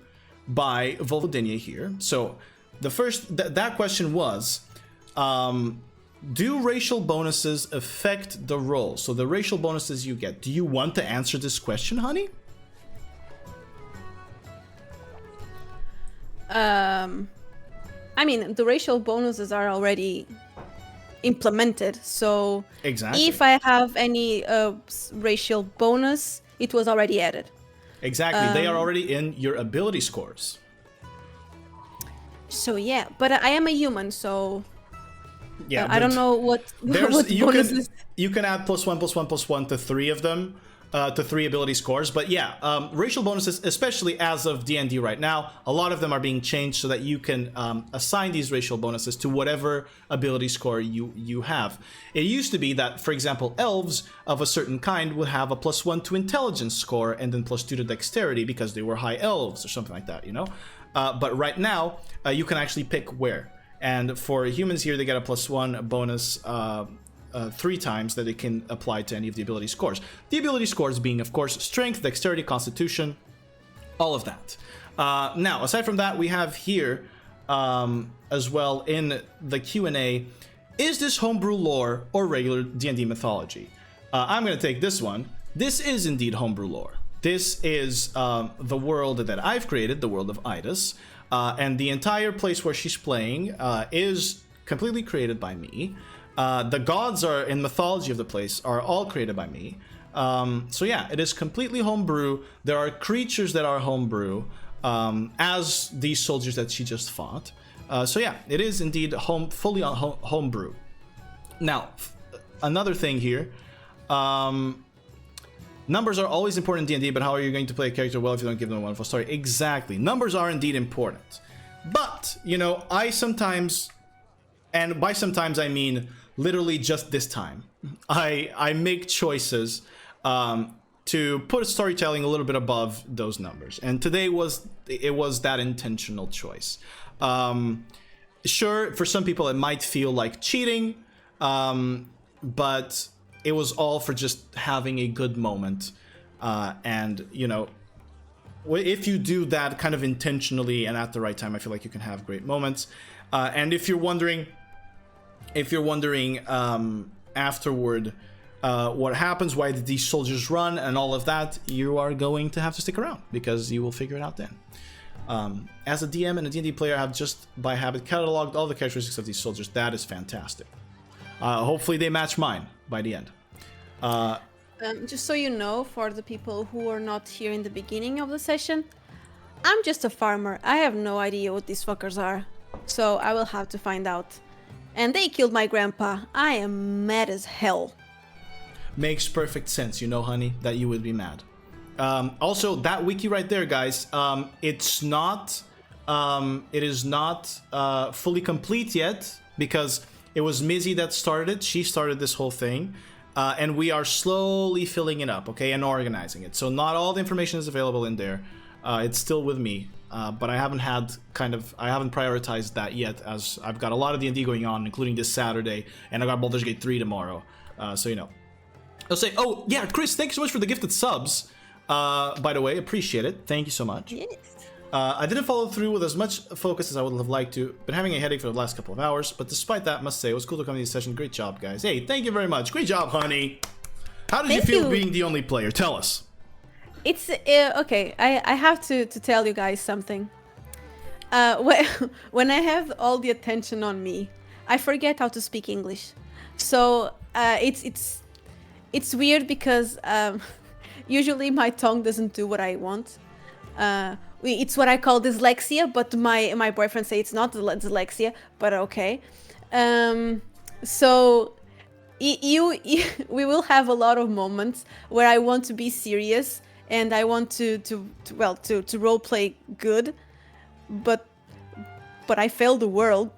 Speaker 1: Volvodinia here. So the first, that question was, do racial bonuses affect the roll? So the racial bonuses you get. Do you want to answer this question, honey?
Speaker 2: I mean, the racial bonuses are already implemented, so
Speaker 1: exactly.
Speaker 2: If I have any racial bonus, it was already added.
Speaker 1: Exactly, they are already in your ability scores.
Speaker 2: So yeah, but I am a human, so
Speaker 1: yeah,
Speaker 2: I don't know what bonuses.
Speaker 1: You can add +1/+1/+1 to 3 of them, to 3 ability scores. But yeah, racial bonuses, especially as of D&D right now, a lot of them are being changed so that you can assign these racial bonuses to whatever ability score you have. It used to be that, for example, elves of a certain kind would have a +1 to intelligence score and then +2 to dexterity because they were high elves or something like that, you know? But right now, you can actually pick where. And for humans here, they get a +1 bonus 3 times that it can apply to any of the ability scores. The ability scores being, of course, strength, dexterity, constitution, all of that. Now, aside from that, we have here as well in the Q&A, is this homebrew lore or regular D&D mythology? I'm going to take this one. This is indeed homebrew lore. This is the world that I've created, the world of Idus, and the entire place where she's playing is completely created by me. The gods are in mythology of the place are all created by me. So yeah, it is completely homebrew. There are creatures that are homebrew, as these soldiers that she just fought. So yeah, it is indeed fully on homebrew. Now, another thing here. Numbers are always important in D&D, but how are you going to play a character well if you don't give them a wonderful story? Exactly. Numbers are indeed important. But, you know, I sometimes, and by sometimes I mean literally just this time, I make choices to put storytelling a little bit above those numbers. And today was that intentional choice. Sure, for some people it might feel like cheating, but it was all for just having a good moment. And, you know, if you do that kind of intentionally and at the right time, I feel like you can have great moments. And if you're wondering afterward what happens, why did these soldiers run and all of that, you are going to have to stick around because you will figure it out then. As a DM and a D&D player, I have just by habit cataloged all the characteristics of these soldiers. That is fantastic. Hopefully they match mine by the end.
Speaker 2: Just so you know, for the people who are not here in the beginning of the session, I'm just a farmer. I have no idea what these fuckers are, so I will have to find out. And they killed my grandpa. I am mad as hell.
Speaker 1: makes perfect sense, you know, honey, that you would be mad. Also, that wiki right there, guys, it is not fully complete yet because it was Mizzy that started it. She started this whole thing, and we are slowly filling it up, okay, and organizing it. So not all the information is available in there. It's still with me, but I haven't prioritized that yet, as I've got a lot of D&D going on, including this Saturday, and I got Baldur's Gate 3 tomorrow. So you know, I'll say, oh yeah, Chris, thank you so much for the gifted subs. By the way, appreciate it. Thank you so much.
Speaker 2: Yes.
Speaker 1: I didn't follow through with as much focus as I would have liked to. Been having a headache for the last couple of hours, but despite that, must say it was cool to come to this session. Great job, guys. Hey, thank you very much. Great job, honey. How did you feel being the only player? Tell us.
Speaker 2: It's okay. I have to tell you guys something. When I have all the attention on me, I forget how to speak English. So it's weird because usually my tongue doesn't do what I want. It's what I call dyslexia, but my boyfriend say it's not dyslexia, but okay. So we will have a lot of moments where I want to be serious and I want to role play good, but I fail the world.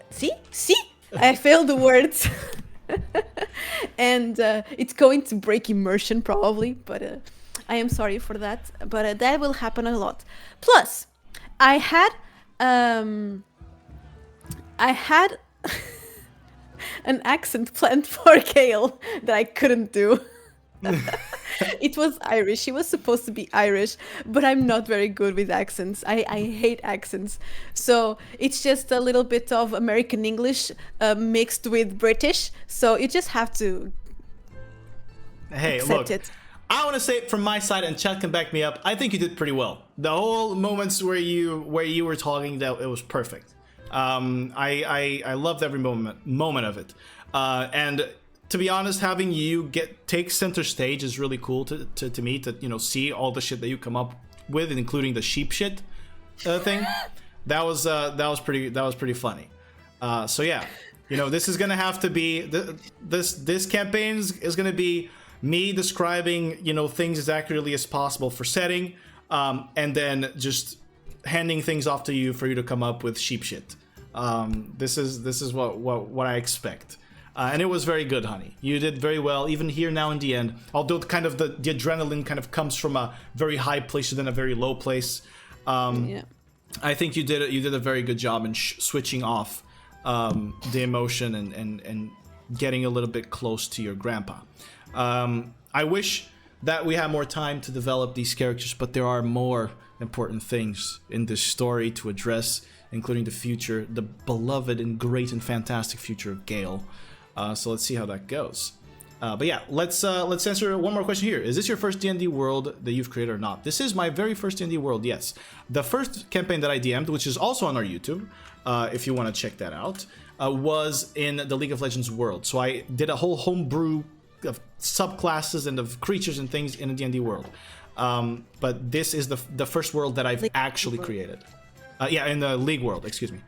Speaker 2: See, I fail the words, and it's going to break immersion probably, but. I am sorry for that, but that will happen a lot. Plus, I had an accent planned for Gael that I couldn't do. It was Irish. She was supposed to be Irish, but I'm not very good with accents. I hate accents. So it's just a little bit of American English mixed with British. So you just have to accept it.
Speaker 1: I want to say from my side, and Chad can back me up, I think you did pretty well. The whole moments where you were talking, that it was perfect. I loved every moment of it. And to be honest, having you take center stage is really cool to me, to see all the shit that you come up with, including the sheep shit thing. That was pretty funny. So yeah, this is gonna have to be this campaign is gonna be me describing, things as accurately as possible for setting, and then just handing things off to you for you to come up with sheep shit. This is what I expect, and it was very good, honey. You did very well, even here now in the end. Although kind of the adrenaline kind of comes from a very high place than a very low place. Yeah. I think you did a very good job in switching off the emotion and getting a little bit close to your grandpa. I wish that we had more time to develop these characters, but there are more important things in this story to address, including the future, the beloved and great and fantastic future of Gael. So let's see how that goes. But yeah, let's answer one more question here. Is this your first D&D world that you've created or not? This is my very first D&D world, yes. The first campaign that I DM'd, which is also on our YouTube, if you want to check that out, was in the League of Legends world. So I did a whole homebrew of subclasses and of creatures and things in a D&D world. But this is the first world that I've actually created. In the League world, excuse me.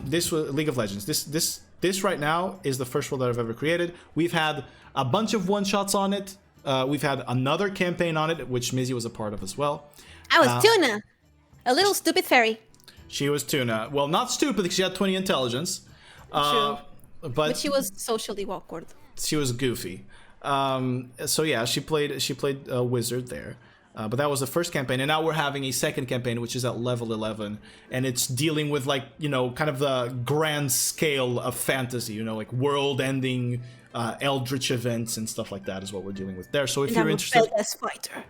Speaker 1: This was League of Legends. This right now is the first world that I've ever created. We've had a bunch of one-shots on it. We've had another campaign on it, which Mizzy was a part of as well.
Speaker 2: I was Tuna, a little stupid fairy.
Speaker 1: She was Tuna. Well, not stupid because she had 20 intelligence.
Speaker 2: True.
Speaker 1: But
Speaker 2: she was socially awkward.
Speaker 1: She was goofy. So yeah, she played a wizard there. But that was the first campaign, and now we're having a second campaign, which is at level 11, and it's dealing with kind of the grand scale of fantasy, like world-ending, eldritch events and stuff like that is what we're dealing with there. So if you're interested,
Speaker 2: I'm a badass fighter,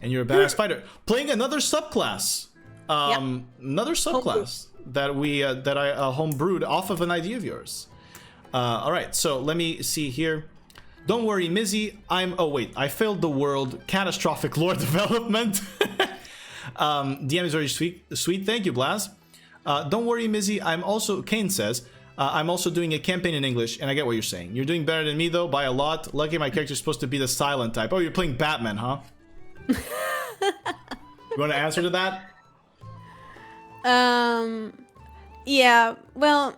Speaker 1: and you're a badass fighter, playing another subclass, that I homebrewed off of an idea of yours. All right, so let me see here. Don't worry, Mizzy, I failed the world. Catastrophic lore development. DM is very sweet. Thank you, Blaz. Don't worry, Mizzy, Kane says, I'm also doing a campaign in English, and I get what you're saying. You're doing better than me, though, by a lot. Lucky my character's supposed to be the silent type. Oh, you're playing Batman, huh? You want to answer to that?
Speaker 2: Yeah, well...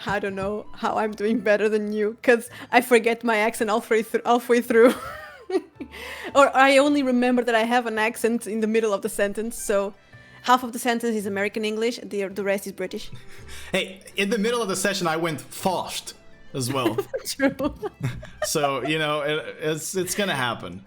Speaker 2: I don't know how I'm doing better than you, because I forget my accent halfway through. Or I only remember that I have an accent in the middle of the sentence, so half of the sentence is American English, the rest is British.
Speaker 1: Hey, in the middle of the session, I went fast as well.
Speaker 2: True.
Speaker 1: So, it's gonna happen.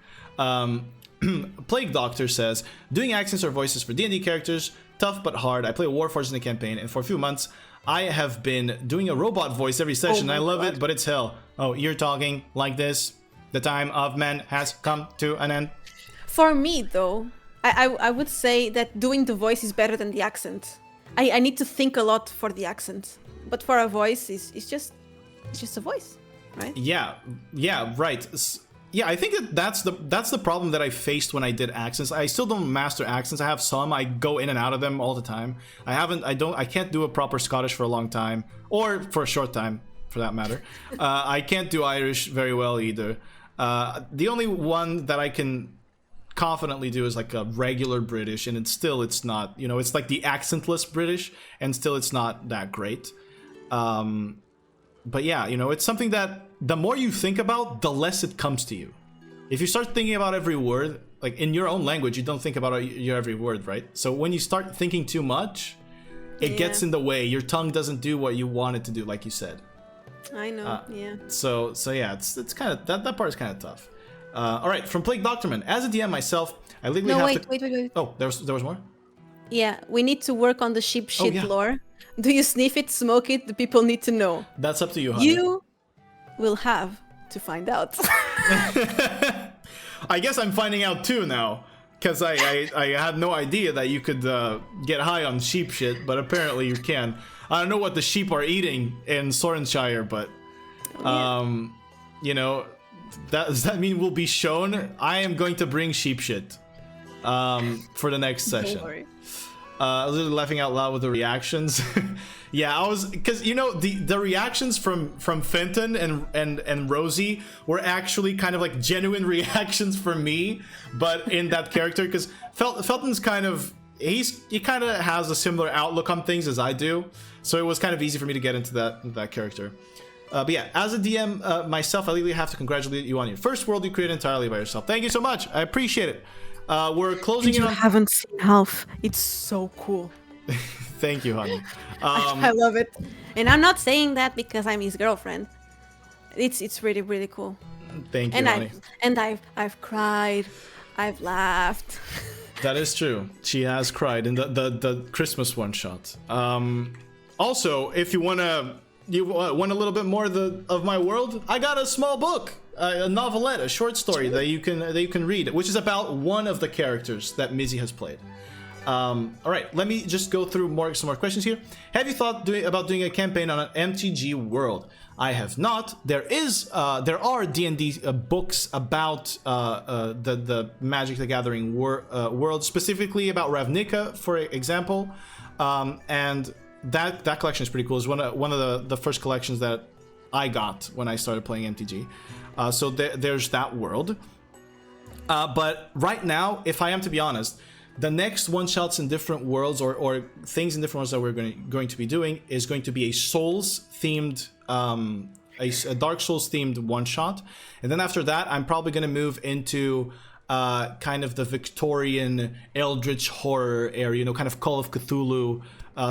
Speaker 1: Plague Doctor says, doing accents or voices for D&D characters, tough but hard. I play Warforged in the campaign, and for a few months, I have been doing a robot voice every session. I love it, but it's hell. Oh, you're talking like this. The time of men has come to an end.
Speaker 2: For me, though, I would say that doing the voice is better than the accent. I need to think a lot for the accent, but for a voice, it's just a voice, right?
Speaker 1: Yeah, right. Yeah, I think that's the problem that I faced when I did accents. I still don't master accents. I have some. I go in and out of them all the time. I can't do a proper Scottish for a long time, or for a short time, for that matter. I can't do Irish very well either. The only one that I can confidently do is like a regular British, and it's not, it's like the accentless British, and still it's not that great. But yeah, it's something that the more you think about, the less it comes to you. If you start thinking about every word, like in your own language, you don't think about your every word, right? So when you start thinking too much, it gets in the way. Your tongue doesn't do what you want it to do, like you said.
Speaker 2: I know, yeah.
Speaker 1: So yeah, it's kind of that part is kind of tough. All right, from Plague Doctorman. As a DM myself, I legally
Speaker 2: wait.
Speaker 1: Oh, there was more?
Speaker 2: Yeah, we need to work on the sheep shit lore. Do you sniff it, smoke it? The people need to know.
Speaker 1: That's up to you, honey.
Speaker 2: You will have to find out.
Speaker 1: I guess I'm finding out too now, because I had no idea that you could get high on sheep shit, but apparently you can. I don't know what the sheep are eating in Sorenshire, but does that mean we'll be shown? I am going to bring sheep shit for the next session.
Speaker 2: Don't worry.
Speaker 1: I was really laughing out loud with the reactions. Yeah, I was, because the reactions from Fenton and Rosie were actually kind of like genuine reactions for me, but in that character, because Felton's kind of he kind of has a similar outlook on things as I do, so it was kind of easy for me to get into that character. But yeah, as a DM myself, I legally have to congratulate you on your first world you created entirely by yourself. Thank you so much. I appreciate it. We're closing in on...
Speaker 2: You haven't seen half. It's so cool.
Speaker 1: Thank you, honey.
Speaker 2: I love it. And I'm not saying that because I'm his girlfriend. It's really, really cool.
Speaker 1: Thank you, honey.
Speaker 2: I've cried. I've laughed.
Speaker 1: That is true. She has cried in the Christmas one shot. Also, if you want a little bit more of my world, I got a small book. A novelette, a short story that you can read, which is about one of the characters that Mizzy has played. All right, let me just go through some more questions here. Have you thought about doing a campaign on an MTG world? I have not. There are D&D books about the Magic the Gathering world, specifically about Ravnica, for example, and that collection is pretty cool. It's one of the first collections that I got when I started playing MTG. So there's that world. But right now, if I am to be honest, the next one-shots in different worlds or things in different worlds that we're going to be doing is going to be a Souls-themed, a Dark Souls-themed one-shot. And then after that, I'm probably going to move into kind of the Victorian Eldritch horror area, kind of Call of Cthulhu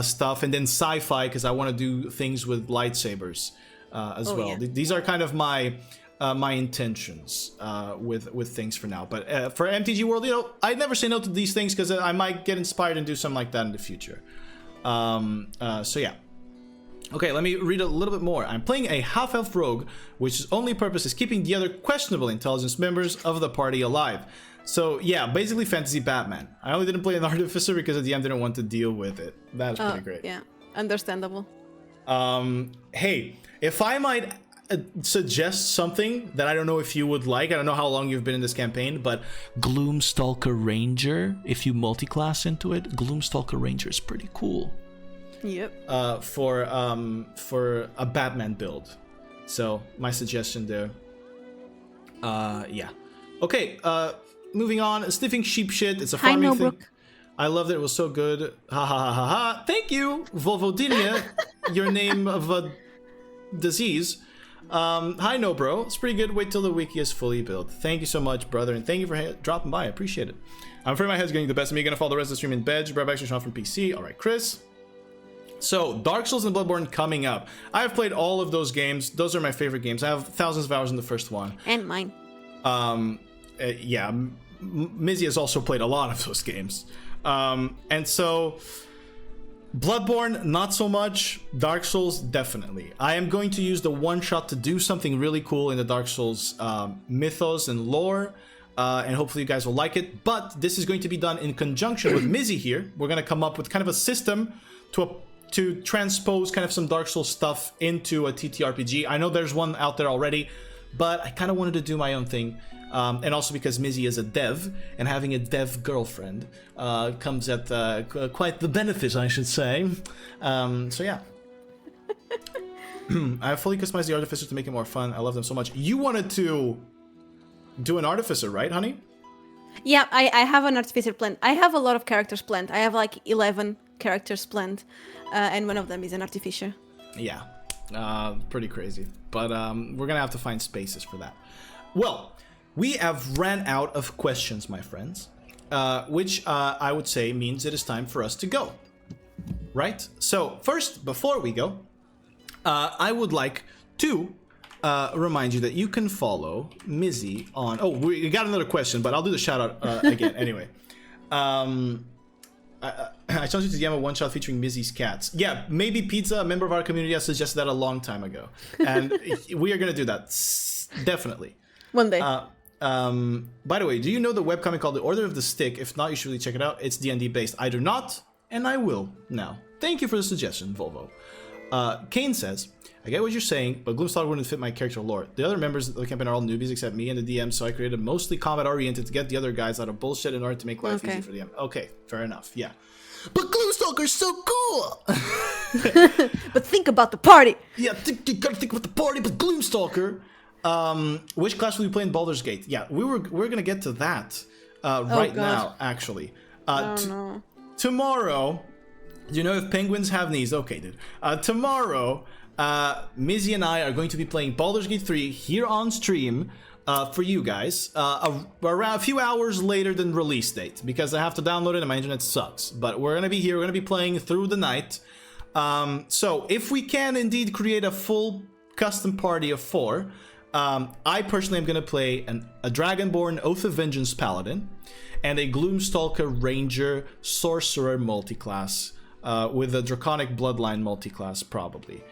Speaker 1: stuff. And then sci-fi, because I want to do things with lightsabers as well. Yeah. These are kind of my intentions with things for now, but for MTG World, I never say no to these things because I might get inspired and do something like that in the future. So yeah. Okay, let me read a little bit more. I'm playing a half-elf rogue, which his only purpose is keeping the other questionable intelligence members of the party alive. So yeah, basically fantasy Batman. I only didn't play an artificer because the DM didn't want to deal with it. That's pretty great.
Speaker 2: Yeah, understandable.
Speaker 1: Hey, if I might suggest something that I don't know if you would like. I don't know how long you've been in this campaign, but Gloomstalker Ranger, if you multi-class into it, Gloomstalker Ranger is pretty cool.
Speaker 2: Yep.
Speaker 1: For a Batman build. So my suggestion there. Yeah. Okay, moving on. Sniffing sheep shit. It's a farming thing. I loved it. It was so good. Ha ha ha ha ha. Thank you, Volvodinia. Your name of a disease. Hi, no bro. It's pretty good. Wait till the wiki is fully built. Thank you so much, brother, and thank you for dropping by. I appreciate it. I'm afraid my head's getting the best of me. Gonna follow the rest of the stream in bed. Grab extra shot from PC. All right, Chris. So, Dark Souls and Bloodborne coming up. I've played all of those games. Those are my favorite games. I have thousands of hours in the first one.
Speaker 2: And mine.
Speaker 1: Yeah, Mizzy has also played a lot of those games. And so, Bloodborne, not so much. Dark Souls, definitely. I am going to use the one-shot to do something really cool in the Dark Souls mythos and lore. And hopefully you guys will like it. But this is going to be done in conjunction with Mizzy here. We're going to come up with kind of a system to transpose kind of some Dark Souls stuff into a TTRPG. I know there's one out there already, but I kind of wanted to do my own thing. And also because Mizzy is a dev, and having a dev girlfriend comes at quite the benefit, I should say. So yeah. I have fully customized the Artificer to make it more fun. I love them so much. You wanted to do an Artificer, right, honey?
Speaker 2: Yeah, I have an Artificer planned. I have a lot of characters planned. I have like 11 characters planned, and one of them is an Artificer.
Speaker 1: Yeah, pretty crazy. But we're gonna have to find spaces for that. Well, we have ran out of questions, my friends, which I would say means it is time for us to go. Right? So first, before we go, I would like to remind you that you can follow Mizzy on... Oh, we got another question, but I'll do the shout out again anyway. I challenged you to DM a one-shot featuring Mizzy's cats. Yeah, maybe Pizza, a member of our community, has suggested that a long time ago. And we are going to do that. Definitely.
Speaker 2: One day.
Speaker 1: By the way, do you know the webcomic called The Order of the Stick? If not, you should really check it out. It's D&D based. I do not, and I will now. Thank you for the suggestion, Volvo. Kane says, I get what you're saying, but Gloomstalker wouldn't fit my character lore. The other members of the campaign are all newbies except me and the DM, so I created mostly combat-oriented to get the other guys out of bullshit in order to make life easy for the DM. Okay, fair enough, yeah. But Gloomstalker's so cool!
Speaker 2: But think about the party!
Speaker 1: Yeah, you gotta think about the party, but Gloomstalker... which class will you play in Baldur's Gate? Yeah, we're gonna get to that right now, actually.
Speaker 2: No.
Speaker 1: Tomorrow, do you know if penguins have knees? Okay, dude. Tomorrow, Mizzy and I are going to be playing Baldur's Gate 3 here on stream for you guys around a few hours later than release date, because I have to download it and my internet sucks. But we're gonna be here, we're gonna be playing through the night. So if we can indeed create a full custom party of 4, I personally am going to play a Dragonborn Oath of Vengeance Paladin and a Gloomstalker Ranger Sorcerer multiclass with a Draconic Bloodline multiclass, probably.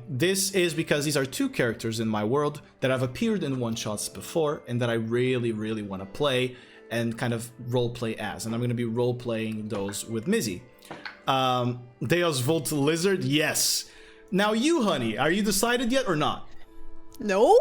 Speaker 1: This is because these are 2 characters in my world that have appeared in one-shots before and that I really, really want to play and kind of roleplay as. And I'm going to be role-playing those with Mizzy. Deus Vult Lizard, yes. Now you, honey, are you decided yet or not?
Speaker 2: No?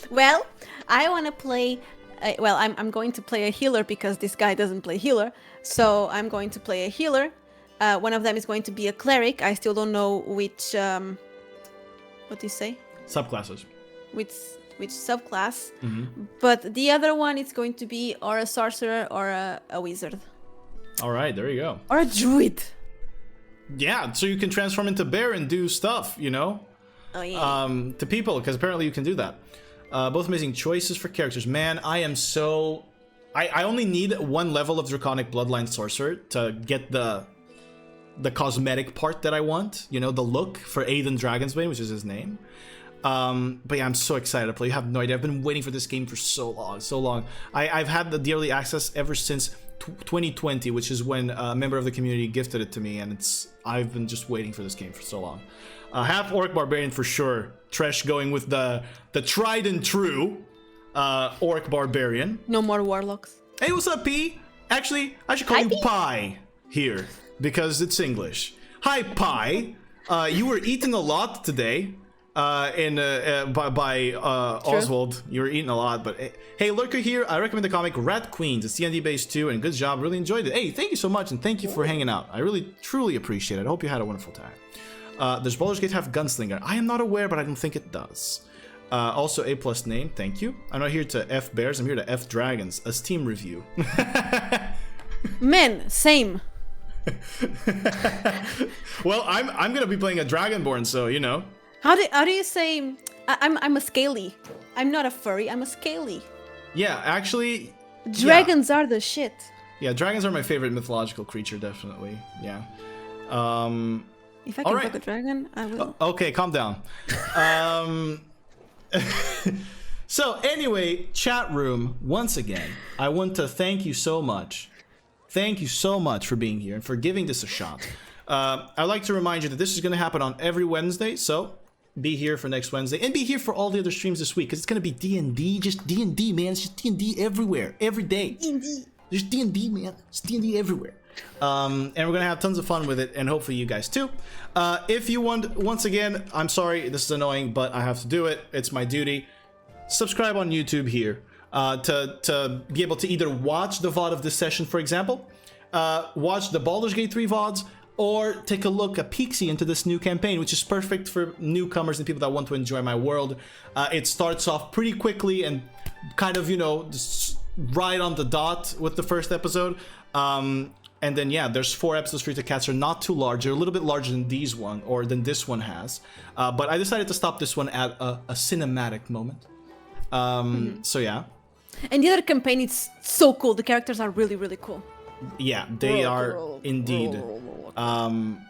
Speaker 2: Well, I want to play... I'm going to play a healer because this guy doesn't play healer. So I'm going to play a healer. One of them is going to be a cleric. I still don't know which... what do you say?
Speaker 1: Subclasses.
Speaker 2: Which subclass. Mm-hmm. But the other one is going to be or a sorcerer or a wizard.
Speaker 1: All right, there you go.
Speaker 2: Or a druid.
Speaker 1: Yeah, so you can transform into bear and do stuff, you know?
Speaker 2: Oh, yeah.
Speaker 1: To people, because apparently you can do that. Both amazing choices for characters. Man, I am so... I only need 1 level of Draconic Bloodline Sorcerer to get the cosmetic part that I want. You know, the look for Aiden Dragonsbane, which is his name. But yeah, I'm so excited to play. You have no idea. I've been waiting for this game for so long. I've had the early access ever since 2020, which is when a member of the community gifted it to me, and I've been just waiting for this game for so long. Half Orc Barbarian for sure. Tresh going with the tried and true Orc Barbarian.
Speaker 2: No more warlocks.
Speaker 1: Hey, what's up, P? Actually, I should call you Pie here because it's English. Hi, Pie. You were eating a lot today. By Oswald. You were eating a lot, but hey, Lurker here. I recommend the comic Rat Queens. It's D&D based too, and good job. Really enjoyed it. Hey, thank you so much, and thank you for hanging out. I really, truly appreciate it. I hope you had a wonderful time. Does Baldur's Gate have Gunslinger? I am not aware, but I don't think it does. Also, A+ name. Thank you. I'm not here to F bears. I'm here to F dragons. A Steam review.
Speaker 2: Men, same.
Speaker 1: Well, I'm gonna be playing a Dragonborn, so you know.
Speaker 2: How do you say? I'm a scaly. I'm not a furry. I'm a scaly.
Speaker 1: Yeah, actually.
Speaker 2: Dragons are the shit.
Speaker 1: Yeah, dragons are my favorite mythological creature, definitely. Yeah.
Speaker 2: If I can
Speaker 1: Alright.
Speaker 2: fuck a dragon, I will.
Speaker 1: Okay, calm down. So anyway, chat room, once again, I want to thank you so much. Thank you so much for being here and for giving this a shot. I'd like to remind you that this is going to happen on every Wednesday, so be here for next Wednesday and be here for all the other streams this week because it's going to be D&D, just D&D, man. It's just D&D everywhere, every day. D&D. There's D&D, man. It's D&D everywhere. And we're gonna have tons of fun with it, and hopefully you guys too. If you want, once again, I'm sorry, this is annoying, but I have to do it. It's my duty. Subscribe on YouTube here to be able to either watch the VOD of this session, for example, watch the Baldur's Gate 3 VODs, or take a look, a peeksy into this new campaign, which is perfect for newcomers and people that want to enjoy my world. It starts off pretty quickly and kind of, you know, just right on the dot with the first episode. And then, yeah, there's 4 episodes for you to catch. They're not too large. They're a little bit larger than than this one has. But I decided to stop this one at a cinematic moment. So, yeah.
Speaker 2: And the other campaign is so cool. The characters are really, really cool.
Speaker 1: Yeah, they are indeed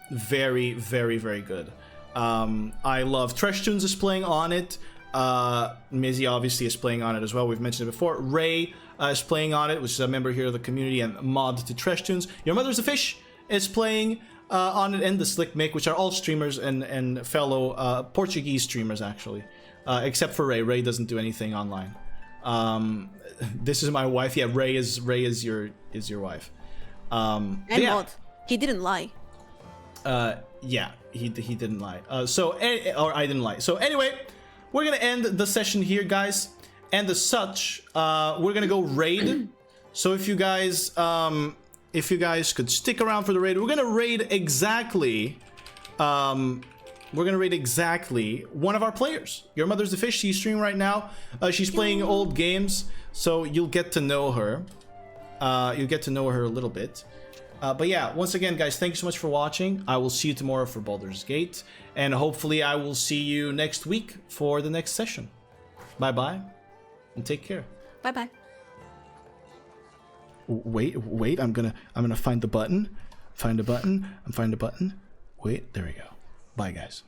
Speaker 1: very, very, very good. I love Tresh Tunes is playing on it. Mizzy obviously is playing on it as well. We've mentioned it before. Ray is playing on it, which is a member here of the community and mod to Tresh Tunes. Your Mother's a Fish is playing on it, and the Slick Mick, which are all streamers and fellow Portuguese streamers actually, except for Ray. Ray doesn't do anything online. This is my wife. Yeah, Ray is your wife.
Speaker 2: And
Speaker 1: yeah.
Speaker 2: mod. He didn't lie.
Speaker 1: Yeah, he didn't lie. Or I didn't lie. So anyway, we're gonna end the session here, guys. And as such, we're gonna go raid. So if you guys could stick around for the raid, we're gonna raid exactly. We're gonna raid exactly one of our players. Your Mother's the Fish. She's streaming right now. She's playing old games, so you'll get to know her. You'll get to know her a little bit. But yeah, once again, guys, thank you so much for watching. I will see you tomorrow for Baldur's Gate, and hopefully I will see you next week for the next session. Bye bye, and take care.
Speaker 2: Bye bye.
Speaker 1: Wait, I'm gonna find the button. Find a button. I'm find a button. Wait, there we go. Bye, guys.